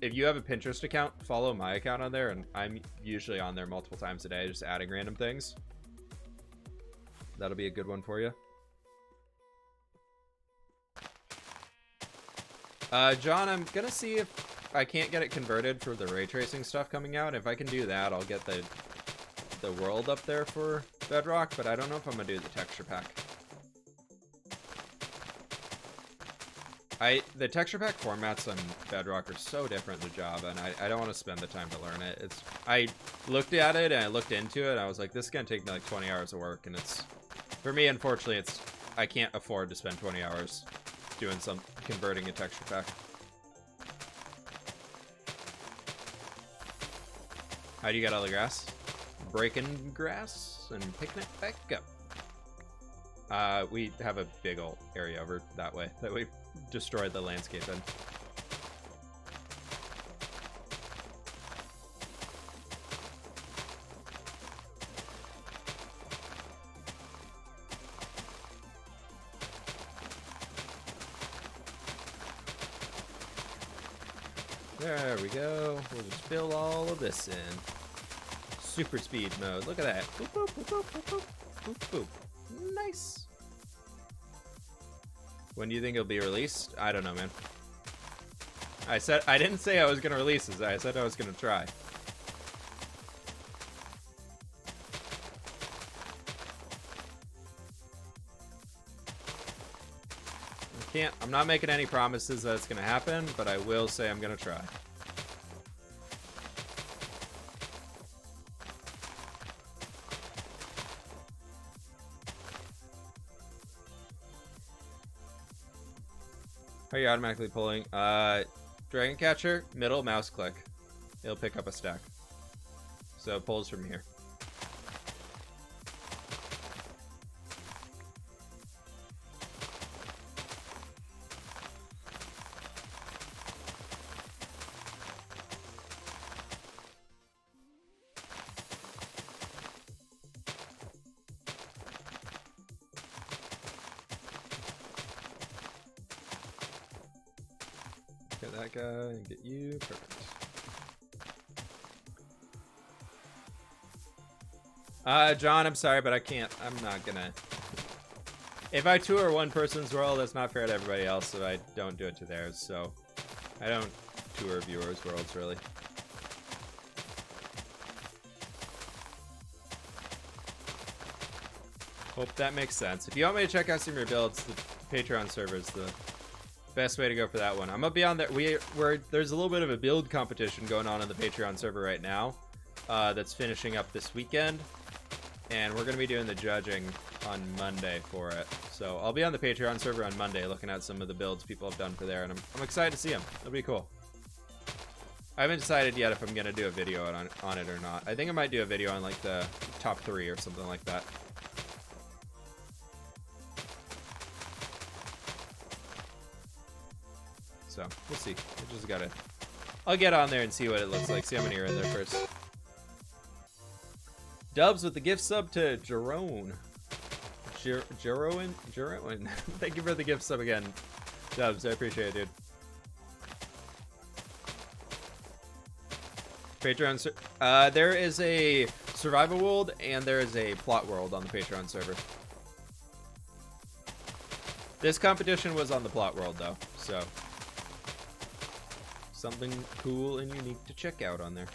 If you have a Pinterest account, follow my account on there, and I'm usually on there multiple times a day, just adding random things. That'll be a good one for you. John, I'm gonna see if I can't get it converted for the ray tracing stuff coming out. If I can do that, I'll get the world up there for Bedrock, but I don't know if I'm gonna do the texture pack. The texture pack formats on Bedrock are so different than Java, and I don't want to spend the time to learn it. I looked at it and I looked into it, and I was like, this is gonna take me like 20 hours of work, and for me, unfortunately, I can't afford to spend 20 hours doing converting a texture pack. How do you get all the grass? Breaking grass and picking it back up. We have a big old area over that way that we've destroyed the landscape in. There we go. We'll just fill all of this in. Super speed mode. Look at that. Boop, boop, boop, boop, boop, boop, boop, boop. Nice. When do you think it'll be released? I don't know, man. I didn't say I was gonna release this. I said I was gonna try. I'm not making any promises that it's gonna happen, but I will say I'm gonna try. How are you automatically pulling? Dragon Catcher, middle mouse click. It'll pick up a stack. So it pulls from here. Get that guy and get you. Perfect. John, I'm sorry, but I can't. I'm not gonna. If I tour one person's world, that's not fair to everybody else, so I don't do it to theirs. So I don't tour viewers' worlds, really. Hope that makes sense. If you want me to check out some of your builds, the Patreon server is the best way to go for that one. I'm gonna be on there. There's a little bit of a build competition going on the Patreon server right now. That's finishing up this weekend, and we're gonna be doing the judging on Monday for it. So I'll be on the Patreon server on Monday, looking at some of the builds people have done for there, and I'm excited to see them. It'll be cool. I haven't decided yet if I'm gonna do a video on it or not. I think I might do a video on like the top 3 or something like that. So we'll see. I'll get on there and see what it looks like. See how many are in there first. Dubs with the gift sub to Jerome. Jerome? Thank you for the gift sub again. Dubs, I appreciate it, dude. Patreon, there is a survival world and there is a plot world on the Patreon server. This competition was on the plot world though, so something cool and unique to check out on there.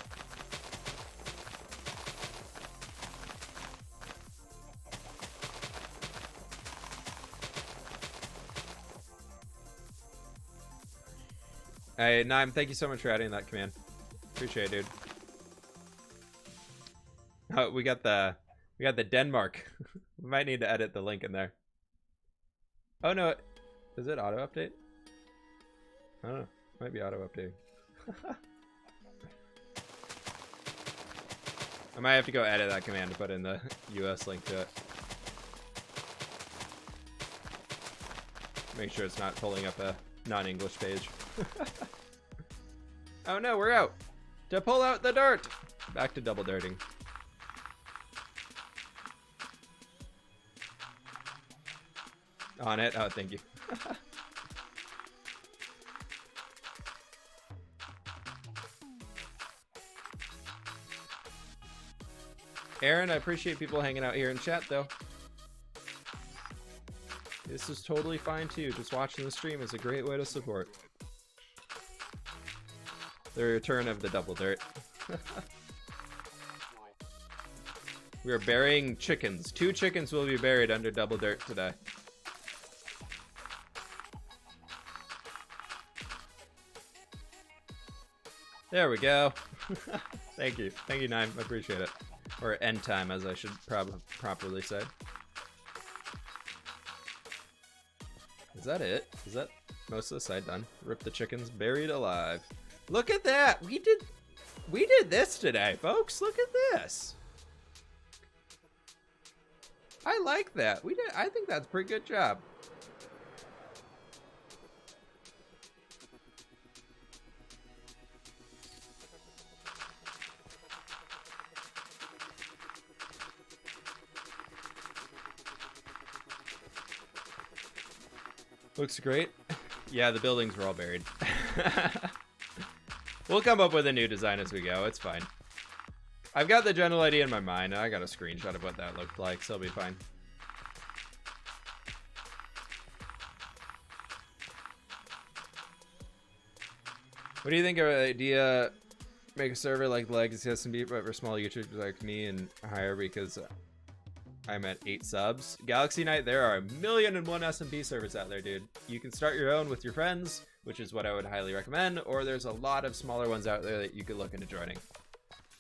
Hey, Naim, thank you so much for adding that command. Appreciate it, dude. Oh, we got the Denmark. We might need to edit the link in there. Oh no, is it auto update? I don't know. Might be auto updating. I might have to go edit that command to put in the US link to it. Make sure it's not pulling up a non-English page. Oh no, we're out. To pull out the dirt. Back to double dirting. On it. Oh, thank you. Aaron, I appreciate people hanging out here in chat, though. This is totally fine, too. Just watching the stream is a great way to support. The return of the double dirt. We are burying chickens. 2 chickens will be buried under double dirt today. There we go. Thank you. Thank you, Nime. I appreciate it. Or end time, as I should properly say. Is that it? Is that most of the side done? Rip the chickens buried alive. Look at that! We did this today, folks. Look at this. I like that. I think that's a pretty good job. Looks great. Yeah, the buildings were all buried. We'll come up with a new design as we go. It's fine. I've got the general idea in my mind. I got a screenshot of what that looked like, so it'll be fine. What do you think of the idea? Make a server like Legacy SMB, but for small YouTubers like me and higher, because I'm at 8 subs. Galaxy Knight, there are 1,000,001 SMP servers out there, dude. You can start your own with your friends, which is what I would highly recommend, or there's a lot of smaller ones out there that you could look into joining.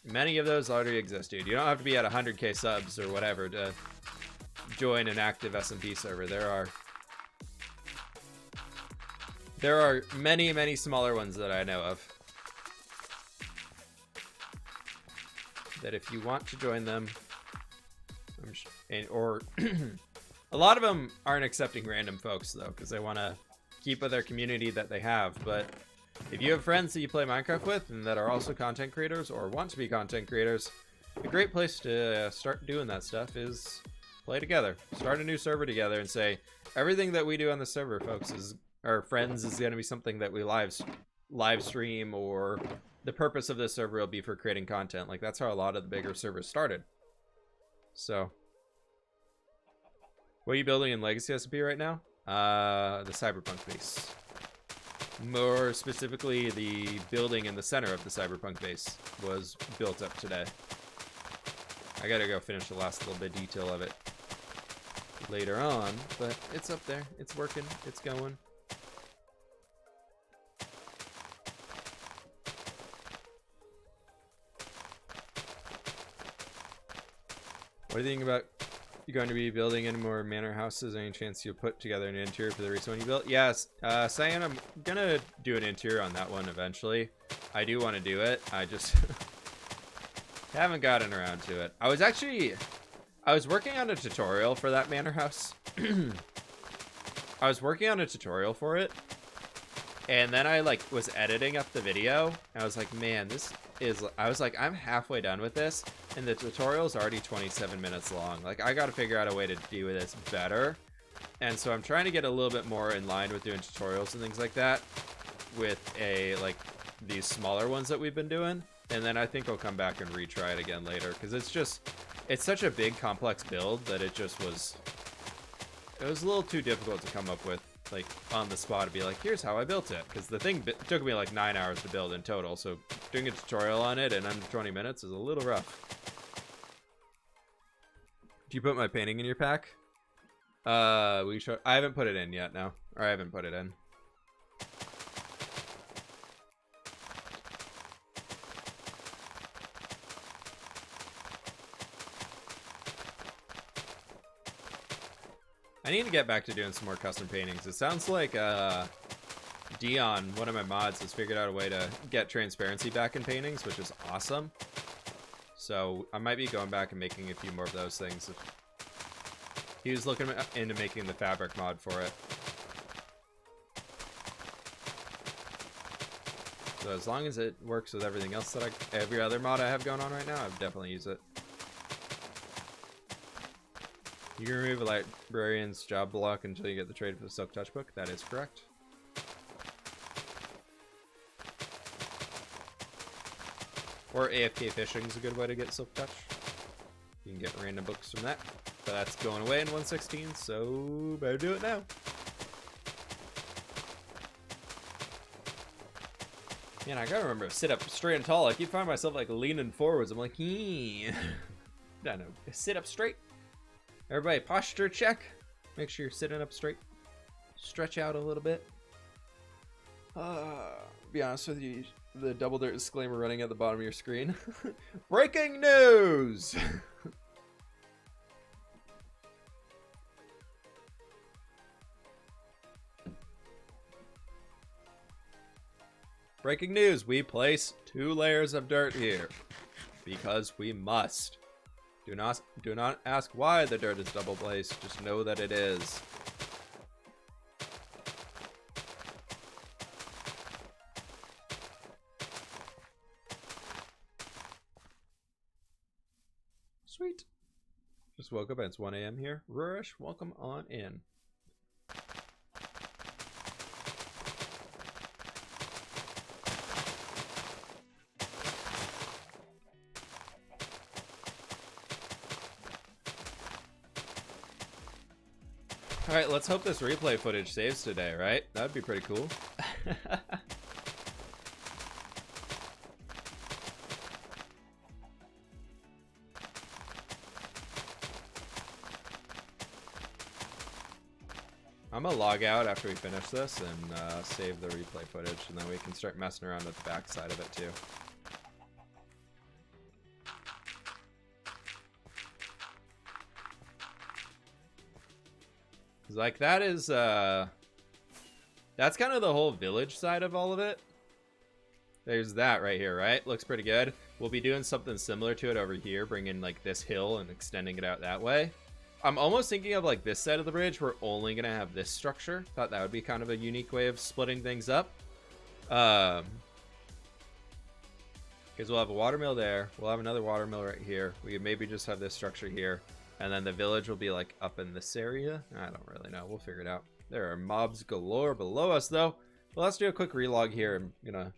Many of those already exist, dude. You don't have to be at 100k subs or whatever to join an active SMP server. There are many, many smaller ones that I know of. That if you want to join them, or a lot of them aren't accepting random folks though, because they want to keep with their community that they have. But if you have friends that you play Minecraft with and that are also content creators or want to be content creators, a great place to start doing that stuff is play together. Start a new server together and say, everything that we do on the server, folks, our friends, is going to be something that we live live stream, or the purpose of this server will be for creating content. Like, that's how a lot of the bigger servers started. So, what are you building in Legacy SMP right now? The Cyberpunk base. More specifically, the building in the center of the Cyberpunk base was built up today. I gotta go finish the last little bit of detail of it later on, but it's up there. It's working. It's going. What do you think about you going to be building any more manor houses? Any chance you'll put together an interior for the recent one you built? Yes, Cyan, I'm gonna do an interior on that one eventually. I do want to do it. I just haven't gotten around to it. I was working on a tutorial for that manor house. I was working on a tutorial for it, and then I like was editing up the video, and I was like, man, I'm halfway done with this, and the tutorial's already 27 minutes long. Like, I gotta figure out a way to do this better. And so I'm trying to get a little bit more in line with doing tutorials and things like that with these smaller ones that we've been doing. And then I think I'll come back and retry it again later, because it's such a big, complex build that it was a little too difficult to come up with, like, on the spot to be like, here's how I built it. Because the thing took me like 9 hours to build in total, so doing a tutorial on it in under 20 minutes is a little rough. Do you put my painting in your pack? I haven't put it in yet, no. Or I haven't put it in. I need to get back to doing some more custom paintings. It sounds like Dion, one of my mods, has figured out a way to get transparency back in paintings, which is awesome. So I might be going back and making a few more of those things. He was looking into making the fabric mod for it. So as long as it works with everything else every other mod I have going on right now, I'd definitely use it. You can remove a librarian's job block until you get the trade for the Silk Touch book. That is correct. Or AFK fishing is a good way to get Silk Touch. You can get random books from that. But that's going away in 1.16, so better do it now. Man, I gotta remember to sit up straight and tall. I keep finding myself like leaning forwards. I'm like, I don't know. Sit up straight. Everybody, posture check. Make sure you're sitting up straight. Stretch out a little bit. Be honest with you, the double dirt disclaimer running at the bottom of your screen. Breaking news! Breaking news, we place 2 layers of dirt here. Because we must. Do not ask why the dirt is double placed, just know that it is. Sweet. Just woke up and it's 1 a.m. here. Rurish, welcome on in. Alright, let's hope this replay footage saves today, right? That would be pretty cool. I'm gonna log out after we finish this and save the replay footage, and then we can start messing around with the back side of it too. Like, that is, that's kind of the whole village side of all of it. There's that right here, right? Looks pretty good. We'll be doing something similar to it over here, bringing, like, this hill and extending it out that way. I'm almost thinking of, like, this side of the bridge. We're only going to have this structure. Thought that would be kind of a unique way of splitting things up. Because we'll have a watermill there. We'll have another watermill right here. We could maybe just have this structure here. And then the village will be like up in this area. I don't really know. We'll figure it out. There are mobs galore below us though. Well, let's do a quick relog here. I'm gonna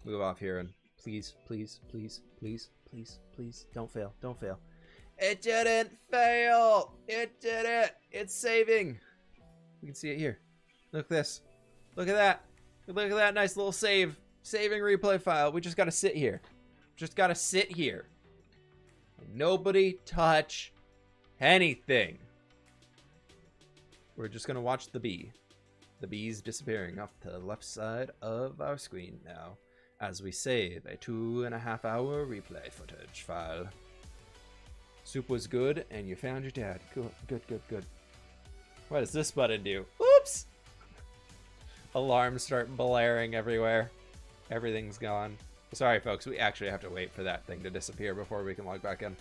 move off here and please, please, please, please, please, please, don't fail, don't fail. It didn't fail! It did it! It's saving! We can see it here. Look at this. Look at that. Look at that nice little saving replay file. We just gotta sit here. Just gotta sit here. Nobody touch anything. We're just gonna watch the bee. The bee's disappearing off to the left side of our screen now as we save a 2.5-hour replay footage file. Soup was good and you found your dad. Good, good, good, good. What does this button do? Oops! Alarms start blaring everywhere. Everything's gone. Sorry, folks. We actually have to wait for that thing to disappear before we can log back in.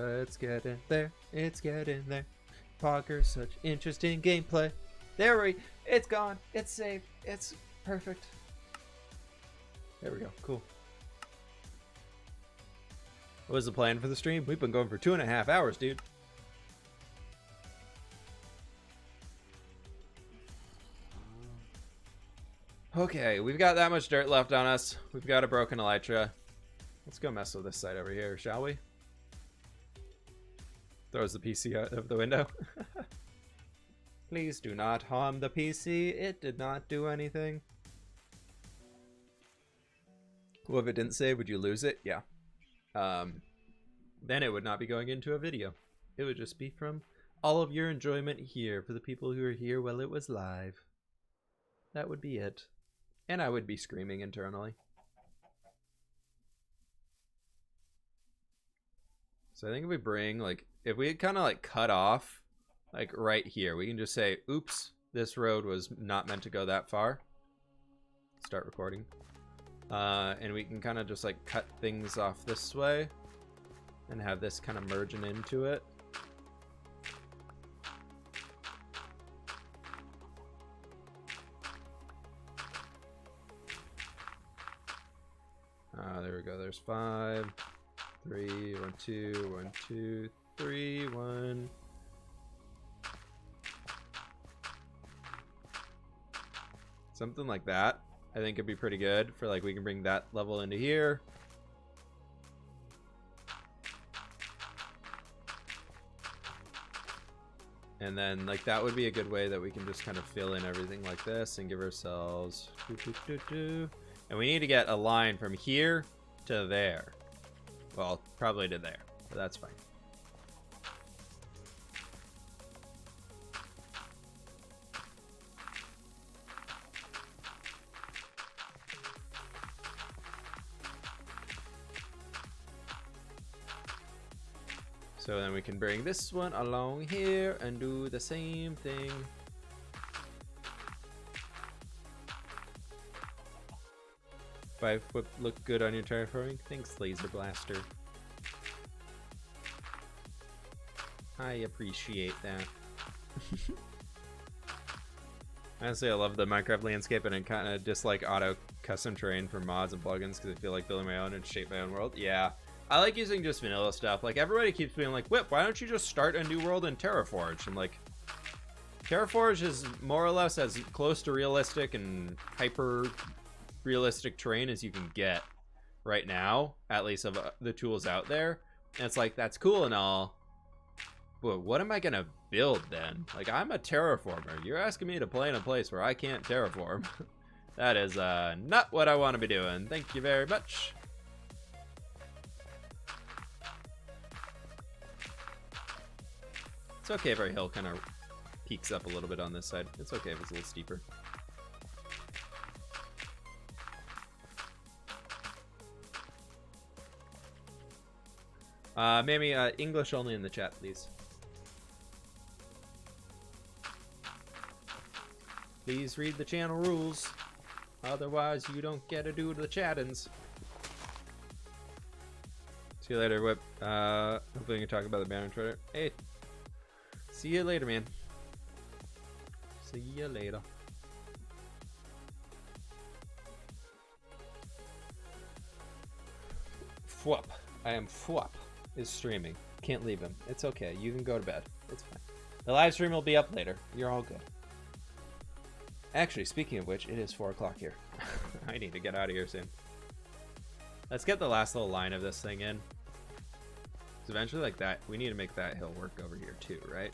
It's getting there. It's getting there. Poker, such interesting gameplay. It's gone. It's saved. It's perfect. There we go. Cool. What was the plan for the stream? We've been going for 2.5 hours, dude. Okay, we've got that much dirt left on us. We've got a broken elytra. Let's go mess with this side over here, shall we? Throws the PC out of the window. Please do not harm the PC. It did not do anything. Well, if it didn't save, would you lose it? Yeah. Then it would not be going into a video. It would just be from all of your enjoyment here for the people who are here while it was live. That would be it. And I would be screaming internally. So I think if we bring, like, if we kind of like cut off, like right here, we can just say, oops, this road was not meant to go that far. Start recording. And we can kind of just like cut things off this way and have this kind of merging into it. There we go. There's 5, 3, 1, 2, 1, 2, 3, 1. Something like that. I think it'd be pretty good for like we can bring that level into here. And then like that would be a good way that we can just kind of fill in everything like this and give ourselves and we need to get a line from here to there. Well, probably to there, but that's fine. So then we can bring this one along here and do the same thing. fWhip look good on your terraforming. Thanks, Laser Blaster. I appreciate that. Honestly, I love the Minecraft landscape, and I kind of dislike auto custom terrain for mods and plugins because I feel like building my own and shape my own world. Yeah, I like using just vanilla stuff. Like everybody keeps being like, "Whip, why don't you just start a new world in Terraforge?" And like, Terraforge is more or less as close to realistic and hyper realistic terrain as you can get right now, at least of the tools out there. And it's like, that's cool and all, but what am I gonna build then? Like, I'm a terraformer. You're asking me to play in a place where I can't terraform. That is not what I want to be doing. Thank you very much. It's okay if our hill kind of peaks up a little bit on this side. It's okay if it's a little steeper. Maybe English only in the chat, please. Please read the channel rules. Otherwise, you don't get to do the chattins. See you later, Whip. Hopefully we can talk about the banner trader. Hey, see you later, man. See you later. fWhip. I am fWhip is streaming. Can't leave him. It's okay. You can go to bed. It's fine. The live stream will be up later. You're all good. Actually, speaking of which, it is 4 o'clock here. I need to get out of here soon. Let's get the last little line of this thing in. Because eventually, like that, we need to make that hill work over here too, right?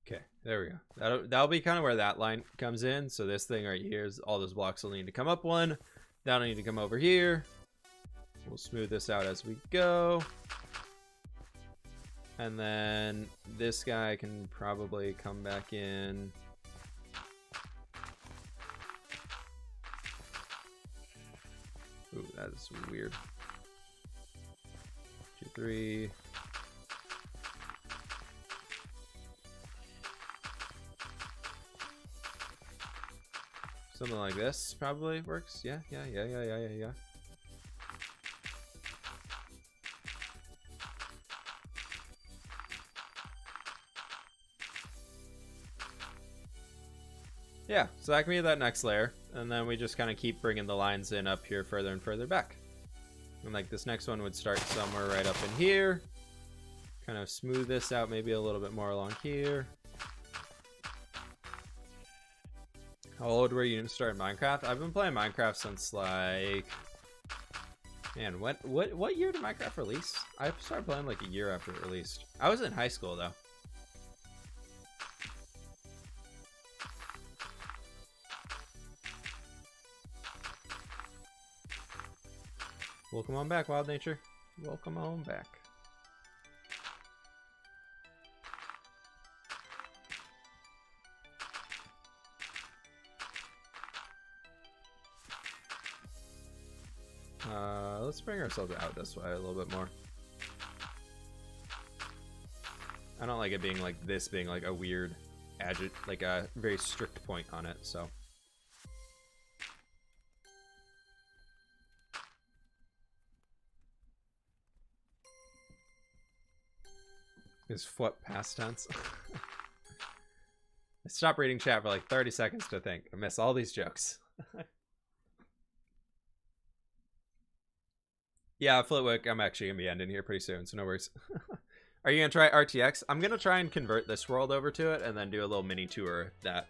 Okay, there we go. That'll be kind of where that line comes in. So this thing right here is all those blocks will need to come up one. That'll need to come over here. We'll smooth this out as we go. And then this guy can probably come back in. Ooh, that is weird. 2, 3. Something like this probably works. Yeah. Yeah, so that can be that next layer, and then we just kind of keep bringing the lines in up here further and further back. And like this next one would start somewhere right up in here. Kind of smooth this out maybe a little bit more along here. How old were you when you started Minecraft? I've been playing Minecraft since like, man, what year did Minecraft release? I started playing like a year after it released. I was in high school though. Welcome on back, Wild Nature. Welcome on back. Let's bring ourselves out this way a little bit more. I don't like it being like this, being like a weird, like a very strict point on it, so. Is fWhip past tense? I stopped reading chat for like 30 seconds to think. I miss all these jokes. Yeah, fWhip, I'm actually going to be ending here pretty soon, so no worries. Are you going to try RTX? I'm going to try and convert this world over to it and then do a little mini tour of that.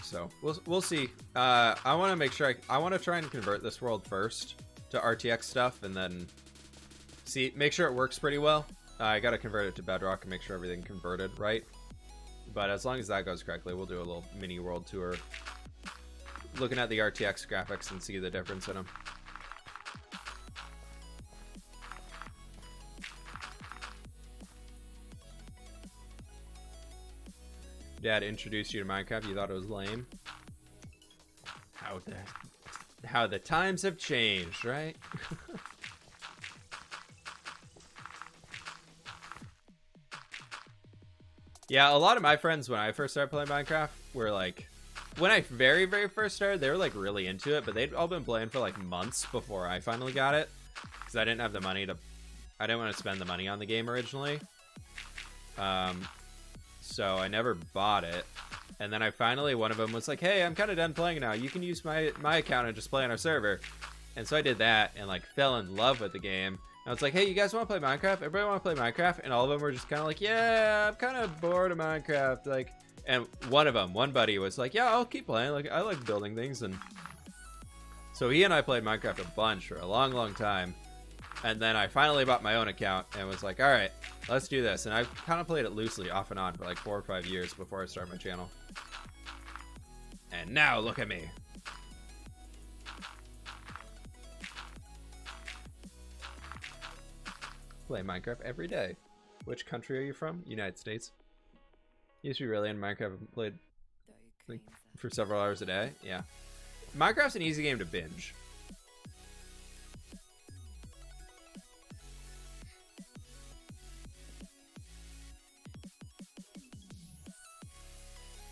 So we'll see. I want to make sure I want to try and convert this world first to RTX stuff and then make sure it works pretty well. I got to convert it to Bedrock and make sure everything converted right. But as long as that goes correctly, we'll do a little mini world tour looking at the RTX graphics and see the difference in them. Dad introduced you to Minecraft, you thought it was lame. How the times have changed, right? Yeah, a lot of my friends when I first started playing Minecraft were like, when I very first started, they were like really into it, but they'd all been playing for like months before I finally got it, because I didn't have the money to, I didn't want to spend the money on the game originally. So I never bought it. And then I finally, one of them was like, hey, I'm kind of done playing now. You can use my account and just play on our server. And so I did that and like fell in love with the game. And I was like, hey, you guys want to play Minecraft? Everybody want to play Minecraft? And all of them were just kind of like, yeah, I'm kind of bored of Minecraft. Like, and one buddy was like, yeah, I'll keep playing. Like, I like building things. And so he and I played Minecraft a bunch for a long time. And then I finally bought my own account and was like, all right, let's do this. And I kind of played it loosely off and on for like 4 or 5 years before I started my channel. And now look at me. Play Minecraft every day. Which country are you from? United States. Used to be really in Minecraft. I've played like, for several hours a day. Yeah. Minecraft's an easy game to binge.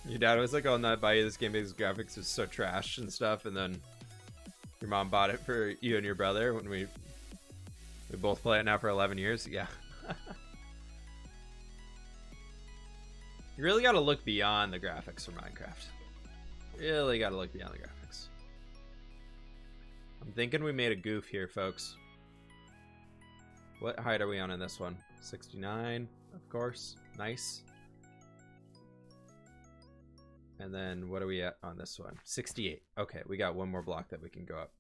Your dad was like, "Oh, not buy you this game because graphics is so trash and stuff," and then your mom bought it for you and your brother when we both play it now for 11 years. Yeah. You really got to look beyond the graphics for Minecraft. Really got to look beyond the graphics. I'm thinking we made a goof here, folks. What height are we on in this one? 69, of course. Nice. And then what are we at on this one? 68. Okay, we got one more block that we can go up.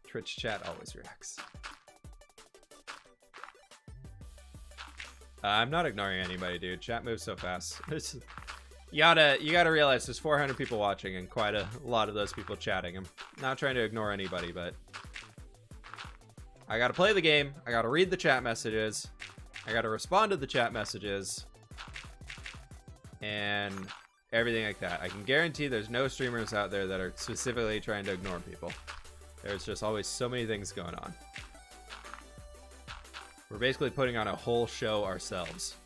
Twitch chat always reacts. I'm not ignoring anybody, dude. Chat moves so fast. You gotta realize there's 400 people watching and quite a lot of those people chatting. I'm not trying to ignore anybody, but I gotta play the game. I gotta read the chat messages. I gotta respond to the chat messages. And everything like that. I can guarantee there's no streamers out there that are specifically trying to ignore people. There's just always so many things going on. We're basically putting on a whole show ourselves.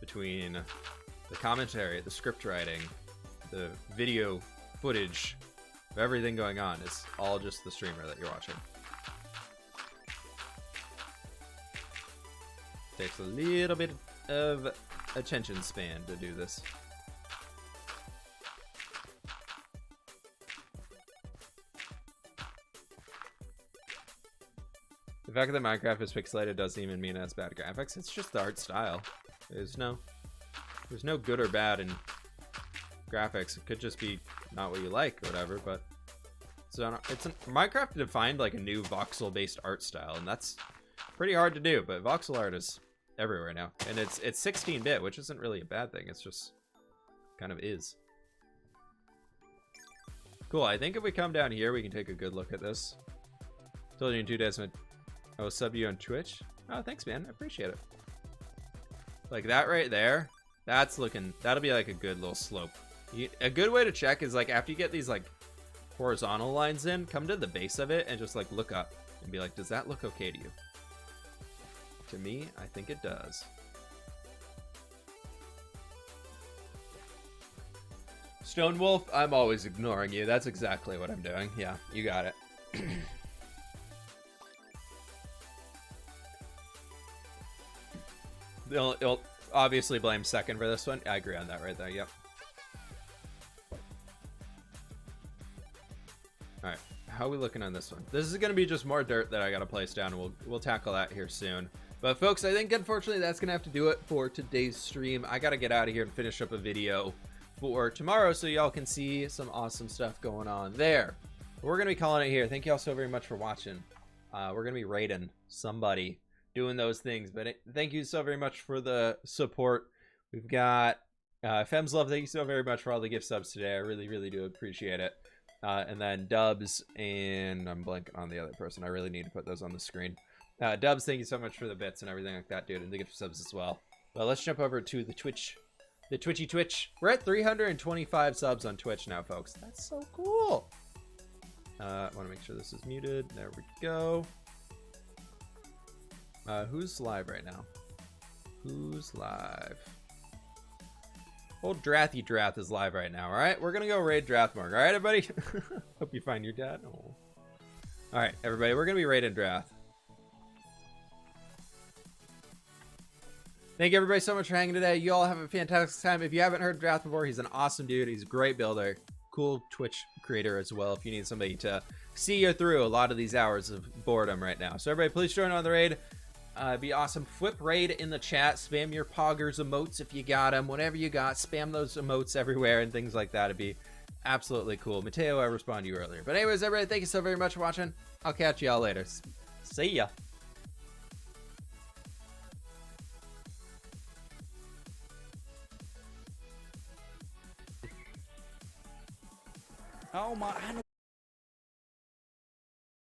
Between the commentary, the script writing, the video footage of everything going on, it's all just the streamer that you're watching. Takes a little bit of attention span to do this. The fact that Minecraft is pixelated doesn't even mean it has bad graphics. It's just the art style. There's no good or bad in graphics. It could just be not what you like or whatever, but Minecraft defined like a new voxel-based art style, and that's pretty hard to do, but voxel art is everywhere now. And it's 16-bit, which isn't really a bad thing. It's just kind of is. Cool, I think if we come down here, we can take a good look at this. Told you in 2 days, I will sub you on Twitch. Oh, thanks, man. I appreciate it. Like that right there, that'll be like a good little slope. A good way to check is like after you get these like horizontal lines in, come to the base of it and just like look up and be like, does that look okay to you? To me, I think it does. Stone Wolf, I'm always ignoring you. That's exactly what I'm doing. Yeah, you got it. It'll obviously blame second for this one. I agree on that right there. Yep. All right, how are we looking on this one? This is going to be just more dirt that I got to place down. We'll tackle that here soon. But folks, I think unfortunately that's going to have to do it for today's stream. I got to get out of here and finish up a video for tomorrow so y'all can see some awesome stuff going on there. We're going to be calling it here. Thank y'all so very much for watching. We're going to be raiding somebody, doing those things, but thank you so very much for the support. We've got Fem's Love, thank you so very much for all the gift subs today. I really do appreciate it. And then Dubs, and I'm blanking on the other person. I really need to put those on the screen. Dubs, thank you so much for the bits and everything like that, dude, and the gift subs as well. But let's jump over to the Twitch, the Twitch. We're at 325 subs on Twitch now, folks. That's so cool. I want to make sure this is muted. There we go. Who's live right now? Who's live? Old Drathy Drath is live right now. All right, we're gonna go raid Drathmorg. All right, everybody. Hope you find your dad. Oh. All right, everybody, we're gonna be raiding Drath. Thank you, everybody, so much for hanging today. You all have a fantastic time. If you haven't heard Drath before, he's an awesome dude. He's a great builder, cool Twitch creator as well. If you need somebody to see you through a lot of these hours of boredom right now, so everybody, please join on the raid. It'd be awesome. fWhip raid in the chat. Spam your poggers emotes if you got them. Whatever you got, spam those emotes everywhere and things like that. It'd be absolutely cool. Mateo, I responded to you earlier. But anyways, everybody, thank you so very much for watching. I'll catch y'all later. See ya. Oh my, I know